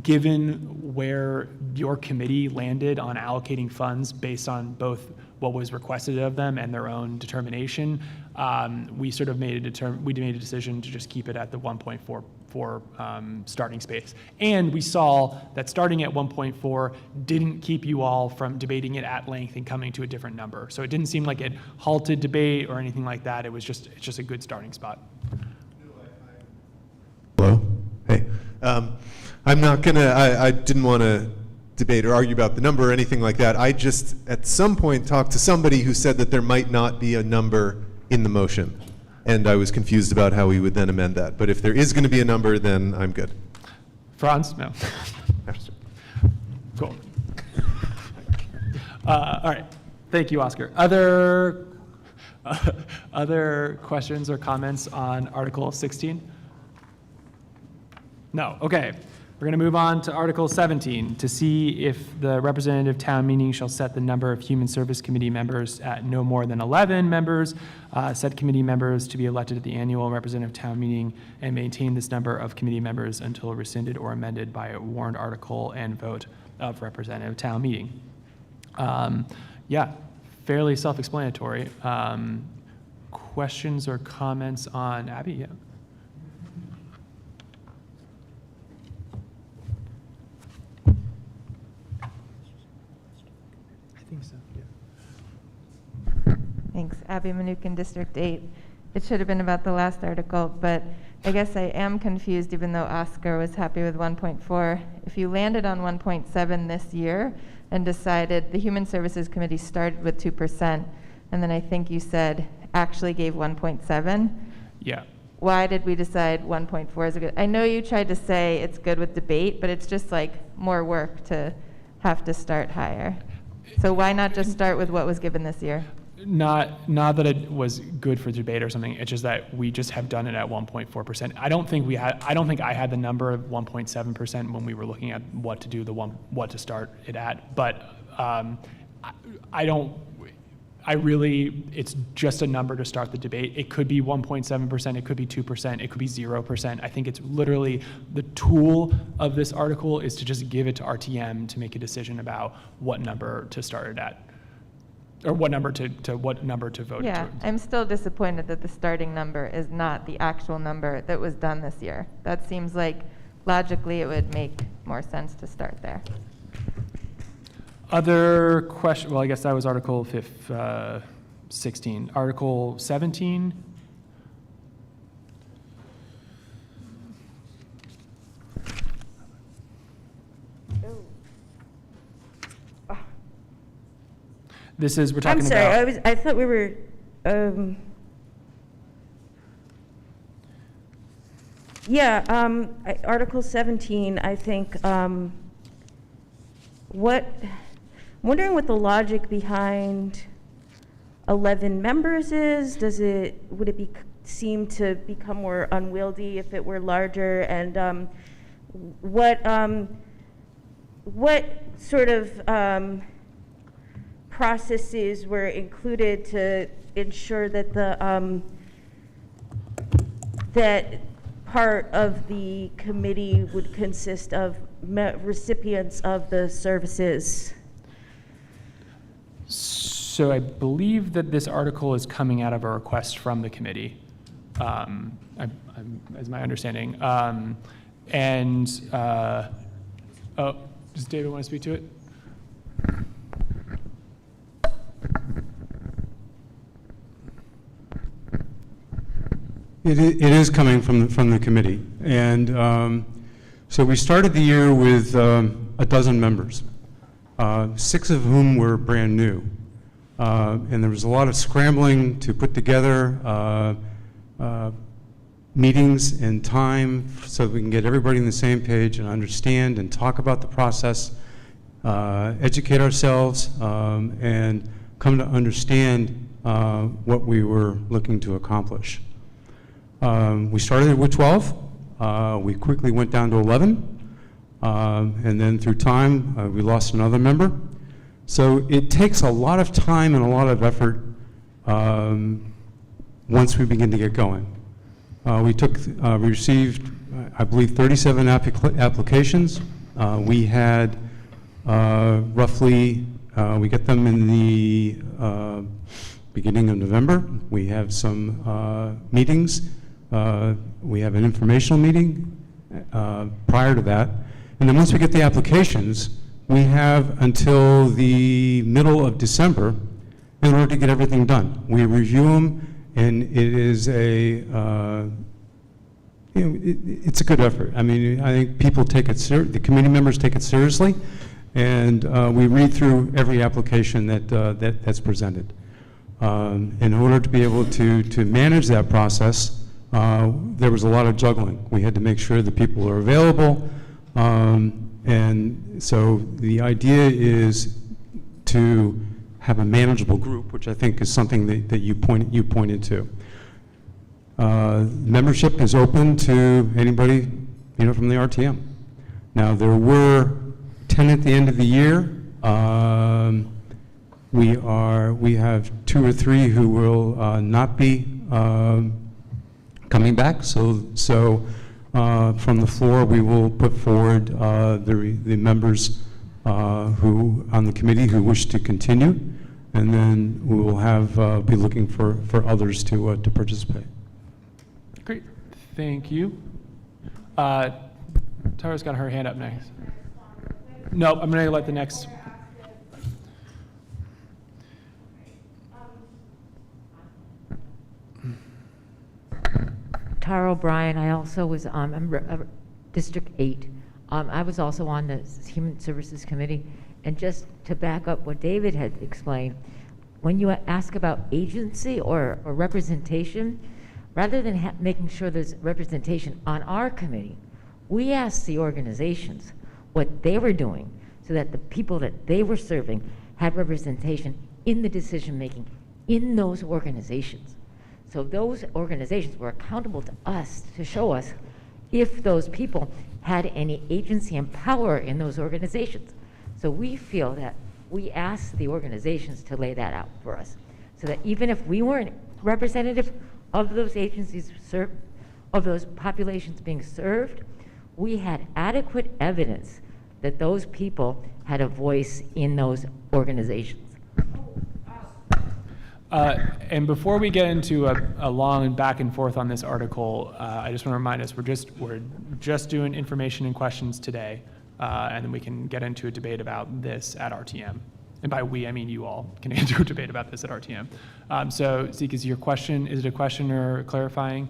given where your committee landed on allocating funds based on both what was requested of them and their own determination, we sort of made a decision to just keep it at the 1.44 starting space. And we saw that starting at 1.4 didn't keep you all from debating it at length and coming to a different number. So it didn't seem like it halted debate or anything like that. It's just a good starting spot. Hello? Hey. I'm not gonna, I didn't want to debate or argue about the number or anything like that. I just, at some point, talked to somebody who said that there might not be a number in the motion. And I was confused about how we would then amend that. But if there is going to be a number, then I'm good. Franz? No. Cool. All right. Thank you, Oscar. Other questions or comments on Article 16? No. Okay. We're going to move on to Article 17, to see if the representative town meeting shall set the number of Human Service Committee members at no more than 11 members, said committee members to be elected at the annual representative town meeting, and maintain this number of committee members until rescinded or amended by a warrant article and vote of representative town meeting. Yeah, fairly self-explanatory. Questions or comments on Abby? Yeah. Thanks. Abby Manukin, District 8. It should have been about the last article, but I guess I am confused, even though Oscar was happy with 1.4. If you landed on 1.7 this year and decided the Human Services Committee started with 2%, and then I think you said actually gave 1.7. Yeah. Why did we decide 1.4 is a good? I know you tried to say it's good with debate, but it's just like more work to have to start higher. So why not just start with what was given this year? Not that it was good for debate or something. It's just that we just have done it at 1.4%. I don't think I had the number of 1.7% when we were looking at what to start it at. But it's just a number to start the debate. It could be 1.7%, it could be 2%, it could be 0%. I think it's literally the tool of this article is to just give it to RTM to make a decision about what number to start it at. Or what number to vote. Yeah, I'm still disappointed that the starting number is not the actual number that was done this year. That seems like logically it would make more sense to start there. Other question? Well, I guess that was Article 16. Article 17. This is, we're talking about... I'm sorry, I thought we were... Yeah, Article 17, I think, I'm wondering what the logic behind 11 members is. Would it seem to become more unwieldy if it were larger? And what sort of processes were included to ensure that that part of the committee would consist of recipients of the services? So I believe that this article is coming out of a request from the committee, as my understanding. Does David want to speak to it? It is coming from the committee. And so we started the year with a dozen members, 6 of whom were brand new. And there was a lot of scrambling to put together meetings and time so that we can get everybody on the same page and understand and talk about the process, educate ourselves, and come to understand what we were looking to accomplish. We started with 12. We quickly went down to 11. And then through time, we lost another member. So it takes a lot of time and a lot of effort once we begin to get going. We received, I believe, 37 applications. We had roughly, we get them in the beginning of November. We have some meetings. We have an informational meeting prior to that. And then once we get the applications, we have until the middle of December in order to get everything done. We review them, and it is it's a good effort. I mean, I think people take it the committee members take it seriously, and we read through every application that's presented. In order to be able to manage that process, there was a lot of juggling. We had to make sure that people are available, and so the idea is to have a manageable group, which I think is something that you pointed to. Membership is open to anybody, from the RTM. Now, there were 10 at the end of the year. We have 2 or 3 who will not be coming back. So from the floor, we will put forward the members who on the committee who wish to continue, and then we will be looking for others to participate. Great, thank you. Tara's got her hand up next. No, I'm going to let the next. Tara O'Brien, I also was on District 8. I was also on the Human Services Committee. And just to back up what David had explained, when you ask about agency or representation, rather than making sure there's representation on our committee, we asked the organizations what they were doing so that the people that they were serving had representation in the decision-making in those organizations. So those organizations were accountable to us to show us if those people had any agency and power in those organizations. So we feel that we asked the organizations to lay that out for us, so that even if we weren't representative of those agencies, of those populations being served, we had adequate evidence that those people had a voice in those organizations. And before we get into a long back and forth on this article, I just want to remind us we're just doing information and questions today, and then we can get into a debate about this at RTM. And by we, I mean you all can get into a debate about this at RTM. So Zeke, is it a question or clarifying?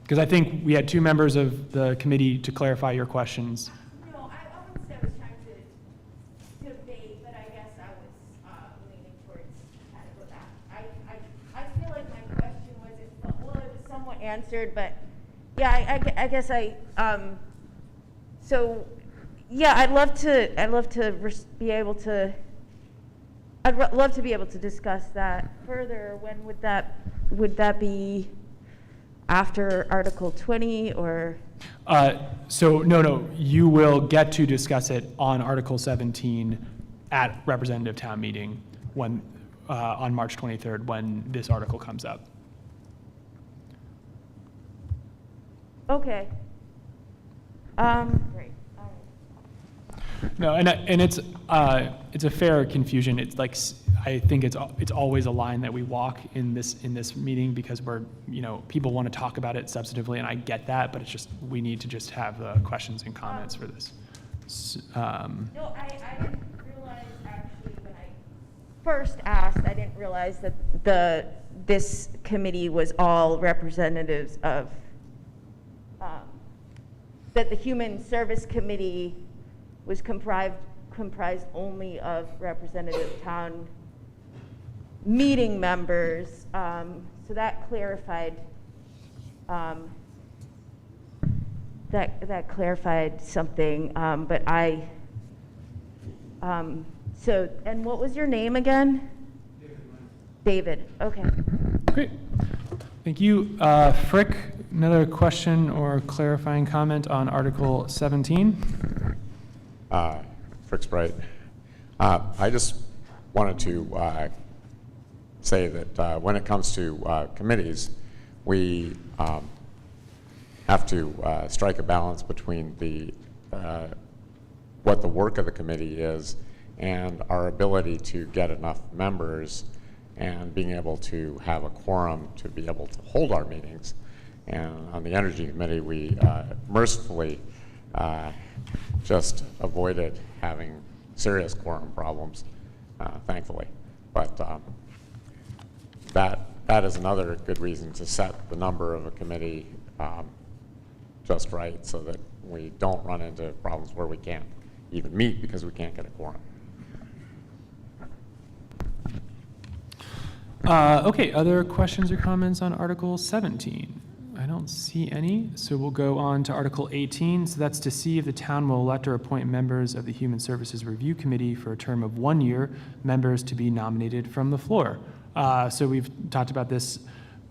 Because I think we had 2 members of the committee to clarify your questions. No, I wouldn't say I was trying to debate, but I guess I was leaning towards kind of that. I feel like my question was, it was somewhat answered, but Yeah, I guess so, yeah, I'd love to be able to, love to be able to discuss that further. When would that be after Article 20 or? So no, you will get to discuss it on Article 17 at representative town meeting when, on March 23rd, when this article comes up. Okay. Great. No, and it's a fair confusion. It's like, I think it's always a line that we walk in this meeting because people want to talk about it substantively, and I get that, but it's just, we need to just have questions and comments for this. No, I didn't realize, actually, when I first asked, I didn't realize that this committee was all representatives of, that the Human Service Committee was comprised only of representative town meeting members. So that clarified that clarified something. But so, and what was your name again? David. Okay. Great. Thank you. Frick, another question or clarifying comment on Article 17? Frick's right. I just wanted to say that when it comes to committees, we have to strike a balance between what the work of the committee is and our ability to get enough members and being able to have a quorum to be able to hold our meetings. And on the Energy Committee, we mercifully just avoided having serious quorum problems, thankfully. But that is another good reason to set the number of a committee just right so that we don't run into problems where we can't even meet because we can't get a quorum. Okay, other questions or comments on Article 17? I don't see any, so we'll go on to Article 18. So that's to see if the town will elect or appoint members of the Human Services Review Committee for a term of 1 year, members to be nominated from the floor. So we've talked about this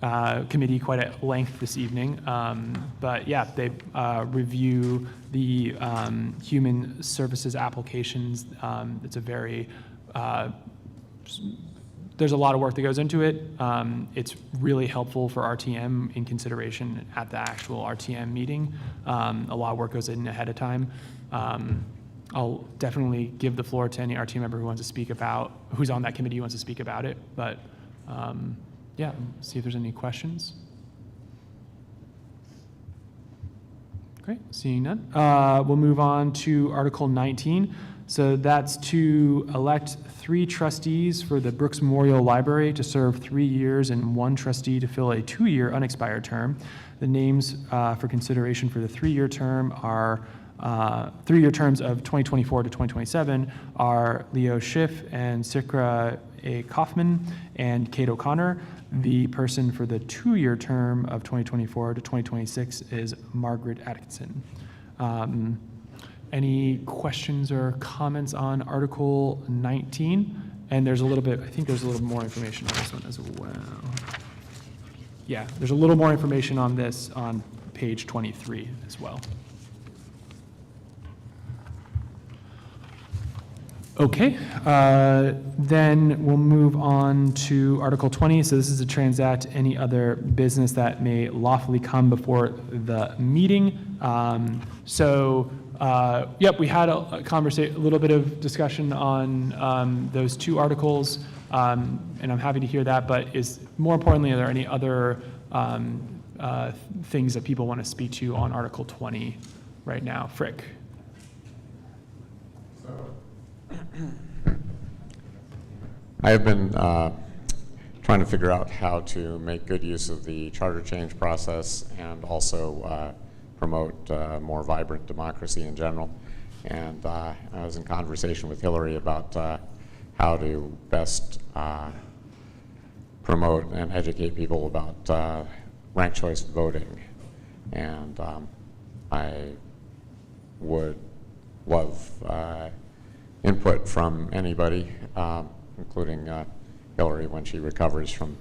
committee quite at length this evening, but yeah, they review the human services applications. It's a very there's a lot of work that goes into it. It's really helpful for RTM in consideration at the actual RTM meeting. A lot of work goes in ahead of time. I'll definitely give the floor to any RTM member who wants to speak about, who's on that committee who wants to speak about it. But yeah, see if there's any questions. Great, seeing none. We'll move on to Article 19. So that's to elect 3 trustees for the Brooks Memorial Library to serve 3 years and 1 trustee to fill a 2-year unexpired term. The names for consideration for the 3-year term are 3-year terms of 2024 to 2027 are Leo Schiff and Sikra A. Kaufman and Kate O'Connor. The person for the 2-year term of 2024 to 2026 is Margaret Atkinson. Any questions or comments on Article 19? And there's a little bit, I think there's a little more information on this one as well. Yeah, there's a little more information on this on page 23 as well. Okay, then we'll move on to Article 20. So this is to transact any other business that may lawfully come before the meeting. Yep, we had a little bit of discussion on those 2 articles, and I'm happy to hear that, but more importantly, are there any other things that people want to speak to on Article 20 right now? Frick. I have been trying to figure out how to make good use of the charter change process and also promote more vibrant democracy in general. And I was in conversation with Hillary about how to best promote and educate people about ranked choice voting. And I would love input from anybody, including Hillary when she recovers from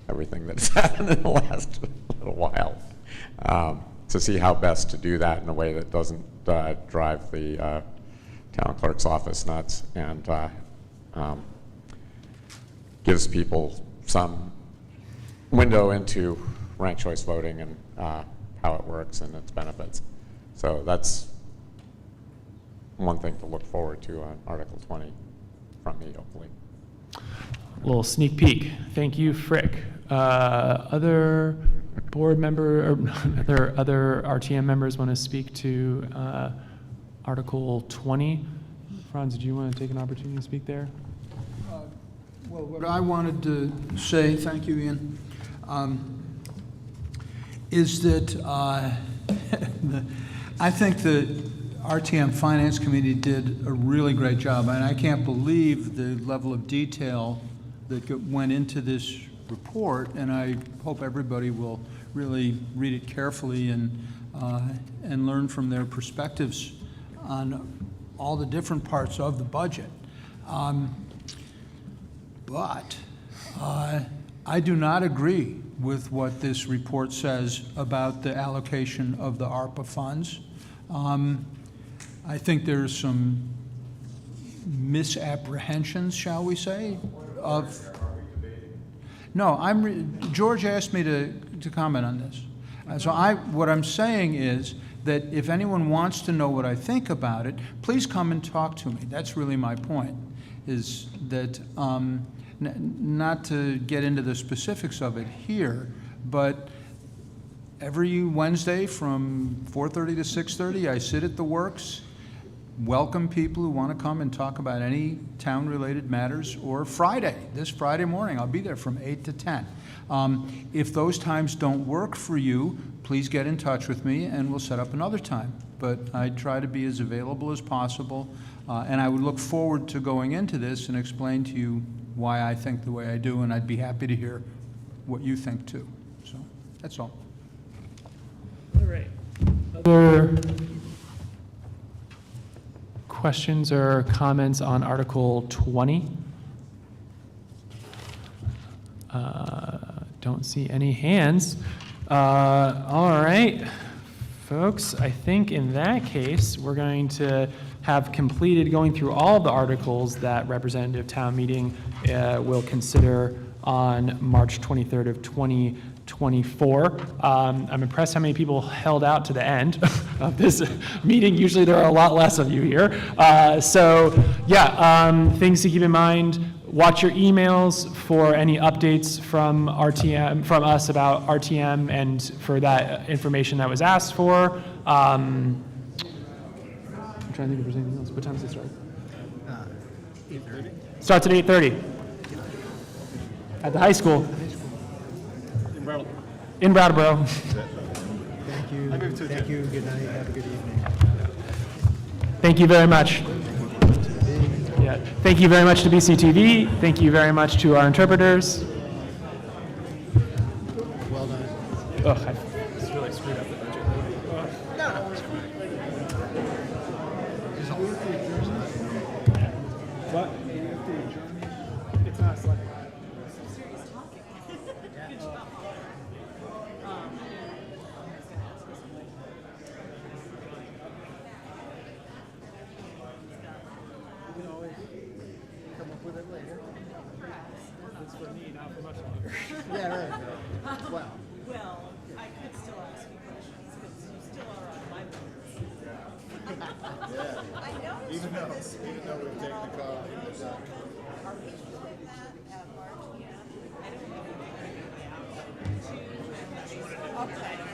everything that's happened in the last little while, to see how best to do that in a way that doesn't drive the town clerk's office nuts, and gives people some window into ranked choice voting and how it works and its benefits. So that's one thing to look forward to on Article 20 from me, hopefully. A little sneak peek. Thank you, Frick. Other board member or other RTM members want to speak to Article 20? Franz, did you want to take an opportunity to speak there? Well, what I wanted to say, thank you, Ian, is that I think the RTM Finance Committee did a really great job, and I can't believe the level of detail that went into this report, and I hope everybody will really read it carefully and learn from their perspectives on all the different parts of the budget. But I do not agree with what this report says about the allocation of the ARPA funds. I think there's some misapprehensions, shall we say, of... No, George asked me to comment on this. So what I'm saying is that if anyone wants to know what I think about it, please come and talk to me. That's really my point, is that not to get into the specifics of it here, but every Wednesday from 4:30 to 6:30, I sit at the Works, welcome people who want to come and talk about any town-related matters, or Friday, this Friday morning, I'll be there from 8 to 10. If those times don't work for you, please get in touch with me and we'll set up another time. But I try to be as available as possible, and I would look forward to going into this and explain to you why I think the way I do, and I'd be happy to hear what you think too. So that's all. All right. Other questions or comments on Article 20? Don't see any hands. All right, folks, I think in that case, we're going to have completed going through all of the articles that representative town meeting will consider on March 23rd of 2024. I'm impressed how many people held out to the end of this meeting. Usually there are a lot less of you here. Things to keep in mind. Watch your emails for any updates from RTM, from us about RTM, and for that information that was asked for. I'm trying to think if there's anything else. What time does it start? 8:30. Starts at 8:30. At the high school. In Brattleboro. Thank you. Thank you. Good night. Have a good evening. Thank you very much. Yeah. Thank you very much to BCTV. Thank you very much to our interpreters. Well done. Ugh, I just really screwed up the budget. What? It's not selected. You can always come up with it later. It's for me, not for much longer. Yeah, right. Well. Well, I could still ask you questions because you still are on my minds. I noticed Even though we've taken the call. Are we doing that at RTM? I don't know if we're going to do that. Okay.